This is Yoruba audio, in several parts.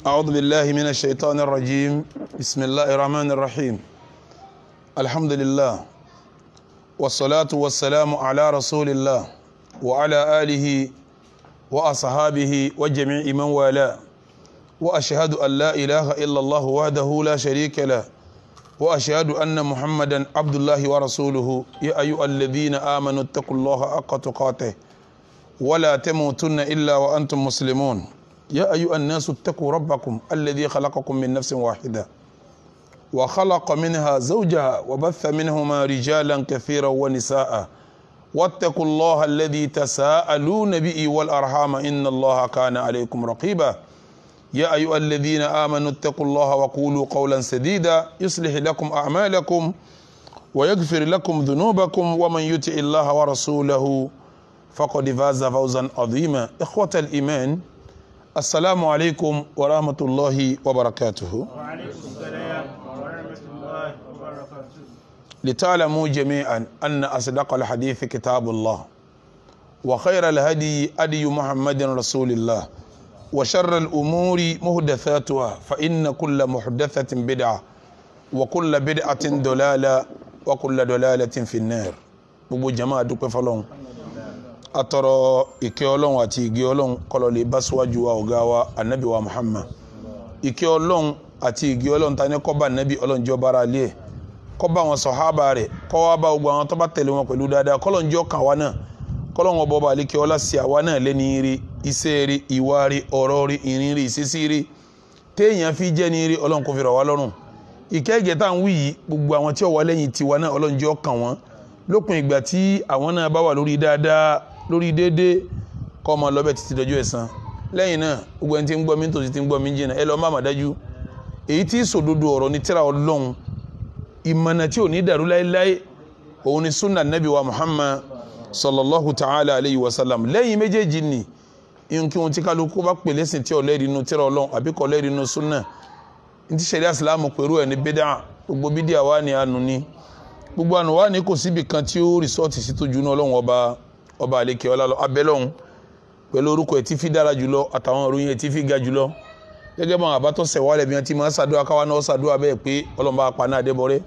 أعوذ بالله من الشيطان الرجيم بسم الله الرحمن الرحيم الحمد لله والصلاة والسلام على رسول الله وعلى آله وأصحابه وجميع من والاه وأشهد أن لا إله إلا الله وحده لا شريك له وأشهد أن محمدا عبد الله ورسوله يا أيها الذين آمنوا اتقوا الله حق تقاته ولا تموتن إلا وأنتم مسلمون يا أيها الناس اتقوا ربكم الذي خلقكم من نفس واحدة وخلق منها زوجها وبث منهما رجالا كثيرا ونساء واتقوا الله الذي تساءلون به والأرحام إن الله كان عليكم رقيبا يا أيها الذين آمنوا اتقوا الله وقولوا قولا سديدا يصلح لكم أعمالكم ويغفر لكم ذنوبكم ومن يطع الله ورسوله فقد فاز فوزا عظيما إخوة الإيمان السلام عليكم ورحمة الله وبركاته. وعليكم السلام ورحمة الله وبركاته. لتعلموا جميعا أن أصدق الحديث كتاب الله وخير الهدي هدي محمد رسول الله وشر الأمور محدثاتها فإن كل محدثة بدعة وكل بدعة ضلالة وكل ضلالة في النار. gbogbo jama dúpẹ́ fọ́lọ́run atọrọ ìkẹ́ Ọlọ́run àti ìgẹ́ Ọlọ́run kó lè bá síwájú wa ọ̀gá wa Ànábì wa Muhammad. Ìkẹ́ Ọlọ́run àti ìgẹ́ Ọlọ́run ta ní kó bá Ànábì Ọlọ́run jọ bára lé kó bá wọn sàhábà rẹ̀ kó wá bá gbogbo àwọn tó bá tẹ̀lé wọn pẹ̀lú dáadáa kó lọ́n jọ kàn wá náà kó lọ́n ọba ọba àlékè ọlá sí àwa náà lẹ́ni rí iṣẹ́ rí ìwà rí ọ̀rọ̀ rí ìrìn rí ìṣesí rí téèyàn fi jẹ́ ní rí Ọlọ́run kó fi rọ̀ wá lọ́rùn. Ìkẹ́ ìgẹ́ tá à ń wí yìí gbogbo àwọn tí ó wà lẹ́yìn tiwa náà Ọlọ́run jọ kàn wọ́n lópin ìgbà tí àwọn náà bá wà lórí dáadáa lórí déédéé kọ́ ọmọ lọ́bẹ̀ títí dọjọ́ ẹ̀san. Lẹ́yìn náà gbogbo ẹni tí ń gbọ́ mi tòsí tí ń gbọ́ mi jìnnà ẹ lọ má mà dájú èyí tí sòdodo ọ̀rọ̀ ní tírà Ọlọ́run ìmọ̀nà tí ò ní dàrú láéláé òun ni sunna nabi wa Muhammad sallallahu ta'ala alayhi wa sallam. Lẹ́yìn méjèèjì ni nkí wọn tí kálukú bá pè lẹ́sìn tí ọ̀lẹ́rìí inú tírà Ọlọ́run àbí kò lẹ́rìí inú sunna ní ti ṣẹ̀ríà Ìsìlámù pẹ̀lú ẹ̀ ní bídà gbogbo bídà wa ni ànú ni gbogbo ànú wa ni kò síbi kan tí ó rìsọ́ọ̀tì sí tó juná Ọlọ́run ọba àlekè ọlá lọ abẹ́lọ́hún pẹ̀lú orúkọ ẹ̀ tí fi dára jùlọ àtàwọn òròyìn ẹ̀ tí fi ga jùlọ gẹ́gẹ́ bá àbátọ́ sẹ̀wálẹ̀ bí wọ́n ti máa ṣàdúrà káwa náà ṣàdúrà bẹ́ẹ̀ pé Ọlọ́run bá wa pa náà débọ̀ rẹ́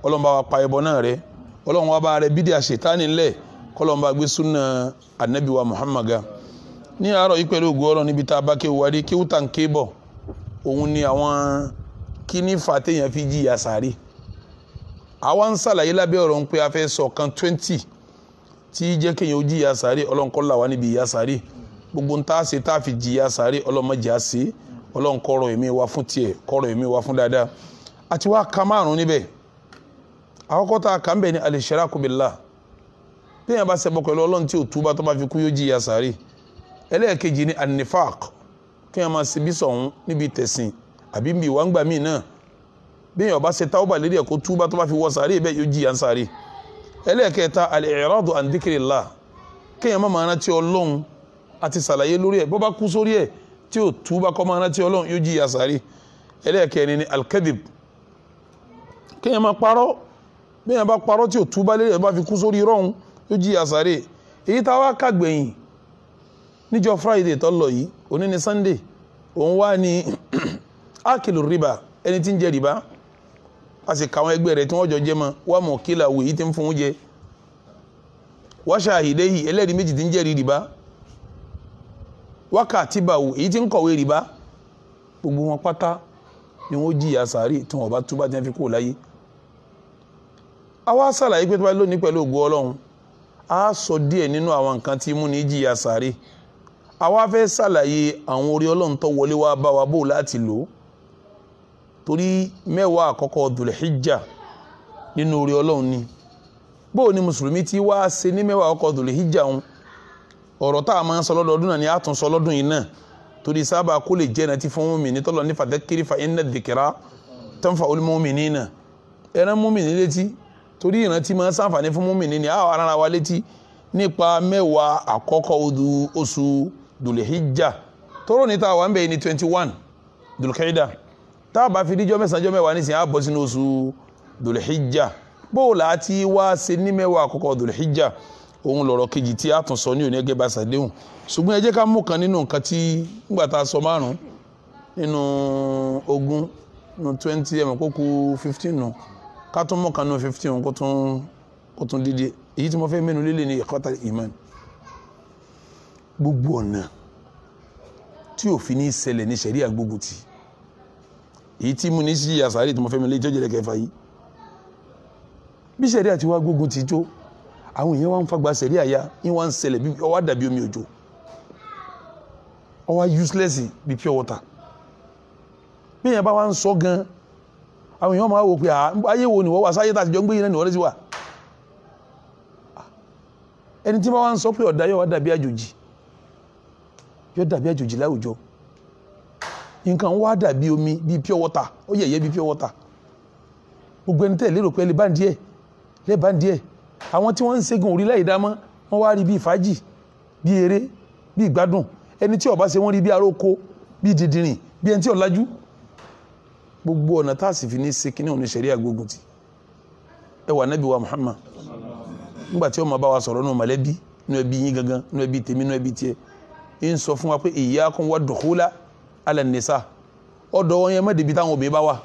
Ọlọ́run bá wa pa ẹbọ náà rẹ́ Ọlọ́run wa bá rẹ bídíà ṣètánì ńlẹ̀ kọ́lọ́run bá gbé súnà ànábì wa Muhammad ga. Ní àárọ̀ yìí pẹ̀lú ògo Ọlọ́run níbi tá a bá kéwù wá dé kéwù tà ń ké bọ̀ òun ni àwọn kíní fàtẹ́yàn fi jìyà sàárè. Àwa ń ṣàlàyé lábẹ́ ọ̀rọ̀ ń pé a fẹ́ sọ kan 20 tí jẹ́ kéèyàn ó jìyà sàárè Ọlọ́run kó là wá níbi ìyà sàárè gbogbo ń tá a ṣe tá a fi jìyà sàárè Ọlọ́run má jẹ́ a ṣe Ọlọ́run kó rọ̀ ẹ̀mí wa fún tiẹ̀ kó rọ̀ ẹ̀mí wa fún dáadáa. Àti wá ka márùn níbẹ̀ àkọ́kọ́ tá a kà ń bẹ̀ ní al-ishraku billah téèyàn bá ṣẹbọ pẹ̀lú Ọlọ́run tí ò túbá tó bá fi kú yóò jìyà sàárè. Ẹlẹ́ẹ̀kejì ní an-nifaq kéèyàn máa ṣe bí sọ̀hún níbi tẹ̀sìn àbí bí ìwà ń gbà míì náà béèyàn bá ṣe tawba lérí ẹ̀ kó túbá tó bá fi wọ sàárè bẹ́ẹ̀ yóò jìyà sàárè. Ẹlẹ́ẹ̀kẹta al-i'radu an dhikrillah kéèyàn má máa rántí Ọlọ́run àti sàlàyé lórí ẹ̀ bó bá kú sórí ẹ̀ tí ò túbá kó máa rántí Ọlọ́run yóò jìyà sàárè. Ẹlẹ́ẹ̀kẹrin ní al-kadhib kéèyàn máa parọ́ béèyàn bá parọ́ tí ò túbá lérí ẹ̀ bá fi kú sórí irọ́ yóò jìyà sàárè. Èyí tá a wá kàgbẹ̀yìn níjọ́ Friday tó lọ yìí òní ni Sunday òun wá ní akilu riba ẹni tí ń jẹ rìbá a sì kàwọn ẹgbẹ́ rẹ̀ tí wọ́n jọ jẹ́ mọ́ wà mọ̀ kílà wò yìí tí ń fún un jẹ wá ṣàhìdé yìí ẹlẹ́rìí méjì tí ń jẹ́rìí rìbá wákàtí bàwò èyí tí ń kọ̀wé rìbá gbogbo wọn pátá ni wọ́n jìyà sàárè tí wọ́n bá túbá tí wọ́n fi kó láyé. Àwa ṣàlàyé pé tó bá lónìí pẹ̀lú ògo Ọlọ́run a sọ díẹ̀ nínú àwọn nǹkan tí mú ní jìyà sàárè. Àwa fẹ́ ṣàlàyé àwọn orí Ọlọ́run tó wọlé wá bá wa bó láti lò torí mẹ́wàá àkọ́kọ́ Dhul-Hijjah nínú orí Ọlọ́run ni bó ni mùsùlùmí tí wá ṣe ní mẹ́wàá àkọ́kọ́ Dhul-Hijjah ń ọ̀rọ̀ tá a máa ń sọ lọ́dọọdún náà ni a tún sọ lọ́dún yìí náà torí sábà kó lè jẹ́ náà fún mùmínì tọ́lọ̀ ní fadhakkir fa inna dhikra tanfa'ul mu'minina ẹran mùmínì létí torí ìrántí máa ń ṣàǹfààní fún mùmínì ni àwọn ará wa létí nípa mẹ́wàá àkọ́kọ́ oṣù Dhul-Hijjah tóró ní táwa ń bẹ̀ ní 21 Dhul-Qa'dah tá a bá fi díjọ́ mẹ́sàn-án jọ́ mẹ́wàá nísìnyí á bọ́ sínú oṣù Dhul-Hijjah bó láti wá ṣe ní mẹ́wàá àkọ́kọ́ Dhul-Hijjah òun lọ̀rọ̀ kejì tí a tún sọ ní òní ẹgẹ́ bá ṣàdéhùn ṣùgbọ́n ẹ jẹ́ ká mú kan nínú nǹkan tí nígbà tá a sọ márùn nínú ogún nínú 20 ẹ̀mọ̀ kó kù 15 nù ká tún mọ̀ kan nínú 15 kó tún dídí èyí tí mo fẹ́ mẹ́nu lélẹ̀ ní ikhwatal iman gbogbo ọ̀nà tí òfin ní ṣẹlẹ̀ ní ṣẹ̀ríà gbogbo ti èyí tí mú ní sí àsàrí tí mo fẹ́ mẹ́nu lé jẹ́jẹ́rẹ́ kẹfà yìí bí ṣẹ̀ríà ti wá gbogbo ti jó àwọn èèyàn wá ń fagbá ṣẹ̀ríà ya ní wá ń ṣẹlẹ̀ bí ọwá dàbí omi òjò ọwá useless bí pure water bí èèyàn bá wá ń sọ gan àwọn èèyàn máa wò pé ayé wo ni wọ́n wà sáyé tàbí jọ ń gbé yìí náà ni wọ́n lè ti wà ẹni tí wọ́n wá ń sọ pé ọ̀dà yóò wá dàbí àjòjì láwùjọ nǹkan wá dàbí omi bí pure water ó yẹ̀yẹ́ bí pure water gbogbo ẹni tẹ́ lérò pé lè bá ń díẹ̀ àwọn tí wọ́n ń ṣẹ́gun orílẹ̀ ìdámọ́ wọ́n wá rí bí fàájì bí eré bí ìgbádùn ẹni tí ó bá ṣe wọ́n rí bí aróko bí dìdìrìn bí ẹni tí ó lájú gbogbo ọ̀nà tá a sì fi ní ṣe kíní òní ṣẹ̀ríà gbógun ti ẹwà Nábì wa Muhammad nígbà tí ó máa bá wa sọ̀rọ̀ nù mọ̀lẹ́bí nù ẹbí yín gangan nù ẹbí tèmi nù ẹbí tiẹ̀ ń sọ fún wa pé iyyakum wa dukhula ala nisa ọ̀dọ̀ wọn yẹn má débi táwọn obìnrin bá wà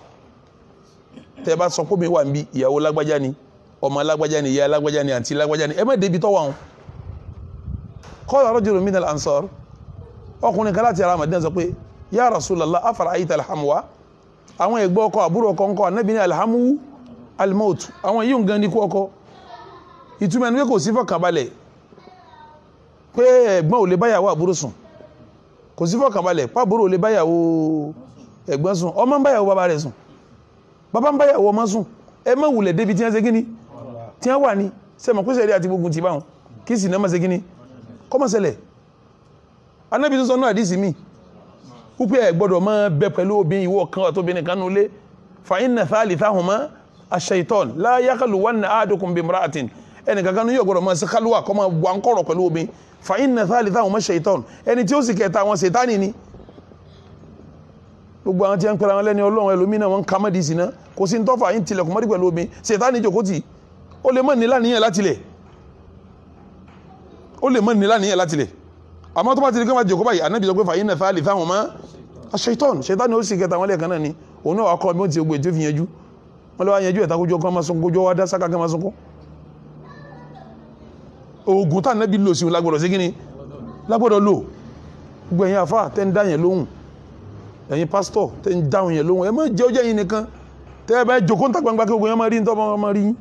tẹ́ bá sọ pé mi wà ń bí ìyàwó lágbájá ni ọmọ lágbájá ni ìyá lágbájá ni àǹtí lágbájá ni ẹ má débi tọ́wọ́ àwọn qala rajulun minal ansar ọkùnrin kan láti ara Madina sọ pé ya Rasulallah afara'ayta alhamwa àwọn ẹ̀gbọ́n ọkọ àbúrò ọkọ ńkọ́ Ànábì ní alhamu almaut àwọn yìí ń gan ní kú ọkọ ìtumọ̀ ẹni pé kò sí fọkànbalẹ̀ pé ẹ̀gbọ́n ò lè báyàwó àbúrò sùn kò sí fọkànbalẹ̀ pàbúrò ò lè báyàwó ẹ̀gbọ́n sùn ọmọ ń báyàwó bàbá rẹ̀ sùn bàbá ń báyàwó ọmọ sùn ẹ má wulẹ̀ débi tí wọ́n ṣe kíní tí wọ́n wà ní sẹ́mọ̀ pé ṣẹ̀ríà àti gbogbo ti báwọn kí sì náà má ṣe kíní kọ́ mọ́ ṣẹlẹ̀ Ànábì tó sọ náà àdìsí mi wípé ẹ gbọ́dọ̀ máa bẹ pẹ̀lú obìnrin ìwọ kan àtobìnrin kan nulẹ̀ fa inna thalithahuma ash-shaytan la yakhluwanna ahadukum bimra'atin ẹnì kankan ní yóò gbọ́dọ̀ máa ṣe kálúwà kọ́ máa wà ń kọ̀rọ̀ pẹ̀lú obìnrin fa inna thalithahuma ash-shaytan ẹni tí ó sì kẹta àwọn ṣètánì ni gbogbo àwọn tí wọ́n ń pẹ̀lú àwọn lẹ́ni Ọlọ́run ẹlòmínà wọn ń ka mọ́ di sí náà kò sí ń tọ́fà yín tilẹ̀kùn mọ́rí pẹ̀lú obìnrin ṣètánì jòkó tì ó lè mọ́ ní láníyàn látilẹ̀ àmọ́ tó bá ti rí kọ́mà jòkó báyìí Ànábì sọ pé fa inna thalithahuma ash-shaytan ṣètánì ó sì kẹta àwọn lẹ́ẹ̀kan náà ni òun náà wà kọ́ bí wọ́n ti gbé tí ó fi yanjú wọ́n lè wá yanjú ẹ̀ta kójọ́ kan máa sún kójọ́ wá dá sáká kan máa sún kó oògùn tá Ànábì lò sí òun lágbọ́dọ̀ sí kíni lágbọ́dọ̀ lò gbogbo ẹ̀yin àfáà tẹ́ ń dá yẹn lóhùn ẹ̀yin pásítọ̀ tẹ́ ń dáhùn yẹn lóhùn ẹ má jẹ́ ọjọ́ yìí nìkan tẹ́ ẹ bá jókòó ń ta gbangba kí gbogbo yẹn máa rí ní tọ́mọ máa rí yín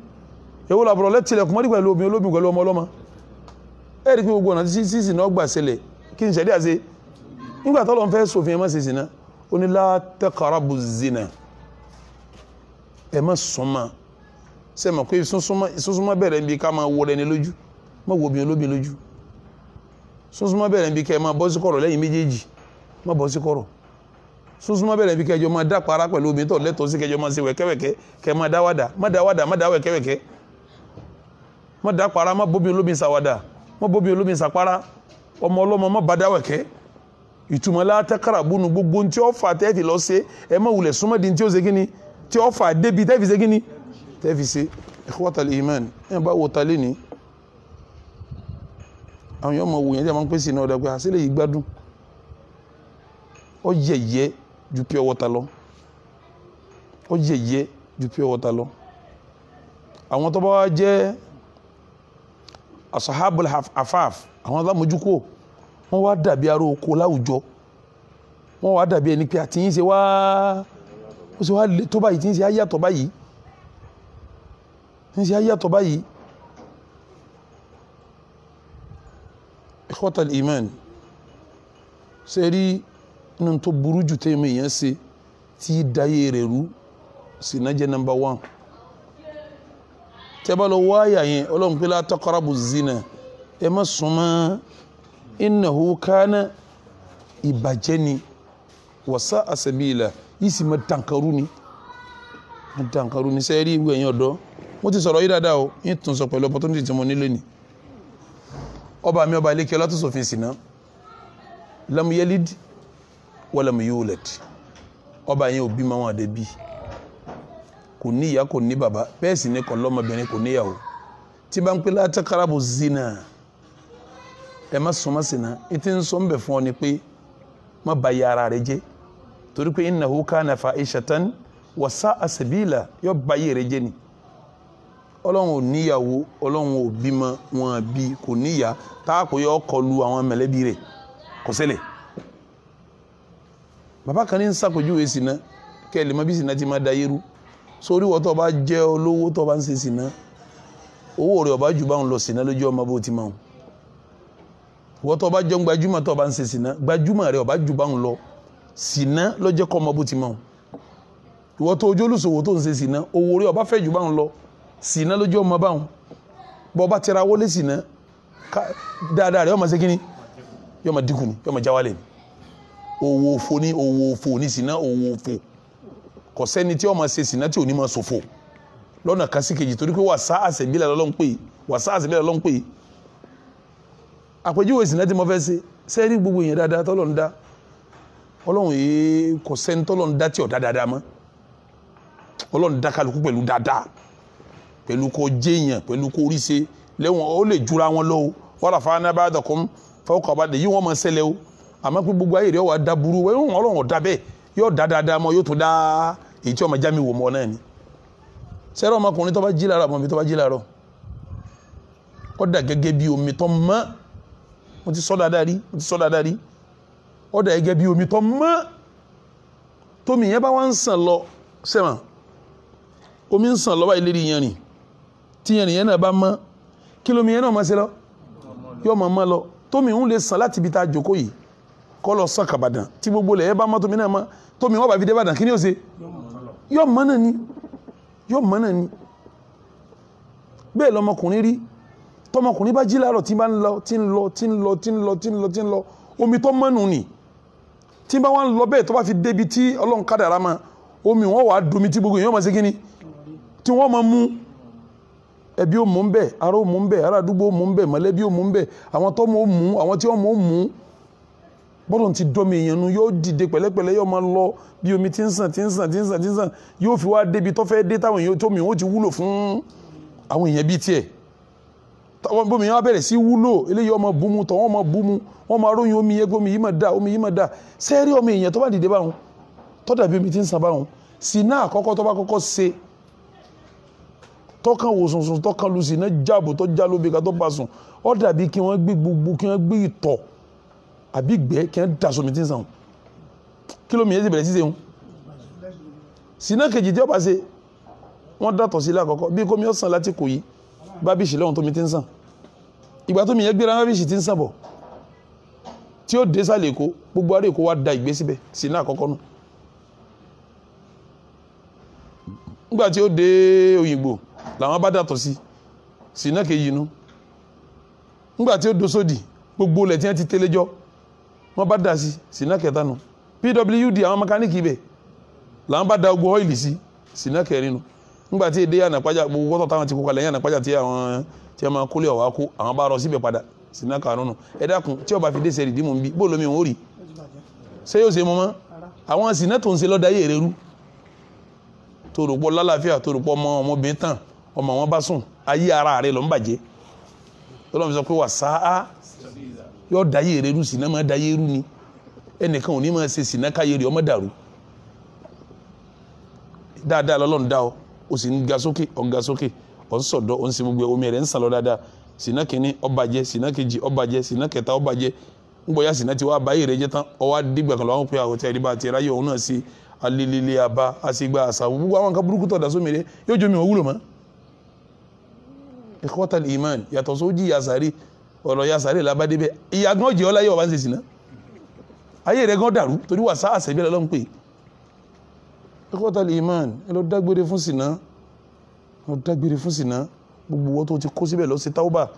èwo làbọ̀rọ̀ lẹ́tìlẹ̀kùn mọ́rí pẹ̀lú obìnrin olóbìn pẹ̀lú ọmọ ọlọ́mọ ẹ rí i pé gbogbo ọ̀nà tí sísì náà gbà ṣẹlẹ̀ kí n ṣẹ̀dí àṣẹ nígbà tó lọ́n fẹ́ sòfin ẹ má ṣe sìnà ó ní la taqrabu zina ẹ má súnmọ́ ṣe mọ̀ pé súnmọ́ bẹ̀rẹ̀ níbi ká máa wo ẹni lójú má wo obìnrin olóbìn lójú súnmọ́ bẹ̀rẹ̀ níbi ká ẹ máa bọ́ sí kọ̀rọ̀ lẹ́yìn méjèèjì má bọ́ sí kọ̀rọ̀ súnmọ́ bẹ̀rẹ̀ níbi kẹjọ máa dá para pẹ̀lú obìnrin tó lẹ́tọ̀ọ́ sí kẹjọ máa ṣe wẹ̀kẹ́wẹ̀kẹ́ kẹ máa dá wàdà má dá wàdà má dá wẹ̀kẹ́wẹ̀kẹ́ má dá para má bóbi olóbìn sàwàdà má bóbi olóbìn sàpárá ọmọ ọlọ́mọ má bá dá wẹ̀kẹ́ ìtumọ̀ la taqrabunu gbogbo tí ó fà tẹ́ẹ̀fì lọ ṣe ẹ má wulẹ̀ súnmọ́ di tí ó ṣe kíni tí ó fà débi tẹ́ẹ̀fì ṣe kíni tẹ́ẹ̀fì ṣe ikhwatal iman ẹ̀ bá wo talé ní àwọn yóò mọ̀ wò yẹn tí a máa ń pèsè náà ọ̀dà pé àṣílẹ̀ yìí gbádùn ó yẹ̀yẹ́ ju pure water lọ ó yẹ̀yẹ́ ju pure water lọ àwọn tó bá wá jẹ́ asahabul afaf àwọn alámojúkò wọ́n wá dàbí aró oko láwùjọ wọ́n wá dàbí ẹni pé àti yín ṣe wá ó ṣe wá lè tó báyìí tí ń ṣe ayàtọ̀ báyìí tí ń ṣe ayàtọ̀ báyìí ikhwatal iman ṣe rí inú tó burú jù tẹ́ mi yẹn ṣe tí dáyé rẹ̀ rú sí náà jẹ́ number 1 tẹ́ bá lọ wáyà yẹn Ọlọ́run pé la taqrabu zina ẹ má súnmọ́ innahu kana ìbàjẹ́ ni wasa asabila yìí sì máa dànkarú ni sẹ́ẹ̀rí ìwé ẹ̀yìn ọ̀dọ́ mo ti sọ̀rọ̀ yìí dáadáa o yìí tún sọ pẹ̀lú opportunity tí mo nílé ni ọba mi ọba ilékẹ́ ọlá tó sòfin sínà lam yalid walam yulad ọba yẹn ò bímọ wọn àdé bí kò ní ìyá kò ní bàbá bẹ́ẹ̀ sì ni kò lọ́mọbìnrin kò níyàwó tí bá ń pè la taqrabu zina ẹ má súnmọ́ sínà ètí ń sọ ń bẹ̀ fún ọ ni pé má bà yà ara rẹ jẹ́ torí pé innahu kana fa'ishatan wa sa'a sabila yóò ba ayé rẹ̀ jẹ́ ni ọlọ́run ò níyàwó ọlọ́run ò bímọ wọn bí kò níyà táàkù yọ kọlu àwọn mẹ̀lẹ́bí rẹ̀ kò ṣẹlẹ̀ bàbá kan ní ń sàkójúwe sínà kẹ́lẹ̀ mọ́ bí sínà ti máa da yẹ́rú sórí wọ́n tó bá jẹ́ olówó tó bá ń ṣe sínà owó rẹ̀ ọba jù bá ń lọ sínà lójú ọmọ bó ti máa wọ́n tó bá jẹ́ gbajúmọ̀ tó bá ń ṣe sínà gbajúmọ̀ rẹ̀ ọba jù bá ń lọ sínà lọ́jẹ́ kọ́ ọmọ bó ti máa ìwọ́n tó ojú olùsòwò tó ń ṣe sínà owó rẹ̀ ọba fẹ́ jù bá ń lọ sínà lójú ọmọ báwọn bọ́ bá tẹra wọlé sínà dáadáa rẹ̀ ọmọ ṣe kíní yọmọ dínkù ni yọmọ jáwálẹ̀ ni owó òfò ní sínà owó òfò kò sẹ́ni tí ọmọ ṣe sínà tí ò ní máa ṣòfò lọ́nà kásíkejì torí pé wàsá àṣẹbílẹ̀ lọ́lọ́n pè àpèjúwe sínà tí mo fẹ́ ṣe sẹ́rí gbogbo èèyàn dáadáa tọ́lọ̀ ń dá ọlọ́run yìí kò sẹ́ni tọ́lọ̀ ń dá tí ọ̀dá dáadáa mọ́ ọlọ́run dá kálukú pẹ̀lú dáadáa pẹ̀lú kó jẹ́yàn pẹ̀lú kó rí ṣe lẹ́wọ̀n ó lè jura wọn lọ́wọ́ wọ́n rà fáwọn abáàdà kan fọwọ́kọ̀ abáàdà yìí wọ́n mọ̀ ṣẹlẹ̀ o àmọ́ pé gbogbo ayé rẹ̀ wà dá burú wọ́n ọlọ́run ọ̀dá bẹ́ẹ̀ yóò dá dáadáa mọ́ yóò tó dá èyí tí ọmọ jámi wò mọ́ náà ni sẹ́rọ̀ ọmọkùnrin tó bá jí láàárọ̀ ọmọ mi tó bá jí láàárọ̀ ó dà gẹ́gẹ́ bí omi tó mọ́ mo ti sọ dáadáa rí ó dà gẹ́gẹ́ bí omi tó mọ́ tómi yẹn bá wá ń sàn lọ sẹ́wọ̀n omi ń sàn lọ́wọ́ ìlérí yẹn rìn tí yẹn yẹn náà bá mọ́ kí lómi yẹn náà máa ṣe lọ yóò máa mọ́ lọ tómi ń lè sàn láti ibi tá a jókòó yìí kọ́ lọ sàn kàbàdàn tí gbogbo lẹ̀ yẹn bá mọ́ tómi náà mọ́ tómi wọ́n bá fi dé Ìbàdàn kí ni yóò ṣe yóò mọ́ náà ni bẹ́ẹ̀ lọmọkùnrin rí tọmọkùnrin bá jí láàárọ̀ tí bá ń lọ omi tó mọ́nù ni tí bá wà ń lọ bẹ́ẹ̀ tó bá fi débi tí Ọlọ́run kádàrá ma omi wọ́n wà á domi tí gbogbo èèyàn máa ṣe kí ni tí wọ́n máa mú ẹbí ó mú ń bẹ̀ ará ó mú ń bẹ̀ ará àdúgbò ó mú ń bẹ̀ mọ̀lẹ́bí ó mú ń bẹ̀ àwọn tó mú ó mú àwọn tí wọ́n mú ó mú bọ́dọ̀ ti dọ́mi èèyàn nu yóò dìde pẹ̀lẹ́pẹ̀lẹ́ yóò máa lọ bí omi tí ń sàn yóò fi wá débi tó fẹ́ dé táwọn èèyàn tómi ó ti wúlò fún àwọn èèyàn bíi tiẹ̀ bómi yẹn wá bẹ̀rẹ̀ sí wúlò eléyìí ọmọ búmu tọ̀ wọ́n mọ búmu wọ́n máa róyìn omi yẹn pé omi yìí mà dá sẹ́ẹ̀rí ọmọ èèyàn tó bá dìde báwọn tó dàbí omi tí ń sàn báwọn sínà àkọ́kọ́ tó bá kọ́kọ́ ṣe tọ́kàn wò sùn tọ́kàn lu sínà jáàbò tó já lóbi ká tó bá sùn ó dàbí kí wọ́n gbé ìtọ̀ àbí gbẹ́ kí wọ́n dà sómi tí ń sàn kí lómi yẹn ti bẹ̀rẹ̀ sí ṣe wọn sínà kejì tí ó bá ṣe wọ́n dàtọ̀ sí lákọ̀ọ́kọ́ bí kómi ó sàn láti kò yí bábíṣì lọ́wọ́n tómi tí ń sàn ìgbà tómi yẹn gbéra bábíṣì tí ń sàn bọ̀ tí ó dé sálẹ̀ èkó gbogbo ará èkó wá da ìgbé síbẹ̀ sínà àkọ́kọ́ nù nígbà tí ó dé òyìnbó làwọn bá dàtọ̀ sí sínà kejì nù nígbà tí ó do sódì gbogbo ilẹ̀ tí wọ́n ti tẹ́lẹ́jọ́ wọ́n bá dà sí sínà kẹta nù PWD àwọn mẹkáníìkì ibẹ̀ làwọn bá da gbogbo ọ́ìlì sí sínà kẹrin nù nígbà tí èdè ànàpájà gbogbo kọ́tọ̀ táwọn ti kó kalẹ̀ yẹn ànàpájà tí àwọn tí a máa kólé ọ̀wá kó àwọn bá rọ síbẹ̀ padà sínà karùn-ún ẹ dákun tí ọba fi dé sẹ́rì dìímù ń bí bó lómi òun ó rí ṣé yóò ṣe mọ́ mọ́ àwọn sínà tó ń ṣe lọ́dà yé rẹ̀ rú tó rò pọ̀ lálàáfíà tó rò pọ̀ ọmọbìnrin tán ọmọ wọn bá sùn ayé ara rẹ̀ ló ń bàjẹ́ Ọlọ́run sọ pé wà sáà yóò da yé rẹ̀ rú sínà máa da yé rú ni ẹnìkan ò ní máa ṣe sínà káyé rẹ̀ ọmọ dàrú dáadáa lọ́lọ́run dá ọ ó sì ń ga sókè ọ̀n sọ̀dọ̀ ọ̀n sì gbogbo omi rẹ̀ ń sàn lọ dáadáa sínà kìíní ó bàjẹ́ sínà kejì ó bàjẹ́ sínà kẹta ó bàjẹ́ ń bọ̀ ya sínà tí wàá báyìí rẹ̀ jẹ́ tán ọ wá dìgbà kan lọ́wọ́ pé àwọn tí a rí bá ti ráyè òun náà sí alilele aba àṣegbà àṣà gbogbo àwọn nǹkan burúkú tọ̀dà sómi rẹ̀ yóò jomi wọn wúlò mọ́ ikhwatal iman yàtọ̀ sójì yasari ọ̀rọ̀ yasari làbádé bẹ́ẹ̀ ìyá gan jẹ́ ọláyé ọba ń ṣe sínà ayé rẹ̀ gan dàrú torí wà sá àṣẹ bí ọlọ́run pè ikhwatal iman ẹ lọ dágbére fún sínà gbogbo wọn tó ti kó síbẹ̀ lọ sí táwọ́bà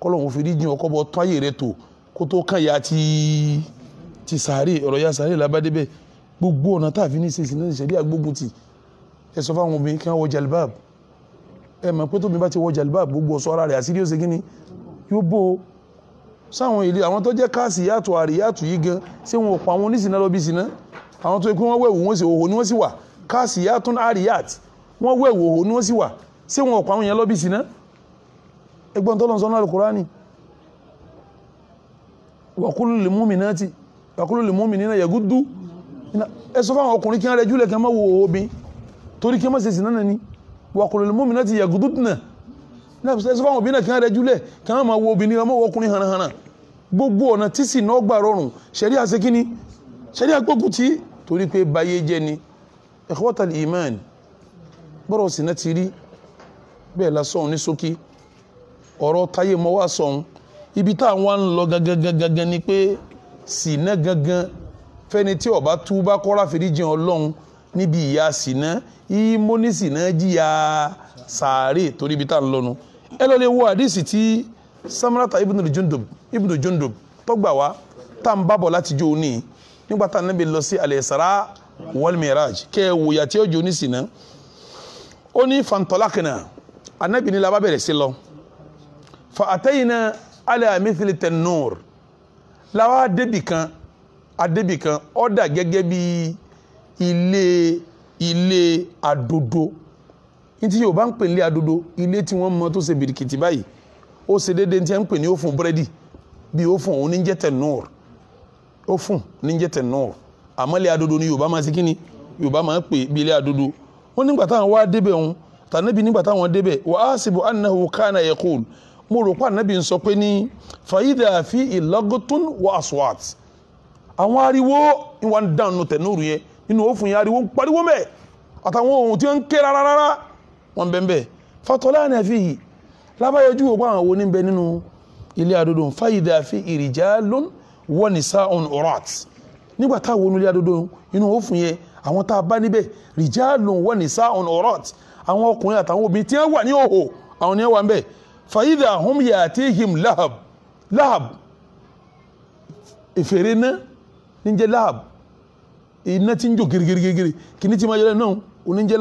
kọ́lọ́hún fi díjìn ọkọ́ bọ́ tán ayé rẹ̀ tó kó tó kàn ya ti sàárè ọ̀rọ̀ ya sàárè lábádé bẹ́ẹ̀ gbogbo ọ̀nà táàfin ní ìṣesì náà ìṣẹ̀lẹ̀ àgbógun ti ẹ sọ fáwọn obìnrin kí wọ́n wọ jalibab ẹ mọ̀ pé tóbi bá ti wọ jalibab gbogbo ọ̀ṣọ́ ara rẹ̀ àṣírí ó ṣe kíni yóò bó o sáwọn ilé àwọn tó jẹ́ káàsì yàtọ̀ àríyàtọ̀ yìí gan ṣé wọn ò pa àwọn oníṣìná lọ bí ṣìná àwọn tó yẹ kí wọ́n wẹ̀wù wọn sì òhò ni wọ́n sì wà káàsì yàtọ̀ àríyàt wọ́n wẹ̀wù òhò ni wọ́n sì wà ṣé wọn ò pa àwọn yẹn lọ bí ṣìná ẹgbọ́n tó lọ sọ́nà al-Qur'ani wa qul lil mu'minati wa qul lil mu'minina yaghuddu ẹ sọ fáwọn ọkùnrin kí wọ́n rẹjú lẹ̀ kí wọ́n má wo obìn torí kí wọ́n má ṣe sìnà ni wa qulil mu'minati yaghdudna ẹ sọ fáwọn obìnrin náà kí wọ́n rẹjú lẹ̀ kí wọ́n má wo obìn kí wọ́n má wo ọkùnrin hanahana gbogbo ọ̀nà tí sì náà gbà rọrùn ṣẹ̀ríà ṣe kíni ṣẹ̀ríà gbógun tí torí pé báyé jẹ́ ni ikhwatal iman bọ́rọ̀ sìnà ti rí bẹ́ẹ̀ la sọ̀hún ní ṣókí ọ̀rọ̀ táyé mọ́ wá sọ̀hún ibi táwọn ń lọ gangan ni pé sìnà gangan fẹ́ni tí ó bá túbá kọ́ra fìríjìn Ọlọ́run níbi ìyà sìnà ìmọ̀ ní sìnà jìyà sàárè torí ibi tá ń lọ́nu ẹ lọ lè wo àdìsí tí Samurata ibn Jundub tó gbà wá tá ń bábọ̀ láti jó ní nígbà tá Ànábì lọ sí al-Isra wal Miraj kẹ́ ẹ wòyà tí ó jó ní sìnà ó ní fantalaqna Ànábì ní la bá bẹ̀rẹ̀ sí lọ fa atayna ala mithli tannur láwa adébì kan ó dà gẹ́gẹ́ bí ilé adodo ní tí Yorùbá ń pè ní adodo ilé tí wọ́n mọ tó ṣe bìrìkìtì báyìí ó ṣe déédéé tí wọ́n ń pè ní ófùn búrẹ́dì bí ófùn òun ní jẹ́ tannur ófùn ní jẹ́ tannur àmọ́ ilé adodo ni Yorùbá máa ṣe kí ni Yorùbá máa ń pè bí ilé adodo wọ́n nígbà táwọn wá débẹ̀ òun tànàbí nígbà táwọn débẹ̀ wa asibu annahu kana yaqul mo rò pé Ànábì ń sọ pé ní fàyídà fi ìlọ́gọ́tún wa aswat àwọn ariwo ìwọ̀n dànù tẹ̀núrù yẹn nínú òfin yẹn ariwo ń pariwo mẹ́ àtàwọn ohun tí wọ́n ń ké rárá wọn bẹ́ẹ̀ fatọ́lá ní àfihì lábáyọjú òpó àwọn owó níbẹ̀ nínú ilé adodo fàyídà fi rijalun wa nisa'un urat nígbà táwọn ilé adodo inú òfin yẹn àwọn tá a bá níbẹ̀ rijalun wa nisa'un urat àwọn ọkùnrin àtàwọn obìnrin tí wọ́n wà ní òhò àwọn ni wọ́n wà ń bẹ̀ fàyídà hum yatihim lahab ìfèrè náà ní jẹ́ lahab iná tí ń jò gírígírígírí kì ní tí máa yẹlẹ náà ò ní jẹ́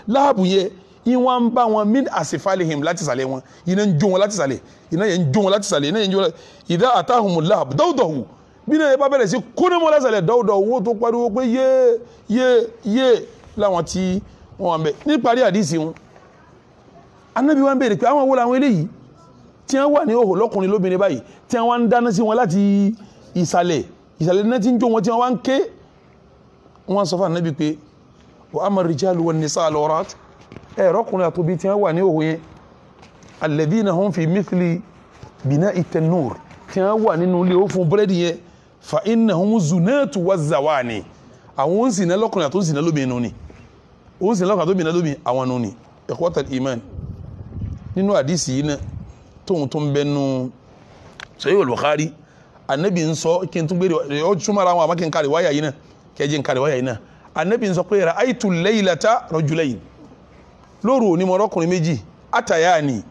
lahab yẹ ìwọ̀n ń bá wọn min asifalihim láti sàlẹ̀ wọn iná ń jó wọn láti sàlẹ̀ iná yẹn ń jó wọn láti sàlẹ̀ iná yẹn ń jó wọn ìdá àtàhùn lahab dáwùdọ̀hù bí náà yẹ bá bẹ̀rẹ̀ sí kónímọ̀ lásàlẹ̀ dáwùdọ̀hù owó tó pariwo pé yé láwọn tí wọ́n wà ń bẹ̀ níparí àdìsí wọn Ànábì wa ń bèèrè pé àwọn wo làwọn eléyìí tí wọ́n wà ní òhò lọ́kùnrin lóbìnrin báyìí tí wọ́n ń dáná sí wọn láti ìsàlẹ̀ náà tí ń jó wọn tí wọ́n wá ń ké wọ́n sọ fún Ànábì pé wa amma rijalu wan nisa al-awrat rọ́kùnrin àtòbí tí wọ́n wà ní òhò yẹn alladhina hum fi mithli bina'i tannur tí wọ́n wà nínú ilé ó fún búrẹ́dì yẹn fa innahum zunatu waz-zawani àwọn ń sìnà lọ́kùnrin àtò ń sìnà lóbìnrin ni ó ń sìnà lọ́kùnrin àtòbí náà lóbìnrin àwọn nù ni ikhwatal iman nínú àdìsí yìí náà tóun tó ń bẹnu Sahih al-Bukhari Ànábì ń sọ kí n tún gbé ọ súnmọ́ ara wọn àmọ́ kí n kárí wáyà yìí náà kẹjẹ n kárí wáyà yìí náà Ànábì ń sọ pé ra'aytu laylata rajulayn lóru òní mo rọ́kùnrin méjì atayani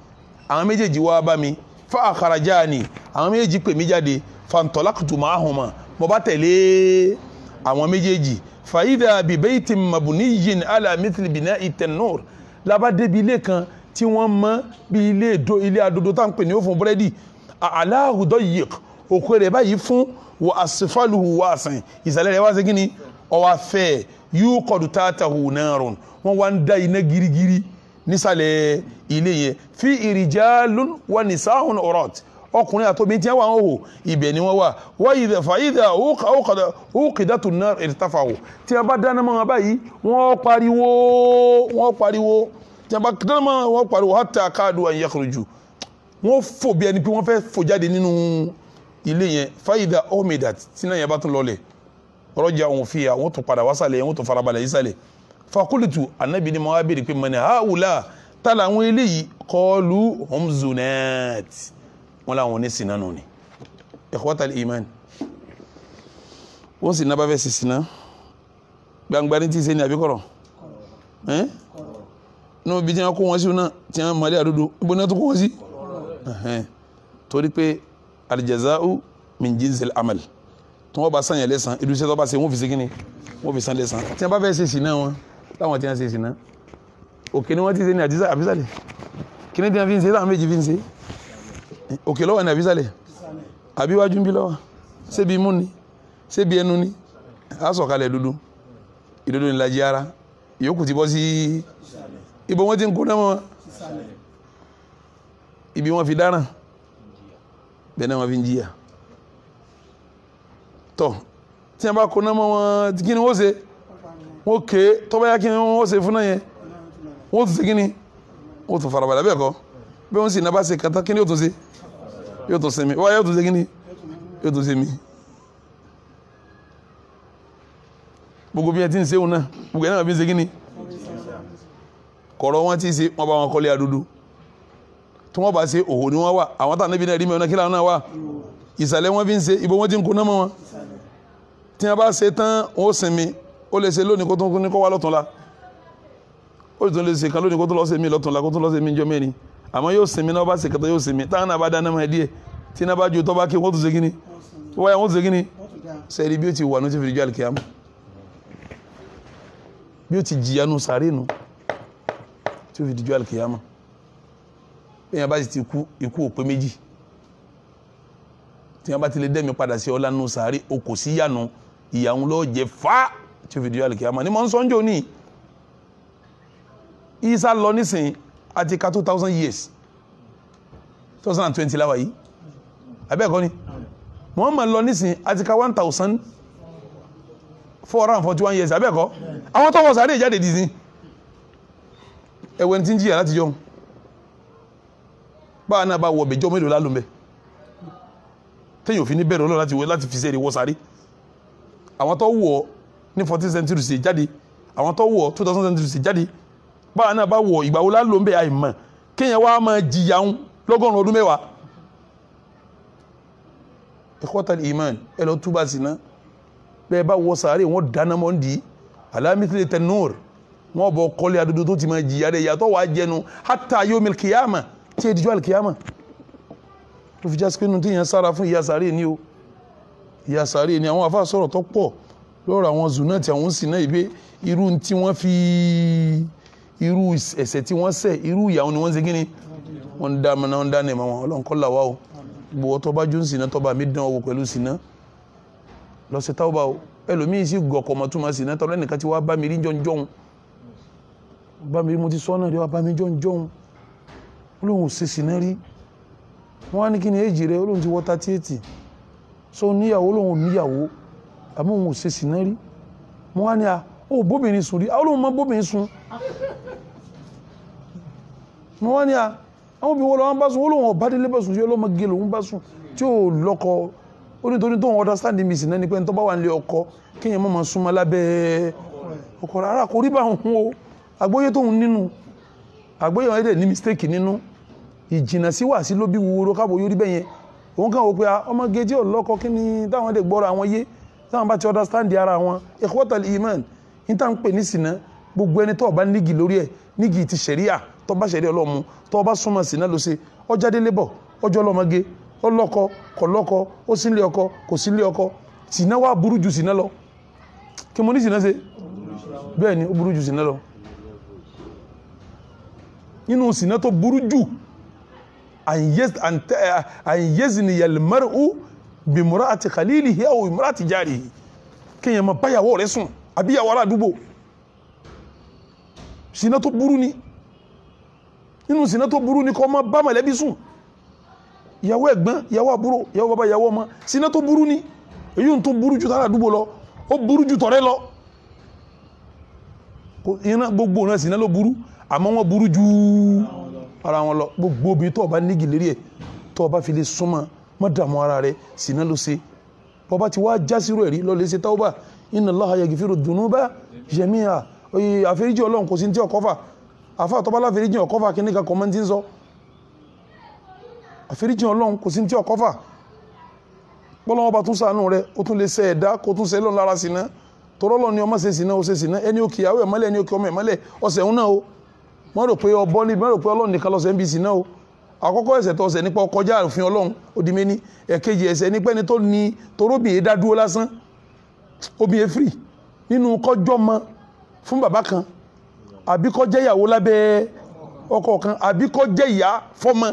àwọn méjèèjì wá bá mi fa akharajani àwọn méjèèjì pè mí jáde fantalaqtu ma'ahuma mo bá tẹ̀lé àwọn méjèèjì fa idha bi baytin mabniyyin ala mithli bina'i tannur lábá débi ilé kan tí wọ́n mọ́ bí ilé adodo tá ń pè ní ó fún búrẹ́dì aláhù dayyiq òkú rẹ̀ báyìí fún wa asfaluhu wasi'un ìsàlẹ̀ rẹ̀ wá sí kíni ọwá fẹ́ yuqadu tahtahu narun wọ́n wá ń dá iná girigiri nísàlẹ̀ ilé yẹn fi rijalun wa nisa'un urat ọkùnrin àtòbí tí wọ́n hò ibẹ̀ ni wọ́n wà wáyé fàyídà uqidatun nar irtafa'u tí a bá dáná mọ́ wọn báyìí wọ́n pariwo tí a bá dáná mọ́ wọn pariwo hatta kadu an yakhruju wọ́n fò bí ẹni pé wọ́n fẹ́ fò jáde nínú ilé yẹn fàyídà omidat tí náà yẹn bá tún lọlẹ̀ rọ́jà òun fi à wọ́n tún padà wásàlẹ̀ wọ́n tún farabalẹ̀ yísàlẹ̀ fakulitu Ànábì ni mo wá béèrè pé mọ̀ ní haula tala àwọn eléyìí qalu hum zunat wọ́n láwọn ní sinna nù ni ikhwatal iman wọ́n sinna bá fẹ́ sí sinna gbangba ní tí ṣe ní àbíkọ̀rọ̀ ní bí tí wọ́n kó wọn sí náà tí wọ́n mọ̀lẹ́ àdúdú ibo náà tó kó wọn sí torí pé aljaza'u min jinsil amal tí wọ́n bá sànyẹ̀ lẹ́sàn ìdúsẹ́ tó bá ṣe wọ́n fi sí kíni wọ́n fi sàn lẹ́sàn tí wọ́n bá fẹ́ ṣe sinna wọn láwọn tí wọ́n ṣe sinna òkè ni wọ́n ti ṣe ní àbísàlẹ̀ kí ni tí wọ́n fi ń ṣe táwọn méjì fi ń ṣe òkè lọ́wọ́ ní àbísàlẹ̀ àbíwájú ń bí lọ́wọ́ ṣébi imú ni ṣébi ẹnu ni àsọ̀kalẹ̀ dúdú ìdodo ní lajì ara ìyókù ti bọ́ sí ibo wọ́n ti ń kó náà wọn ibi wọ́n fi dáràn bẹ́ẹ̀ náà wọ́n fi ń jìyà tọ́ tí wọ́n bá kó náà wọn kí ni wọ́n ṣe wọ́n ké tọ́ba yá kí ni wọ́n ṣe fún náà yẹn wọ́n tún ṣe kí ni wọ́n tún farabalẹ̀ bẹ́ẹ̀ kọ́ bí wọ́n sì náà bá ṣe kàtá kí ni yóò tún ṣe yóò tún ṣe mi wáyé yóò tún ṣe kí ni yóò tún ṣe mi. gbogbo bí ẹ ti ń ṣeun náà gbogbo ẹ náà bí ń ṣe kí ni kọ̀rọ̀ wọn ti ṣe wọn bá wọn kọ́lé adúdú tí wọ́n bá ṣe òhò ni wọ́n wà àwọn tá níbi náà rí mẹ́rin kí làwọn náà wà ìsàlẹ̀ wọn fi ń ṣe ibo wọn ti ń kó náà mọ́ wọn tí wọ́n bá ṣe tán ó sinmi ó lè ṣe lónìí kó tó ní kó wá lọ́túnla ó sì tún lè ṣe kan lónìí kó tó lọ́ ṣe mí lọ́túnla kó tó lọ́ ṣe mí jọ mẹ́rin àmọ́ yóò sinmi náà bá ṣe kẹta yóò sinmi táwọn náà bá dáná mọ́ ẹ díẹ̀ tí náà bá ju tọ́ bá kí wọ́n tún ṣe kí ni wọ́n tún ṣe kí ni sẹ́ẹ̀rí bí ó ti wà ní ti fi jọ àlùkìyámà bí ó ti jìyànú sàárè nù tí ó fi dijọ́ alkiyama èyàn bá sì ti kú ikú òpé méjì tí wọ́n bá ti lè dẹ́mi padà sí ọlá nù sàárè o kò sí yànú ìyàwó lọ́ọ́ jẹ fá tí ó fi dijọ́ alkiyama ní mọ́ ń sọ́njọ́ ní Isa lọ nísìn àti ka 2000 years 2020 láwà yìí abẹ́ẹ̀kọ́ ni Muhammad lọ nísìn àti ka 1441 years abẹ́ẹ̀kọ́ àwọn tọ́wọ́ sàárè jáde dìsín ẹwẹ́ tí ń jíyà láti yọ báwa náà bá wọ bẹjọ́ mélòó lálùmẹ́ tẹ́yìn òfin ní bẹ̀rẹ̀ ọlọ́run láti fi sẹ́ẹ̀rẹ̀ wọ sáré àwọn tó wọ̀ ní 14th century sí jáde àwọn tó wọ̀ 2000 century sí jáde báwa náà bá wọ ìgbà wo lálùmẹ́ àìmọ̀ kéèyàn wá máa jìyà ń lọ́gọ́rùn ọdún mẹ́wàá ikhwatal iman ẹ lọ túbà sí ná bẹ́ẹ̀ bá wọ sáré wọn dáná mọ́ ń di alámísílẹ̀ tẹnúr wọn bọ kọ́lé adúdú tó ti máa jìyà rẹ̀ yàtọ̀ wàá jẹnu hatta yomil kiyama tí è dijọ́ alikiyama tó fi jásí pé nínú tí yẹn sára fún ìyà sáré ni o ìyà sáré ni àwọn afá sọ̀rọ̀ tó pọ̀ lọ́rọ̀ àwọn zùnà tí àwọn sì náà ìgbé irú tí wọ́n fi irú ẹ̀ṣẹ̀ tí wọ́n ṣẹ̀ irú ìyàwó ni wọ́n ṣe kí ni wọ́n dá mọ́ná wọ́n dá ní ẹ̀mọ́ wọn ọlọ́run kọ́ làwá o gbowó tó bá jó ń sìnà tó bá mi dán owó pẹ̀lú sìnà lọ́sẹ̀ táwọn bá o ẹlòmíín sì gọ̀kọ̀ mọ́ túmọ̀ sìnà tọ́lọ́ ẹnìkan tí wàá bá mi rí jọ̀njọ̀n bá mi mo ti sọ náà rí wàá bá mi jọ̀njọ̀n olóhùn ṣe sìnà rí wọ́n á ní kí ni èjì rẹ olóhùn ti wọ́ 38 so níyàwó olóhùn níyàwó àmọ́ òun ò ṣe sìnà rí wọ́n á ní à ó bóbìnrin sùn rí olóhùn mọ́ bóbìnrin sùn wọ́n á ní à àwọn obìnrin wọ́n bá sùn olóhùn ọ̀bá délé bá sùn sí ọlọ́mọ gé lòun bá sùn tí ó lọ́kọ ó nítorí tó ń understand mi sì náà ni pé ń tó bá wà nílé ọkọ kéèyàn mọ́ máa súnmọ́ lábẹ́ ọkọ rárá kò rí bá òun o àgbóyé tóun nínú àgbóyé wọn dẹ̀ ní mistake nínú ìjìnà sí wà sí ló bí wúwo káàbọ̀ yóò rí bẹ́ẹ̀ yẹn òun kàn wò pé ọmọge tí ò lọ́kọ kí ni táwọn dẹ̀ gbọ́ra àwọn yé táwọn bá ti understand ara wọn ikhwatal iman ní táwọn pè ní sìnà gbogbo ẹni tó bá nígi lórí ẹ̀ nígi ti ṣẹ̀ríà tó bá ṣẹ̀ríà ọlọ́mu tó bá súnmọ́ sìnà ló ṣe ọjáde lébọ̀ ọjọ́ ọlọ́mọge ọlọ́kọ kò lọ́kọ ó sí ilé ọkọ kò sí ilé ọkọ sìnà wà burú ju sìnà lọ kí mo ní sìnà ṣe bẹ́ẹ̀ ni ó burú ju sìnà lọ nínú sìnà tó burú jù àyèzìní yalmaru bimurati khalilihi aw imrati jarihi kéèyàn máa báyàwó rẹ̀ sùn àbíyàwó ará àdúgbò sìnà tó burú ni nínú sìnà tó burú ni kó máa bá mọ̀lẹ́bí sùn ìyàwó ẹ̀gbọ́n ìyàwó àbúrò ìyàwó bàbá ìyàwó ọmọ sìnà tó burú ni èyí tó burú ju tàrà àdúgbò lọ ó burú ju tọ̀rẹ́ lọ gbogbo náà sìnà ló burú àmọ́ wọ́n burú ju ara wọn lọ gbogbo obìnrin tó bá nígi lérí ẹ̀ tó bá fi lè súnmọ́ mọ́ dààmú ara rẹ̀ sìnà ló ṣe bọ́ bá ti wá jásírò ẹ̀rí lọ lè ṣe tawba inna Allaha yaghfiru dhunuba jami'a oye àforíjì ọlọ́run kò sí ní tí ọkọ́fà àfà tó bá láforíjì ọkọ́fà kí ní kan kọ́mọ́ tí ń sọ àforíjì ọlọ́run kò sí ní tí ọkọ́fà bọ́lọ́wọ́ bá tún ṣàánú rẹ̀ ó tún lè ṣe ẹ̀dá kó tún ṣe lọ́n lára sìnà torọ́lọ́ ni ọmọ ṣe sìnà ó ṣe sìnà ẹni ó kì àwọ̀ ẹ̀mọ́lẹ̀ ẹni ó kì ọmọ ẹ̀mọ́lẹ̀ ọ̀sẹ̀ ń náà o wọ́n rò pé ọbọ̀ ní mẹ́rò pé ọlọ́run nìkan lọ́sẹ̀ ń bí sìnà o àkọ́kọ́ ẹ̀ṣẹ̀ tó ọ̀sẹ̀ nípa ọkọjá òfin ọlọ́run ó di méní ẹ̀kejì ẹ̀ṣẹ̀ nípa ẹni tó ní toróbìnrin dá dúró lásán obìnrin free nínú kọjọ́ mọ fún bàbá kan àbí kó jẹ́ ìyàwó lábẹ́ ọkọ kan àbí kó jẹ́ ìyá fọ́mọ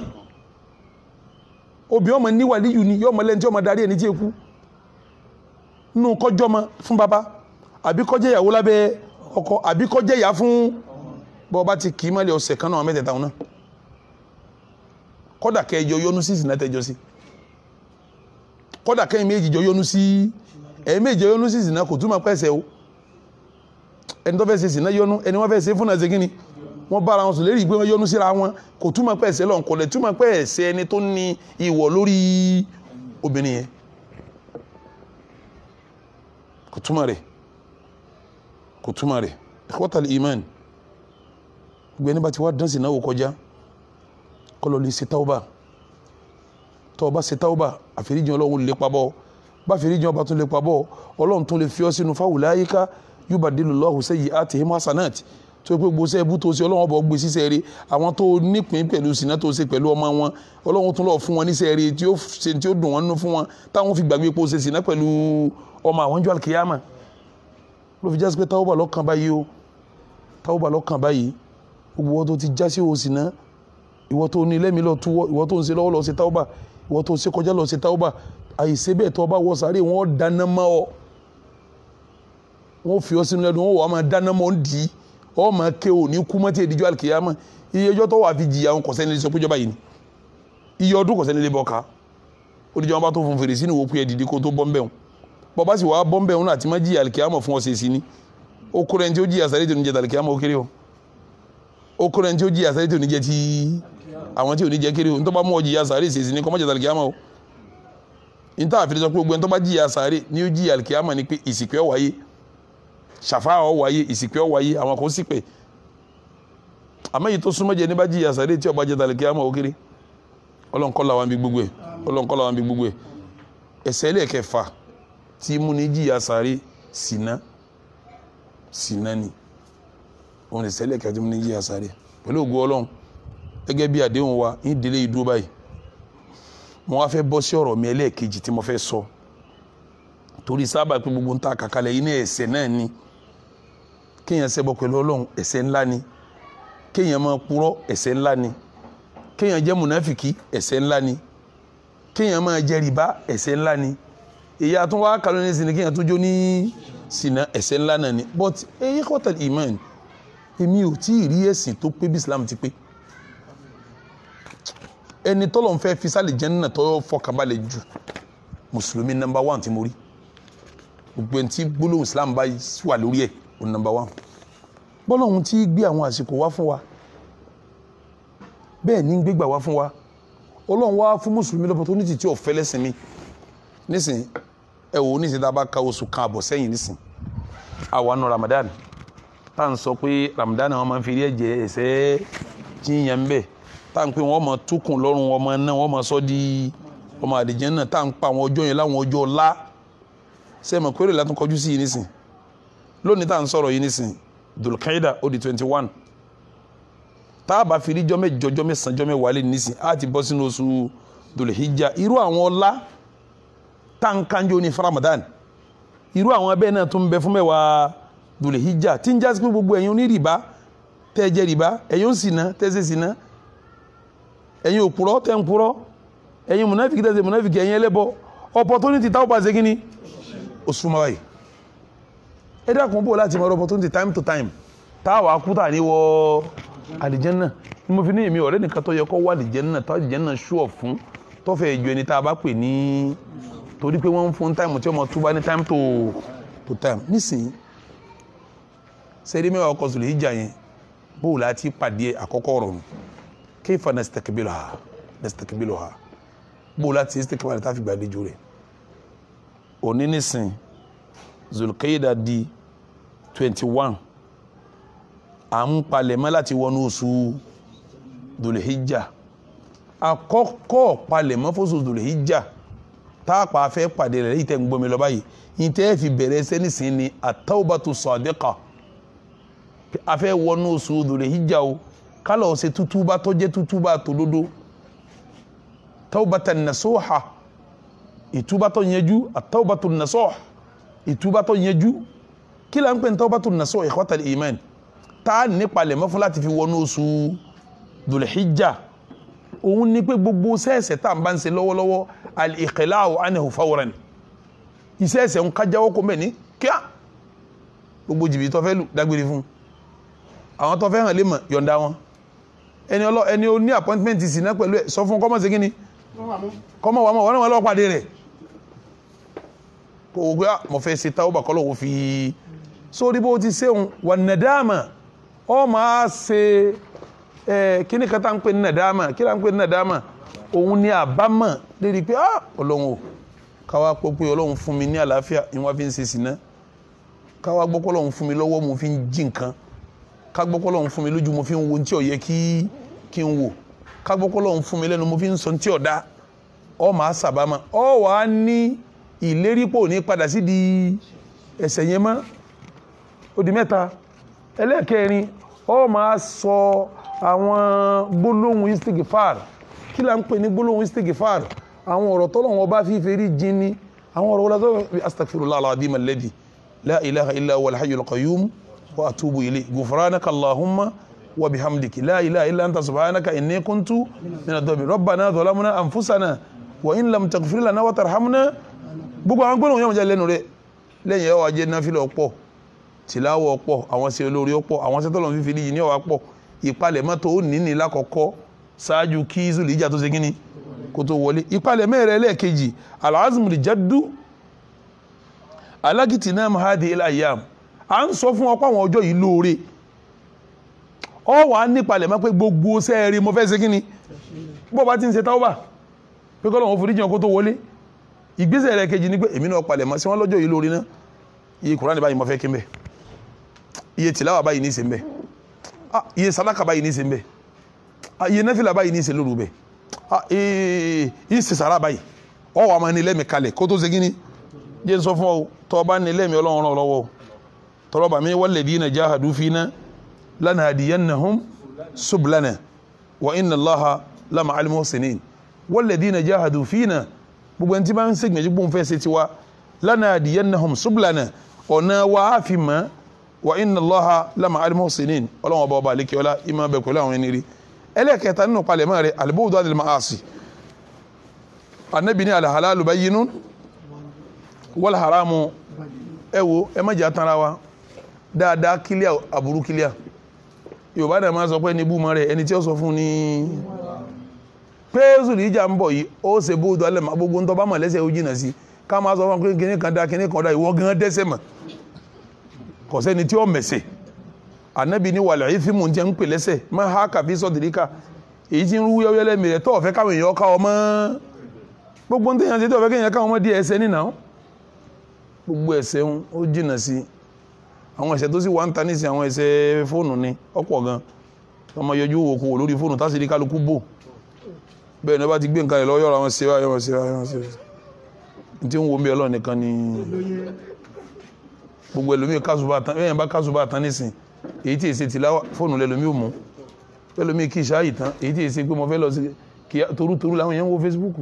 obìnrin ọmọ níwàlíyù ni yọmọ lẹ́ni tí ọmọ darí ẹni tí ẹ kú nínú kọjọ́ mọ fún bàbá àbí kó jẹ́ ìyàwó lábẹ́ ọkọ àbí kó jẹ́ ìyá fún bọ́ bá ti kì í mọ́lẹ̀ ọ̀sẹ̀ kan náà mẹ́tẹ̀ẹ̀ta náà kọ́dà kẹjọ yọnu sí ìsìnà tẹjọ sí kọ́dà kẹyìn méjì jọ yọnu sí ẹ̀yìn méjì yọnu sí ìsìnà kò túmọ̀ pẹ́sẹ̀ o ẹni tó fẹ́ ṣe sìnà yọnu ẹni wọ́n fẹ́ ṣe fún náà ṣe kíni wọ́n bára wọn sùn lérí pé wọ́n yọnu síra wọn kò túmọ̀ pé ẹ̀ṣẹ̀ lọ́n kò lè túmọ̀ pé ẹ̀ṣẹ̀ ẹni tó ní ìwọ̀ lórí obìnrin yẹn kò túmọ̀ rẹ̀ ikhwatal iman gbẹni bá ti wá dán sìnà wò kọjá kọlọ lè ṣe tauba tó bá ṣe tauba àforíjì Ọlọ́run lè pabọ́ bá àforíjì ọba tún lè pabọ́ Ọlọ́run tún lè fi ọ́ sínú faulaika yubadilullahu sayyi'atihim hasanat tó pé gbogbo sẹ́ẹ̀bù tó ṣe Ọlọ́run ọba gbé síṣẹ́ rí àwọn tó nípìn pẹ̀lú sìnà tó ṣe pẹ̀lú ọmọ wọn Ọlọ́run tún lọ fún wọn níṣẹ́ rí tí ó dùn wọn nínú fún wọn táwọn fi gbàgbé pé ó ṣe sìnà pẹ̀lú ọmọ àwọn jọ alkiyama ló fi jásí pé tauba lọ́kàn báyìí o tauba lọ́kàn báyìí gbogbo tó ti já sí òsìnà ìwọ tó ní lẹ́mìí lọ túwọ́ ìwọ tó ń ṣe lọ́wọ́ lọ ṣe tauba ìwọ tó ṣe kọjá lọ ṣe tauba àìṣe bẹ́ẹ̀ tó bá wọ sáré wọn dáná mọ́ ọ wọn fi ọ sínú lẹ́nu wọn wà máa dáná mọ́ ń dì í ọ máa ké o ní kú mọ́ tí èdìjọ́ àlùkìyámà iye ọjọ́ tó wà fi jìyà àwọn kọ̀sẹ́ni lè sọ pé ìjọba yìí ni iye ọdún kọ̀sẹ́ni lè bọ́ ká olùjọ́ wọn bá tó fún fèrèsé ní òkú ẹ̀ dìde kó tó bọ́m̀bẹ̀ wọn bọ́ bá sì wá bọ́m̀bẹ̀ wọn àti má jìyà àlùkìyámà fún ọ̀sẹ̀ sí ni ó kúrẹ́ ní tí ó jìyà sáré tó ní jẹ́ àlùkìyámà ó kéré o ó kúrẹ́ ní tí ó jìyà sáré tó ní jẹ́ ti àwọn tí ò ní jẹ́ kéré o ní tó bá mú ọ jìyà sáré sí ni kọ́ mọ́ jẹ́ àlùkìyámà o ní tá àfihàn sọ pé gbogbo ẹni tó bá jìyà sáré ní ó jìyà àlùkìyámà ni pé ìsìnkú ẹ̀ wáyé ṣàfáà ọ̀ wáyé ìsìnkú ẹ̀ wáyé àwọn kan sì pẹ̀ àmọ́ èyí tó súnmọ́ jẹ́ ní bá jìyà sáré tí ọba jẹ́ àlùkìyámà ó kéré ọlọ́nkọ́lá wa ń bí gbogbo ẹ̀ ọlọ́nkọ́lá wa ń bí gbogbo ẹ̀ ẹ̀ṣẹ̀ ẹlẹ́ẹ̀kẹfà tí mú ní jìyà sáré sìnà ni òun ẹ̀ṣẹ̀ ẹlẹ́ẹ̀kẹfà tí mú ní jìyà sáré pẹ̀lú ògo Ọlọ́run gẹ́gẹ́ bí àdéhùn wa ní ìdílé ìdúró báyìí mo wá fẹ́ bọ́ sí ọ̀rọ̀ mi ẹlẹ́ẹ̀kejì tí mo fẹ́ sọ torí sábà pé gbogbo ń ta kàkálẹ̀ yìí ní ẹ̀ṣẹ̀ náà ni kéèyàn ṣẹbọ pẹ̀lú Ọlọ́run ẹ̀ṣẹ̀ ńlá ni kéèyàn máa purọ́ ẹ̀ṣẹ̀ ńlá ni kéèyàn jẹ́ mùnáfìkì ẹ̀ṣẹ̀ ńlá ni kéèyàn máa jẹ rìbá ẹ̀ṣẹ̀ ńlá ni èyí àtún wá kàlọ́ ní sinmi kéèyàn tó jó ní sinna ẹ̀ṣẹ̀ ńlá náà ni but èyí kọ́tà ìmán èmi ò tí ì rí ẹ̀sìn tó pé bí Islam ti pé ẹni tọ́lọ̀ ń fẹ́ fi sálì Jánnà tó fọkànbalẹ̀ jù mùsùlùmí number 1 tí mo rí gbogbo ẹni tí gbólóhùn Islam bá wà lórí ẹ̀ ò number 1 bọ́lọ́hun tí gbé àwọn àsìkò wá fún wa bẹ́ẹ̀ ní gbégbà wá fún wa Ọlọ́run wá fún mùsùlùmí l'opportunity tí ó fẹ́ lẹ́sìn mi nísìn ẹ wò nísìn tá a bá ka oṣù kan àbọ̀ sẹ́yìn nísìn àwa nù Ramadan tá à ń sọ pé Ramadan wọn máa ń fi rí ẹ̀jẹ̀ ẹ̀ṣẹ̀ jíyàn bẹ́ẹ̀ tá à ń pè wọ́n máa túkùn lọ́rùn ọmọ náà wọ́n máa sọ di ọmọ àdìjẹ́ náà tá à ń pa àwọn ọjọ́ yẹn láwọn ọjọ́ ọlá sẹ́mọ̀ péré látún kọjú sí yìí nísìn lónìí tá à ń sọ̀rọ̀ yìí nísìn Dhul-Qaida ó di 21 tá a bá fi rí jọ́ mẹ́jọ jọ́ mẹ́sàn jọ́ mẹ́wàá lé nísìn á ti bọ́ sínú oṣù Dhul-Hijjah irú àwọn ọlá tá ń kánjó ní Ramadan irú àwọn abẹ́ náà tún bẹ fún mẹ́wàá Dhul-Hijjah tí ń jásí pé gbogbo ẹ̀yin onírìbá tẹ́ jẹ rìbá ẹ̀yin òsìnà tẹ́ ṣe sìnà ẹ̀yin òpùrọ́ tẹ́ ń purọ́ ẹ̀yin mùnáfìkì tẹ́ ṣe mùnáfìkì ẹ̀yin ẹlẹ́bọ opportunity táwọn bá ṣe kí ni oṣù mọ́ báyìí ẹ dákun bò láti mọ opportunity time to time táwa kúta ní wọ àlìjẹ́nnà ni mo fi ní èmi ọ̀rẹ́ nìkan tó yẹ kó wà àlìjẹ́nnà tó àlìjẹ́nnà ṣúọ̀ fún tó fẹ́ ju ẹni tá a bá pè ní torí pé wọ́n ń fún time tí ọmọ túbá ní time to time nísìnyí sẹ́rí mẹ́wàá ọkọ̀ Dhul-Hijjah yẹn bó láti pàdé àkọ́kọ́ ọ̀rọ̀ nù kayfa nastakbiluha bó láti istikbal tá fi gbàlejò rẹ̀ òní nísìn Dhul-Qaida di 21 à ń palẹ̀mọ́ láti wọnú oṣù Dhul-Hijjah àkọ́kọ́ palẹ̀mọ́ fóṣù Dhul-Hijjah táàpá afẹ́ pàdé rẹ̀ ìtẹ́ ń gbọ́mi lọ báyìí ìtẹ́ fi bẹ̀rẹ̀ sẹ́nìsìn ni at-tawbatu sadiqa afẹ́ wọnú oṣù Dhul-Hijjah o kálọ̀ ṣe tútúbá tó jẹ́ tútúbá tó dodo tawbatan nasuha ìtúbá tó yẹjú at-tawbatu nasuha ìtúbá tó yẹjú kí la ń pè ní tawbatu nasuha ikhwatal iman tá ní palẹ̀mọ́ fún láti fi wọnú oṣù Dhul-Hijjah òun ní pé gbogbo sẹ́ẹ̀sẹ̀ tá ń bá ń ṣe lọ́wọ́lọ́wọ́ al-iqla'u anhu fawran ìsẹ́ẹ̀sẹ̀ ń kájáwọ́ kó mẹ́ni kíá gbogbo jìbìtì tó fẹ́ lù dágbére fún àwọn tó fẹ́ hàn lè mọ̀ yọ̀ǹda wọn ẹni ó ní appointment sí náà pẹ̀lú ẹ̀ sọ fún kọ́mọ̀ sí kíni kọ́mọ̀ wà mọ̀ wọ́n náà lọ́ọ́ pàdé rẹ̀ kò wò pé mo fẹ́ ṣe táwọn bàkọ́lọ̀ wò fi sórí bó ti ṣeun wà nàdáàmà ọ máa ṣe kíní kan tá ń pè ní nàdáàmà kí là ń pè ní nàdáàmà òun ni àbámọ̀ lérí pé ọlọ́run o káwá pọ̀ pé ọlọ́run fún mi ní àlàáfíà ìwọ́n fi ń ṣe sìná káwá gbọ́ pé ọlọ́run fún mi lọ́wọ́ mo fi ń jí nǹkan ká gbọ́ pé ọlọ́run fún mi lójú mo fi ń wo tí ó yẹ kí n wò ká gbọ́ pé ọlọ́run fún mi lẹ́nu mo fi ń sọ tí ó dá ọ máa ṣàbámọ̀ ọ wà á ní ìlérí pò ní padà sí di ẹ̀ṣẹ̀ yẹn mọ́ ó di mẹ́ta ẹlẹ́ẹ̀kẹrin ọ máa sọ àwọn gbólóhùn istigfar kí là ń pè ní gbólóhùn istigfar àwọn ọ̀rọ̀ tọ́lọ́run ọba fífẹ́ rí jin ní àwọn ọ̀rọ̀ wọlé astaghfirullah al-azim alladhi la ilaha illa huwa al-hayyul qayyum wa atubu ilayhi ghufranaka allahumma wa bihamdiki la ilaha illa anta subhanaka inni kuntu minadh dhalimin rabbana zalamna anfusana wa in lam taghfir lana wa tarhamna gbogbo àwọn gbólóhùn yẹn wọ́n jẹ́ lẹ́nu rẹ̀ lẹ́yìn ẹwà jẹ́ náfílà ọ̀pọ̀ tìláwọ̀ ọ̀pọ̀ àwọn ṣe olórí ọ̀pọ̀ àwọn ṣe tọ́lọ̀ fífi yìí ní ọ̀wà pọ̀ ìpalẹ̀ mọ́tò ó ní lákọ̀ọ́kọ́ ṣáájú kí Zulhijja tó ṣe kíní kó tó wọlé ìpalẹ̀ mẹ́rẹ̀ lẹ́ẹ̀kejì al-azmul jaddu alagitinam hadhihi al-ayyam à ń sọ fún ọ̀pọ̀ àwọn ọjọ́ yìí lóore ọ wà nípalẹ̀ mọ́ pé gbogbo sẹ́ẹ̀rí mo fẹ́ ṣe kíní bó bá ti ń ṣe tawba pé kọ́lọ̀ wọn foríjì kó tó wọlé ìgbésẹ̀ rẹ̀ kejì ní pé èmi náà palẹ̀ mọ́ sí wọ́n lọ́jọ́ yìí lórí náà iye Kùránì báyìí mo fẹ́ kí n bẹ̀ iye tìláwà báyìí ní í ṣe ń bẹ̀ iye sàdákà báyìí ní í ṣe ń bẹ̀ iye náfìlà báyìí ní í ṣe lóru bẹ̀ iye sàrà báyìí ọ wà máa ní lẹ́mìí kalẹ̀ kó tó ṣe kí ni jẹ́ n sọ fún ọ tọ́ bá ní lẹ́mìí Ọlọ́run ràn lọ́wọ́ tọ́lọ́ bàmí walladhina jahadu fina lanahdiyannahum sublana wa inna Allaha lama'al muhsinin walladhina jahadu fina gbogbo ẹni tí bá ń ṣègbìyànjú gbóhùn fẹ́ ṣe tiwa lanahdiyannahum sublana ọ̀nà wa á fi mọ́ wa inna Allaha lama'al muhsinin ọlọ́wọ́n ọba ọba àlékè ọlá ìmọ̀ bẹ̀ pẹ̀lú àwọn ẹni rí ẹlẹ́ẹ̀kẹta nínú palẹ̀mọ́ rẹ̀ al-bu'du 'anil ma'asi anabi ní al-halalu bayyinun wal haramu ẹ wo ẹ má jẹ́ atanra wa dáadáa kílíà àbúrú kílíà yorùbá náà máa sọ pé ní búmọ rẹ ẹni tí ó sọ fún ní pé Zulhijja ń bọ̀ yìí ó ṣe bóòdù alẹ́ ma gbogbo ń tọ́ bá mọ̀ lẹ́sẹ̀ ó jìnà sí ká máa sọ fún pé kíní kan dá kíní kan dá ìwọ gan dẹ́sẹ̀ mọ̀ kò sẹ́ni tí ó mẹ̀sẹ̀ ànábì ní wàlẹ̀ yìí fíìmù tí ń pè lẹ́sẹ̀ má ha kàfi sọ̀dìríkà èyí tí ń rú yẹ́wẹ́ lẹ́mì rẹ̀ tó ọ̀fẹ́ káwọn èèyàn ká ọmọ gbogbo ń tẹ̀yàn sí tó ọ̀fẹ́ kéèyàn káwọn ọmọ di ẹsẹ̀ nínà gbogbo ẹsẹ̀ ó jìnà sí àwọn ẹsẹ̀ tó sì wà ń ta nísìn àwọn ẹsẹ̀ fóònù ni ọ̀pọ̀ gan ọmọ yọjú òkú lórí fóònù tásìrí kálukú bò bẹ́ẹ̀ ni wọ́n bá ti gbé nǹkan rẹ̀ lọ́wọ́ yọ̀rọ̀ àwọn ṣẹ́wà yọ̀rọ̀ tí ń wo bí Ọlọ́run nìkan ni gbogbo ẹlòmíì kásùbà tán ẹ̀yìn bá kásùbà tán nísìn èyí tí èsì tìláwà fóònù lẹ́lòmíì ò mú ẹlòmíì kì í ṣáàyì tán èyí tí èsì pé mo fẹ́ lọ sí torútorú làwọn èèyàn ń wo Facebook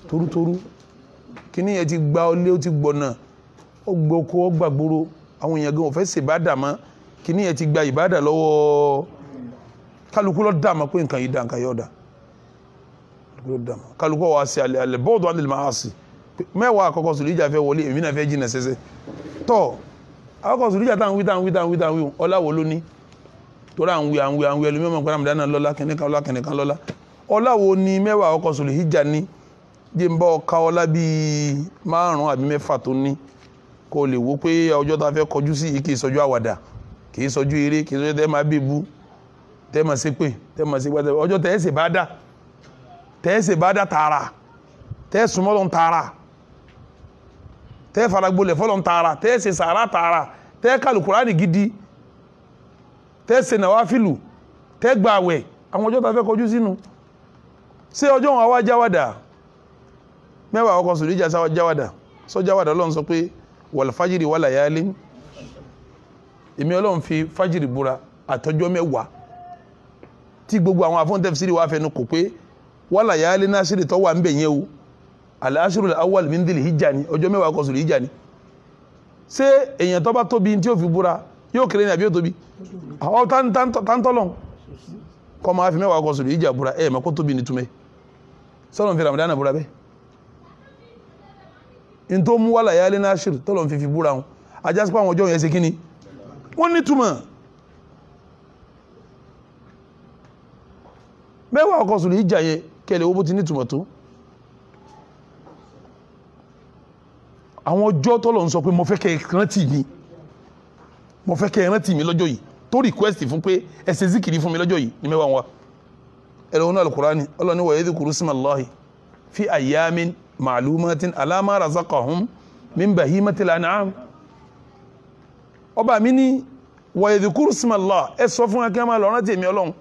torútorú kíní yẹn ti gba ọlé ó ti gbọ̀nà ó gbọ́kó ó gbàgbóró àwọn èèyàn gan ò fẹ́ ṣèbádà mọ́ kíní yẹn ti gba ìbádà lọ́wọ́ kálukú lọ dàmà pé nǹkan yìí dá nǹkan yóò dá kálukú wa sí alẹ́ bọ́ọ̀dù alẹ́ máa sì mẹ́wàá àkọ́kọ́ Zulhijja fẹ́ wọlé èmi náà fẹ́ jìnà sẹ́sẹ́ tọ́ àkọ́kọ́ Zulhijja táwọn wí ọláwo ló ní torí àwọn wí ẹlòmí ọmọ pẹ̀lú àmìdáná lọ́lá kẹ́nìkan lọ́lá ọláwo ní mẹ́wàá àkọ́kọ́ Zulhijja ní jẹ́ ń bá ọka ọlá bíi 5 àbí 6 tó ní kó lè wó pé ọjọ́ tá fẹ́ kọjú sí kì í sọjú àwàdà kì í sọjú eré kì í sọjú tẹ́ máa bèbú tẹ́mọ̀ sí pé ọjọ́ tẹ́ẹ̀sì bá dá tààrà tẹ́ẹ̀sùn mọ́lọ́n tààrà tẹ́ẹ̀ faragbolẹ̀ fọ́lọ́n tààrà tẹ́ẹ̀sì sàárà tààrà tẹ́ẹ̀kàlù Kùránì gidi tẹ́ẹ̀sì nàwáfìlù tẹ́ẹ̀gbàwẹ̀ àwọn ọjọ́ tàfẹ́ kọjú sínú ṣé ọjọ́ wọn wá jáwàdà mẹ́wàá ọkọ̀ Zulhijja sáwọ́ jáwàdà sọ jáwàdà Ọlọ́run sọ pé wal fajri wa layalin èmi Ọlọ́run fi fájìrì búra àtọjọ́ mẹ́wàá tí gbogbo àwọn afọ́n tafsiri wá fẹnu kò pé wala yali násìrì tó wà ń bẹ̀ yẹn o al-ashrul awwal min Dhul-Hijjah ni ọjọ́ mẹ́wàá kọ Dhul-Hijjah ni ṣé èèyàn tó bá tóbi tí ó fi búra yóò kéré ní àbí yóò tóbi àwọn tántọ́lọ̀ kọ́ máa fi mẹ́wàá kọ Dhul-Hijjah búra ẹ̀ mọ́ kó tóbi ní túmẹ̀ sọ́lọ́n fi Ramadan búra bẹ́ẹ̀ in tó mú wala yali násìrì tọ́lọ̀ fi búra wọn ajásí pé àwọn ọjọ́ yẹn ṣe kíni wọ́n ní túmọ̀ mẹ́wàá ọkọ̀ Dhul-Hijjah yẹ kẹlẹ̀ owó ti ní túmọ̀ tó àwọn ọjọ́ tọ́lọ̀ ń sọ pé mo fẹ́ kẹ́ rántí mi mo fẹ́ kẹ́ rántí mi lọ́jọ́ yìí tó request fún pé ẹ ṣe zikiri fún mi lọ́jọ́ yìí ní mẹ́wàá wa ẹ̀rọ wọn al-Qur'ani ọlọ́ni wa yadhkuru ismallahi fi ayyamin ma'lumatin ala ma razaqahum min bahimatil an'am ọba mi ní wa yadhkuru ismallahi ẹ sọ fún wa kí wọ́n máa lọ rántí mi ọlọ́run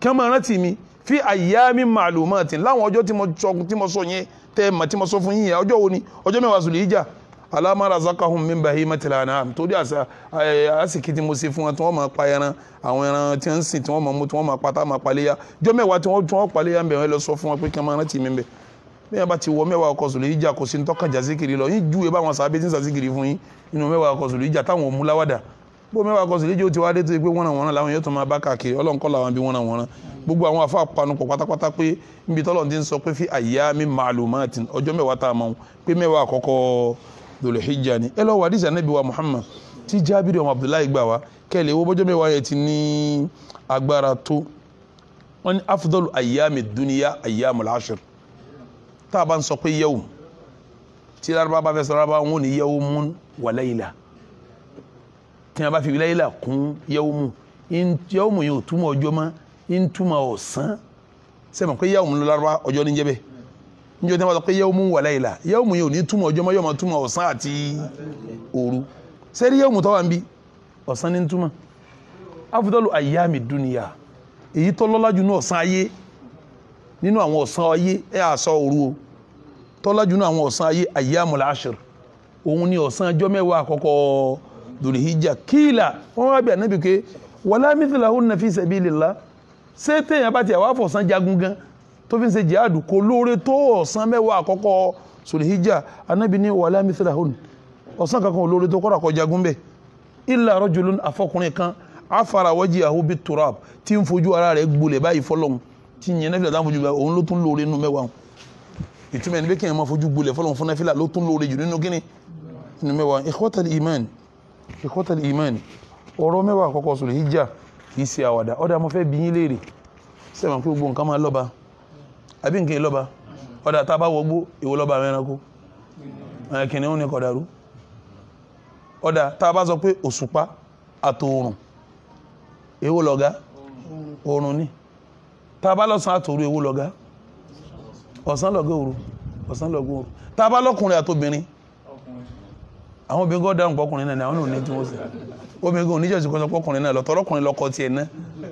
kí wọ́n máa rántí mi fi ayyamin ma'lumatin láwọn ọjọ́ tí mo sọ yẹn tẹ́ mà tí mo sọ fún yín yẹn ọjọ́ wo ni ọjọ́ mẹ́wàá Zulhijja ala ma razaqahum min bahimatil an'am torí àsìkí tí mo ṣe fún wọn tí wọ́n máa pa ẹran àwọn ẹran tí wọ́n ń sìn tí wọ́n máa mú tí wọ́n máa pa tá máa paléyà ọjọ́ mẹ́wàá tí wọ́n paléyà ń bẹ̀ wọ́n lọ sọ fún wọn pé kí wọ́n máa rántí mi ń bẹ̀ bí wọ́n bá ti wọ mẹ́wàá ọkọ̀ Zulhijja kò sí ní tọ́ka jà síkiri lọ yín júwe báwọn sábẹ́ tí ń sàsíkiri fún yín inú mẹ́wàá ọkọ̀ Zulhijja táwọn òmúláwàdà bó mẹ́wàá ọkọ̀ Zulhijja ó ti wá dé tó pé wọ́n làwọn yóò tún máa bá káàkiri ọlọ́nkọ́ làwọn bí wọ́n gbogbo àwọn afọ àpanupọ̀ pátápátá pé níbi tọ́lọ̀ ti ń sọ pé fi ayyamin ma'lumatin ọjọ́ mẹ́wàá tá a mọ̀ pé mẹ́wàá àkọ́kọ́ Dhul-Hijjah ni ẹ lọ wà dísà Ànábì wa Muhammad tí Jábìrì ọmọ Abdullahi gbà wá kẹ́lẹ̀ owó bọ́jọ́ mẹ́wàá yẹn ti ní agbára tó wọ́n ní afdalu ayyami dunya ayyamul ashr tá a bá ń sọ pé yawm tí Lárúbáwá bá fẹ́ sọ Lárúbáwá wọn ní yawmun wa layla tí wọ́n bá fi layla kún yawmu yawmu yóò túmọ̀ ọjọ́ mọ́ ń túmọ̀ ọ̀sán sẹ́mi pé yawm Lárúbáwá ọjọ́ ní jẹ́bẹ̀ níjọ́ tí wọ́n sọ pé yawmun wa layla yawm yóò ní túmọ̀ ọjọ́ mọ́ yóò máa túmọ̀ ọ̀sán àti òru sẹ́rí yawm tó wà ń bí ọ̀sán ní túmọ̀ afdalu ayyami dunya èyí tó lọ́lá jù ní ọ̀sán ayé nínú àwọn ọ̀sán ayé àṣọ òru o tó lọ́lá jù ní àwọn ọ̀sán ayé ayyamul ashr òun ni ọ̀sán ọjọ́ mẹ́wàá àkọ́kọ́ Dhul-Hijjah kíìlà wọ́n wá bí Ànábì pé wala mithlahunna fi sabilillah ṣé téèyàn bá ti àwọn afọ̀sán jagun gan tó fi ń ṣe jihadu kò lóore tó ọ̀sán mẹ́wàá àkọ́kọ́ Dhul-Hijjah Ànábì ní wala mithlahun ọ̀sán kankan ò lóore tó kọ́ra kọ́ jagun bẹ́ẹ̀ illa rajulun afọkùnrin kan afara wajhahu bit turab tí ń fojú ara rẹ̀ gbolẹ̀ báyìí fọlọ́hun tí yẹn náfìlà tá ń fojú òun ló tún lóore nínú mẹ́wàá ìtumọ̀ ẹni bí kéèyàn máa fojú gbolẹ̀ fọlọ́hun fún náfìlà ló tún lóore jù nínú kíni nínú mẹ́wàá ikhwatal iman ọ̀rọ̀ mẹ́wàá àkọ́kọ́ Dhul-Hijjah kì í ṣe àwàdà ọ̀dà mo fẹ́ bi yín léèrè sẹ́wọ̀n pé gbogbo nǹkan máa lọ́ba àbí nǹkan lọ́ba ọ̀dà tá a bá wọgbó èwo lọ́ba mẹ́ranko kìnìún ní kọ̀dàrú ọ̀dà tá a bá sọ pé òṣùpá àtòòrùn èwo lọ́gá oòrùn ní tá a bá lọ́sàn àtòòrù èwo lọ́gá ọ̀sán lọ́gá òru ọ̀sán lọ́gá òru tá a bá lọ́kùnrin àtòbìnrin àwọn obìnrin gan dáhùn pọ́kùnrin náà ni àwọn ò ní tí wọ́n sì obìnrin gan oníjọ́sí kan sọ pọ́kùnrin náà lọ́tọ́rọ́kùnrin lọ́kọ tiẹ̀ náà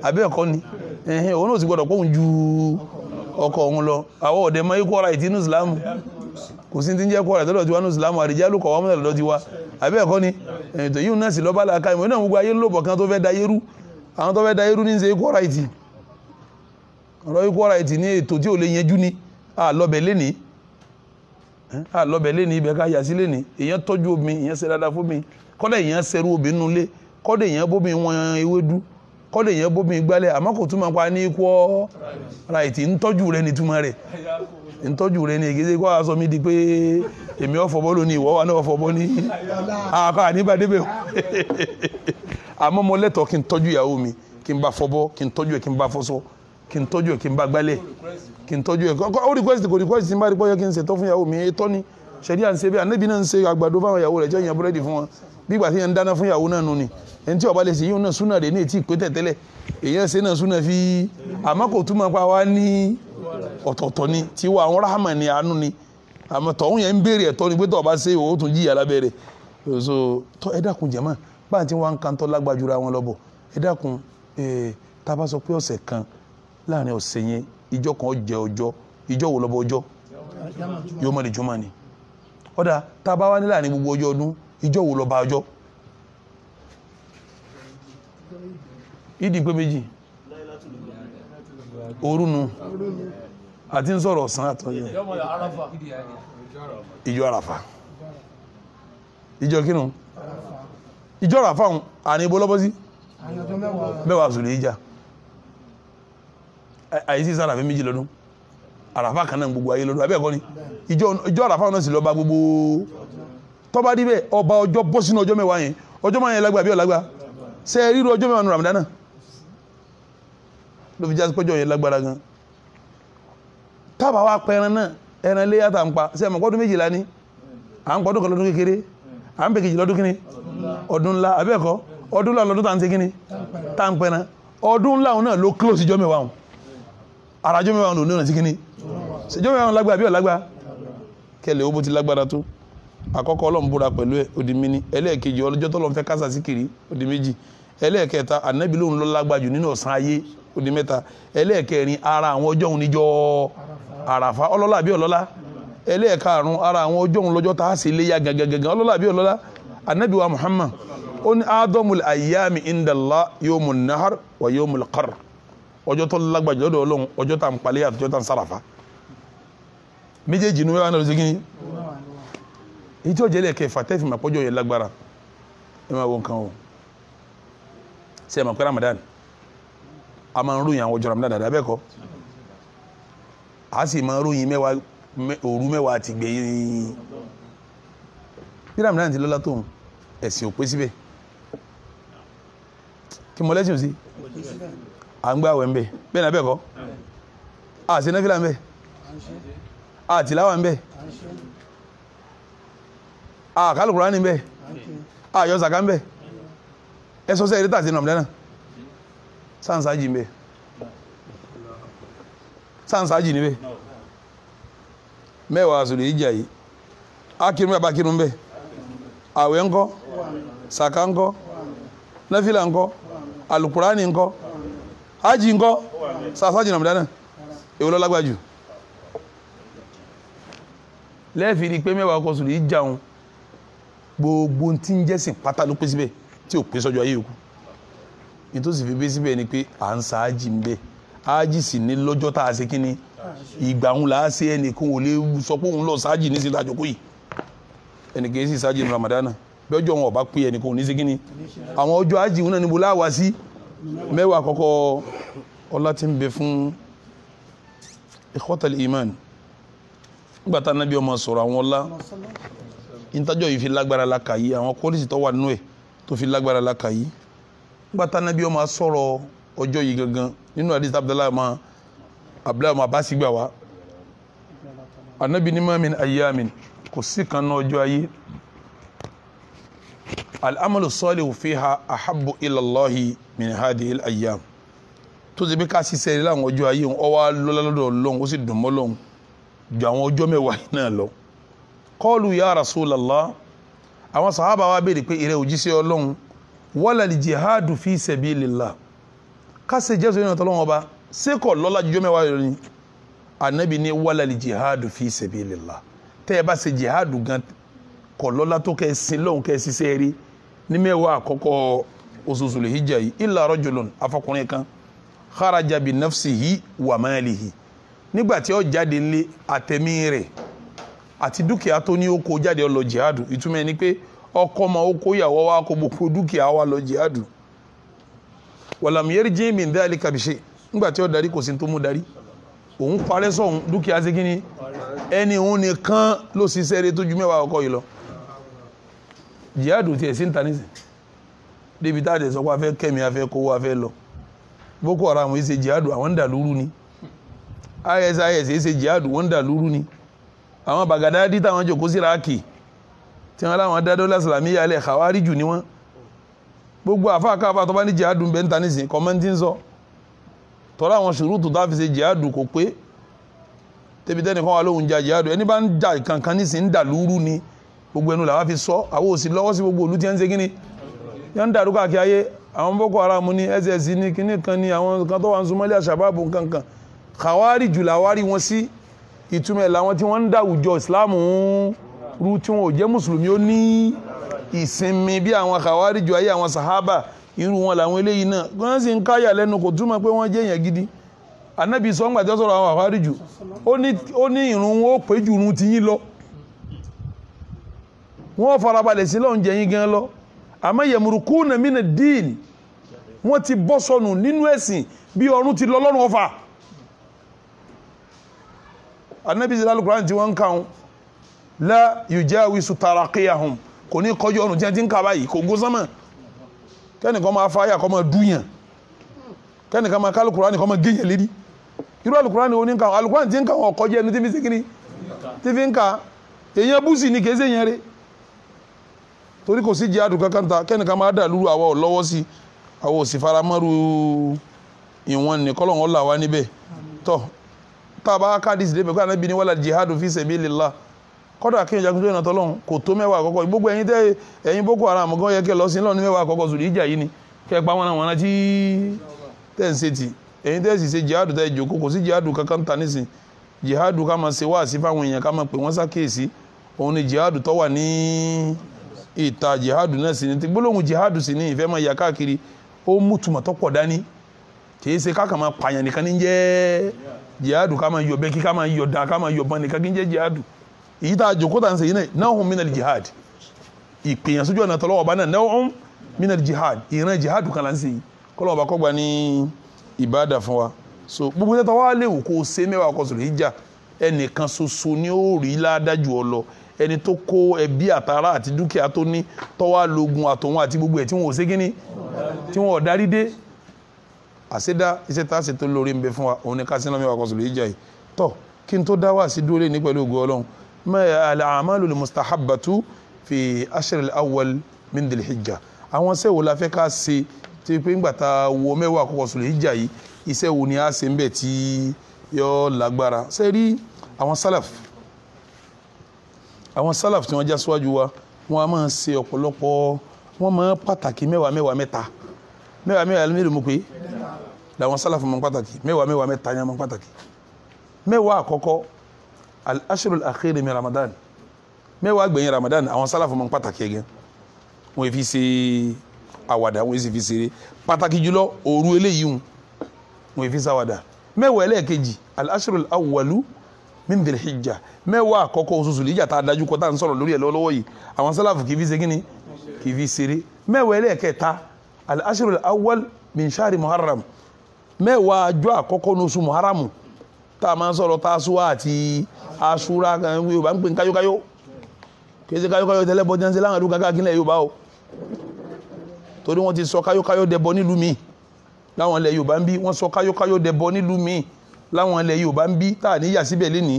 àbí ẹ̀kọ́ ni òun náà sì gbọ́dọ̀ pọ́hùn ju ọkọ òun lọ àwọn ọ̀dẹ̀ mọ́ equal right inú ìsìlámù kò sí ti ń jẹ́ equal right lọ́dọ̀ tiwa inú ìsìlámù àrìjálù kọ̀ wọ́n lọ́dọ̀ tiwa àbí ẹ̀kọ́ ni ètò yìí náà sì lọ́ba làákà ìmọ̀ náà gbogbo ayé ń lòbọ̀ kan tó fẹ́ da yérú àwọn tó fẹ́ da yérú ní ṣe equal right ọ̀rọ̀ equal right ní ètò tí ò lè yanjú ni àlọ́bẹ̀ léni ibẹ̀ ká yà sí léni èèyàn tọ́jú obìnrin èèyàn ṣe dáadáa fún mi kọ́dà èèyàn ṣerú obìnrin nulẹ̀ kọ́dà èèyàn bóbìnrin wọn ewédú kọ́dà èèyàn bóbìnrin gbálẹ̀ àmọ́ kò túmọ̀ pa ní equal right ntọ́jú rẹ ní túmọ̀ rẹ̀ ntọ́jú rẹ ní ègédé kó aṣọ mi di pé èmi ọ̀fọ̀bọ́ lónìí ìwọ́ wa náà ọ̀fọ̀bọ́ ní àkọ́ àníbàdébẹ̀ àmọ́ mo lẹ́tọ̀ọ́ kí n tọ́jú ìyàwó mi kí n bá fọbọ́ kí n tọ́jú ẹ̀ kí n bá fọṣọ kí n tọ́jú ẹ̀ kí n bá gbálẹ̀ kí n tọ́jú ẹ̀ ó request kò request tí n bá rí pọ́yọ́ kí n ṣètọ́ fún ìyàwó mi ètò ni ṣẹ̀ríà ń ṣe bí Ànábì náà ń ṣe àgbàdo fáwọn ìyàwó rẹ̀ jẹ́ ìyẹn búrẹ́dì fún wọn bí ìgbà tí yẹn ń dáná fún ìyàwó náà nù ni ẹni tí ó bá lè ṣe yíò náà súnà rẹ̀ ní ètí ìpé tẹ̀tẹ́lẹ̀ èyàn ṣe náà súnà fi àmọ́ kò túmọ̀ pa wá ní ọ̀tọ̀ọ̀tọ̀ ni tí wà àwọn ráhàmà ní àánú ni àmọ́ tọ̀hún yẹn ń béèrè ẹ̀tọ́ ni pé tó bá ṣe ó tún jíyà lábẹ́rẹ̀ so tó ẹ dákun jẹ̀mọ́ báyìí tí wọ́n ń kan tọ́ lágbàjúra wọn lọ́bọ̀ ẹ dákun tá a bá sọ pé ọ̀sẹ̀ kan láàrin ọ̀sẹ̀ yẹn ìjọ kan jẹ ọjọ́ ìjọ wò lọ́bọ̀ ọjọ́ yóò mọ̀ lè jùmọ̀ ni ọ̀dà tá a bá wá ní láàrin gbogbo ọjọ́ ọdún ìjọ wò lọ́ba ọjọ́ ìdí pé méjì orúnu àti ń sọ̀rọ̀ ọ̀sán àtọ́yẹ ìjọ àràfà ìjọ kínú ìjọ àràfà ọ̀hún àní ibo lọ́bọ́ sí mẹ́wàá Dhul-Hijjah àyíṣí sára fẹ́ méjì lọ́dún àràfà kan náà gbogbo ayé lọ́dún abẹ́ẹ̀kọ́ ni ìjọ àràfà náà sì lọ́ba gbogbo tọ́ba díbẹ̀ ọba ọjọ́ bọ́ sínú ọjọ́ mẹ́wàá yẹn ọjọ́ máa yẹn lágbà bí ọ̀lágbà ṣe ríru ọjọ́ mẹ́wàá nù Ramadana ló fi jásí pẹ́jọ́ yẹn lágbára gan tábà wá pẹ́ ẹran náà ẹran lé yàtà ń pa ṣe àmọ́ ọdún méjìlá ní à ń gbọ́dún kan lọ́dún kékeré à ń pè kejì lọ́dún kíní ọdún ńlá abẹ́ẹ̀kọ́ ọdún ńlá lọ́dún tá ń ṣe kíní tá ń pẹ́ná ọdún ńlá òun náà ló close ìjọ mẹ́wàá òun ara ìjọ mẹ́wàá òun ló náà sí kíní ìjọ mẹ́wàá òun lágbára bí ọ̀lágbá kẹlẹ̀ ó bó ti lágbára tó àkọ́kọ́ Ọlọ́run búra pẹ̀lú ẹ̀ ó di méní ẹlẹ́ẹ̀kejì ọlọ́jọ́ tó lọ́n fẹ́ kásà sí kiri ó di méjì ẹlẹ́ẹ̀kẹta ànábì lóhun ló lágbájú nínú ọ̀sán ayé ó di mẹ́ta ẹlẹ́ẹ̀kẹrin ara àwọn ọjọ́ òun níjọ́ àràfá ọlọ́lá àbí ọlọ́lá ẹlẹ́ẹ̀karùn ara àwọn ọjọ́ òun lọ́jọ́ tá a sì léyà gangan ọlọ́lá àbí ọlọ́lá ànábì wa Muhammad ó ní adọ́mul ayyami indallah yawmun nahar wa yawmul qarr ọjọ́ tó lágbájú lọ́dọ̀ Ọlọ́run ọjọ́ tá ń palẹ̀ àtọjọ́ tá ń sàràfá méjèèjì ní wẹ́wà náà ló ṣe kí ni èyí tí ó jẹ́lẹ̀ kẹfà tẹ́fì mà pọ́jọ́ yẹn lágbára ẹ máa wọ nǹkan o ṣe é mà pé Ramadan a máa ń ròyìn àwọn ọjọ́ Ramadan dáadáa bẹ́ẹ̀ kọ́ a sì máa ń ròyìn òru mẹ́wàá àti gbẹ̀yìn bí Ramadan ti lọ́lá tóun ẹ̀sìn ò pé síbẹ̀ kí mo lẹ́sìn sí à ń gbààwẹ̀ ń bẹ̀ bẹ́ẹ̀ náà bẹ́ẹ̀ kọ́ a ṣe náfìlà ń bẹ̀ a tìláwà ń bẹ̀ a kálù Kùránì ń bẹ̀ a yọ sàká ń bẹ̀ ẹ sọ sẹ́yìn rítà sí Ramadan sáǹsájì ń bẹ̀ sáǹsájì níbẹ̀ mẹ́wàá sùlẹ̀ ìjà yìí akírun bẹ́ẹ̀ bá kírun bẹ́ẹ̀ àwẹ̀ ńkọ́ sàká ńkọ́ náfìlà ńkọ́ alùkùránì ńkọ́ ájì ńkọ́ sáǹsájì Ramadan èwo ló lágbára jù lẹ́ẹ̀fì rí pé mẹ́wàá kọ́ sùlẹ̀ ìjà wọn gbogbo tí ń jẹ́sìn pátá ló pé síbẹ̀ tí ò pé sọ́jọ́ ayé yòókù ní tó sì fi pé síbẹ̀ ni pé à ń sa ájì ń bẹ́ẹ̀ ájì sì ní lọ́jọ́ tá a ṣe kí ni ìgbà òun là á ṣe ẹnìkan ò lè sọ pé òun lọ sáájì ní síta àjòkó yìí ẹnìkan yìí sì sáájì ní Ramadana bí ọjọ́ wọn ò bá pé ẹnìkan ò ní ṣe kí ni àwọn ọjọ́ ájì òun náà níbo láwá sí mẹ́wàá àkọ́kọ́ ọlá tí ń bẹ fún ikhwatal iman nígbà tá nábì ọmọ sọ̀rọ̀ àwọn ọlá ìtajọ́ yìí fi lágbára láka yìí àwọn kọ́lísì tó wà nínú ẹ̀ tó fi lágbára láka yìí nígbà tá nábì ọmọ sọ̀rọ̀ ọjọ́ yìí gangan nínú hadith Abdullahi ma bá sí gbà wá anabi ní ma min ayyamin kò sí kan náà ọjọ́ ayé al'amalu salihu fiha ahabbu ila Allahi min hadhihi al-ayyam tó ti bí ká sí sẹ́rí láwọn ọjọ́ ayé wọn ọwá lọ́lọ́dọ̀ Ọlọ́run ó sì dùn mọ́ Ọlọ́run ju àwọn ọjọ́ mẹ́wàá náà lọ qalu ya Rasulallah àwọn sàhábà wa béèrè pé ìrẹ́ òjíṣẹ́ Ọlọ́run wala al-jihadu fi sabilillah kásẹ̀ jésù nínú ọ̀tọ́lọ́wọ́ ọba sékọ̀ lọ́lá jíjọ́ mẹ́wàá yọ ni anabi ní wàlálì jihadu fi sabilillah tẹ́ ẹ bá ṣe jihadu gan kọ̀ lọ́lá tó kẹ́ ẹ sin lọ́hùn kẹ́ ẹ ṣiṣẹ́ rí ní mẹ́wàá àkọ́kọ́ oṣù Zul Hijja yìí illa rajulun afọkùnrin kan kharaja bi nafsihi wa malihi nígbà tí ó jáde lé àtẹ̀mí rẹ̀ àti dúkìá tó ní ó kó jáde ó lọ jihadu ìtumọ̀ ẹni pé ọkọ ma ó kó ìyàwó wa kó gbogbo dúkìá wa lọ jihadu wàlàm yarji min dhalika bi shay nígbà tí ó darí kò sí tó mú darí òun parẹ́ sọ̀hún dúkìá sí kíní ẹni òun nìkan ló ṣiṣẹ́ rẹ̀ tó ju mẹ́wàá ọkọ̀ yìí lọ jihadu tiẹ̀ sí ń ta nísìn débi tá a dẹ̀ sọ pé a fẹ́ kẹ́mi a fẹ́ kówó a fẹ́ lọ Boko Haram yìí ṣe jihadu àwọn ń dà lúrú ni ISIS yìí ṣe jihadu wọ́n ń dà lúrú ni àwọn Baghdadi táwọn jòkó sí Iraki tí wọ́n láwọn dá dọ́là Islamiyya alẹ́ Khawariju ni wọ́n gbogbo àfáàkáfà tó bá ní jihadu bẹ́ ń ta nísìn kọ́mẹ́ntì ń sọ tọ́lá àwọn ṣùrùtù tá fi ṣe jihadu kò pé tẹ́bi tẹ́nìkan wà lóhun jà jihadu ẹni bá ń jà kankan nísìn ń dà lúrú ni gbogbo ẹnu làwọn fi sọ àwọn òsì lọ́wọ́ sí gbogbo olú tí wọ́n ń ṣe kíní yọ́n ń dàrú káàkiri ayé àwọn Boko Haram ní SS ní kíní kan ní àwọn kan tó wà ń Somalia Shababu kankan Khawariju làwárí wọn sí ìtumẹ̀ làwọn tí wọ́n ń dàwùjọ Ìsìláàmù rú tí wọn ò jẹ́ mùsùlùmí ó ní ìsinmi bí àwọn Khawariju ayé àwọn sahaba irú wọn làwọn eléyìí náà wọ́n sì ń káyà lẹ́nu kò túmọ̀ pé wọ́n jẹ́ èèyàn gidi Ànábì sọ́ngbà tí ó sọ̀rọ̀ àwọn Khawariju ó ní ìrun wọn ó pé jù ìrun ti yín lọ wọ́n farabalẹ̀ sí lọ́n jẹ yín gan lọ àmọ́ yamurukuna mina dín wọ́n ti bọ́ sọnù nínú ẹ̀sìn bí ọrún ti lọ lọ́rùn ọfà Ànábì sí Al-Qur'an tí wọ́n ń kàún la yujawisu taraqiyahum kò ní kọjú ọrùn tí wọ́n ti ń kà báyìí kò gó sánmà kẹ́nìkan máa fáyà kọ́ máa dúyàn kẹ́nìkan máa kálùkùránì kọ́ máa gẹ́yàn lérí irú Al-Qur'an ni ó ní kàún Al-Qur'an tí ń kàún ọkọ̀ jẹ́ ẹni tí fi sí kíní tí fi ń kà èèyàn búsì ní kéésì èèyàn rẹ̀ torí kò sí jihadu kankan ta kẹ́nìkan máa dà lúrú àwa ò lọ́wọ́ sí àwa ò sì faramọ́rù ìwọ̀n ní kọ́lọ́hún là wá níbẹ̀ tọ́ tá a bá káàdì sí débẹ̀ kó ànábì ní wàlá jihadu fi sabilillah kọ́dà kí ìjagun tó yẹn tọ́lọ́hún kò tó mẹ́wàá àkọ́kọ́ gbogbo ẹ̀yin boko haram gan yẹ kẹ́ lọ sí lọ́ọ̀ ní mẹ́wàá àkọ́kọ́ sùn ìjà yìí ni kẹ́ pa wọn tí tẹ́ ń ṣe tì ẹ̀yin tẹ́ sì ṣe jihadu tẹ́ jòkó kò sí jihadu kankan ta nísìn jihadu ká máa ṣe wáàsí fáwọn èèyàn ká máa pè wọ́n sákèésí òun ni jihadu tó wà ní ìta jihadu náà sì ni ti gbólóhùn jihadu sì ni ìfẹ́ máa yà káàkiri ó mú túmọ̀ tó pọ̀ dání kìí ṣe ká kàn máa pààyàn nìkan ní jẹ́ jihadu ká máa yọ bẹ́ẹ̀ kí ká máa yọ dán ká máa yọ bán nìkan kí ń jẹ́ jihadu èyí tá a jòkó tá à ń ṣe yìí náà nahum minal jihad ìpèyàn sójú ọ̀nà tọ́lọ́wọ́ bá náà nahum minal jihad ìran jihadu kan là ń ṣe yìí kọ́lọ́wọ́ bá kọ́gbà ní ìbádà fún wa so gbogbo tẹ́tọ́ wá léwu kó o ṣe mẹ́wàá kọ́ sọ̀rọ̀ ìjà ẹnìkan ṣoṣo ni ó rí ládájú ọ lọ ẹni tó kó ẹbí àtàrà àti dúkìá tó ní tọ́wá lógun àtọ̀hún àti gbogbo ẹ̀ tí wọ́n ò ṣe kíní tí wọ́n ò darí dé àṣẹdá iṣẹ́ tá a ṣe tó lórí ń bẹ fún wa òun ni ká sí náà mẹ́wàá kọ́ sọ̀rọ̀ ìjà yìí tọ́ kí n tó dá wá sí dúró lé ní pẹ̀lú ògo Ọlọ́run al-a'malu al-mustahabbatu fi ashr al-awwal min dhil-hijja àwọn sẹ́wò la fẹ́ ká ṣe tí pé ńgbà tá a wọ mẹ́wàá àkọ́kọ́ sọ̀rọ̀ ìjà yìí iṣẹ́ wo ni a ṣe ń bẹ̀ tí yọ lágbára ṣe rí àwọn sálàf tí wọ́n já síwájú wa wọ́n a máa ṣe ọ̀pọ̀lọpọ̀ wọ́n máa pàtàkì mẹ́wàá mẹ́ta mélòó mo pé làwọn sálàf máa pàtàkì mẹ́wàá mẹ́ta ni a máa pàtàkì mẹ́wàá àkọ́kọ́ al-ashrul akhir min Ramadan mẹ́wàá gbẹ̀yìn Ramadan àwọn sálàf máa pàtàkì ẹ̀gẹ́ wọ́n fi ṣe àwàdà wọ́n sì fi ṣeré pàtàkì jùlọ òru eléyìí wọ́n fi ṣàwàdà mẹ́wàá ẹlẹ́ẹ̀kejì al-ashrul awwalu min dhil-hijja mẹ́wàá àkọ́kọ́ oṣù Dhul-Hijjah tá a dájú kọ́ tá a ń sọ̀rọ̀ lórí ẹ̀ lọ́wọ́ yìí àwọn sálàfù kì í fi ṣe kíni kì í fi ṣeré mẹ́wàá ẹlẹ́ẹ̀kẹta al-ashrul awwal min shahri Muharram mẹ́wàá àjọ àkọ́kọ́ ní oṣù Muharram tá a máa ń sọ̀rọ̀ Tásúà àti Àṣúrà kan Yorùbá ń pè ní káyókáyó kì í ṣe káyókáyó tẹ́lẹ̀ bọ́ jẹ́nsẹ́ láwọn àdúgbò káàkiri Yorùbá o torí wọ́n ti sọ káyókáyó dẹbọ nílùú mi láwọn ilẹ̀ Yorùbá ń bí wọ́n sọ káyókáyó dẹbọ nílùú mi láwọn ilẹ̀ Yorùbá ń bí tá à níyà síbẹ̀ lénìí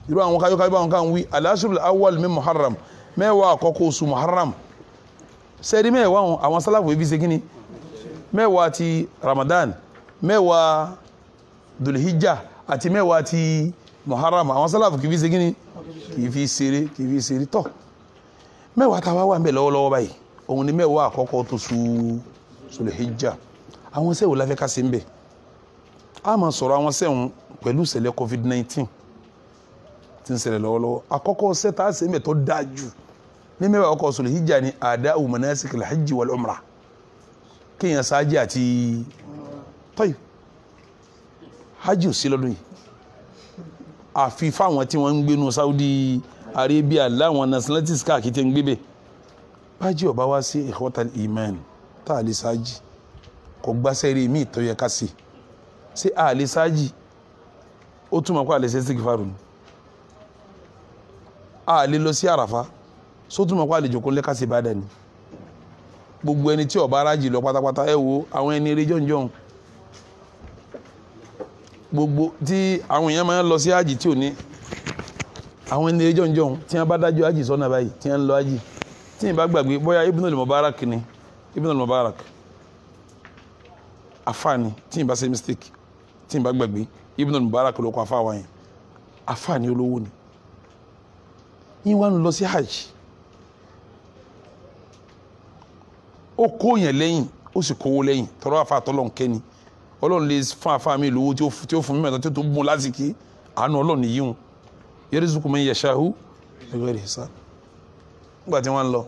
irú àwọn káyókáyó báwọn kan wí al-ashrul awwal min Muharram mẹ́wàá àkọ́kọ́ oṣù Muharram sẹ́ẹ̀rí mẹ́wàá àwọn sálàfù ibi ṣe kíni mẹ́wàá ti Ramadan mẹ́wàá Dhul-Hijjah àti mẹ́wàá ti Muharram àwọn sálàfù kì í fi ṣe kíni kì í fi ṣeré tọ́ mẹ́wàá táwa wà ń bẹ̀ lọ́wọ́lọ́wọ́ báyìí òun ni mẹ́wàá àkọ́kọ́ tó su Dhul-Hijjah àwọn sẹ́wò láfẹ́ ká sí ń bẹ̀ a máa sọ̀rọ̀ àwọn sẹ́wọ̀n pẹ̀lú ìṣẹ̀lẹ̀ COVID-19 tí ń ṣẹlẹ̀ lọ́wọ́lọ́wọ́ àkọ́kọ́ sẹ́ta ṣe ń bẹ̀ tó dáa jù ní mẹ́wàá àkọ́kọ́ Dhul-Hijjah ni ada'u manasikil hajji wal umrah kéèyàn sáájì àti tọ́yì hajj ò sí lọ́dún yìí àfi fáwọn tí wọ́n ń gbénu Saudi Arabia láwọn nationalities káàkiri tí ń gbé bẹ̀ bájì ọba wá sí ikhwatal iman tá a lè sáájì kò gbáṣẹ́ rí mi tó yẹ ká sí ṣé a lè sáájì ó túmọ̀ kó a lè ṣe istighfaru ni a lè lọ sí àràfá só túmọ̀ kó a lè jòkó lẹ́ka sí ìbádà ni gbogbo ẹni tí ọba arájì lọ pátápátá ẹ wo àwọn ẹni eré jọ̀njọ̀n gbogbo tí àwọn èèyàn máa ń lọ sí àjì tí ò ní àwọn ẹni eré jọ̀njọ̀n tí wọ́n bá dájọ́ àjì sọ́nà báyìí tí wọ́n ń lọ àjì tí wọ́n bá gbàgbé bóyá Ibnul Mubarak ni Ibnul Mubarak afaani tí wọ́n bá ṣe mistake tí wọ́n bá gbàgbé Ibnul Mubarak ló kọ́ afáwa yẹn afaani olówó ni yín wá ń lọ sí hajj ó kó yẹn lẹ́yìn ó sì kówó lẹ́yìn tọrọ àfa àtọ́lọ́n kẹ́ni ọlọ́run lè fún àfa mi lówó tí ó fún mi mẹ́ta tó bùn lásìkí àánú ọlọ́run yìí hùn yarzuqu man yasha'u bighairi hisab nígbà tí wọ́n ń lọ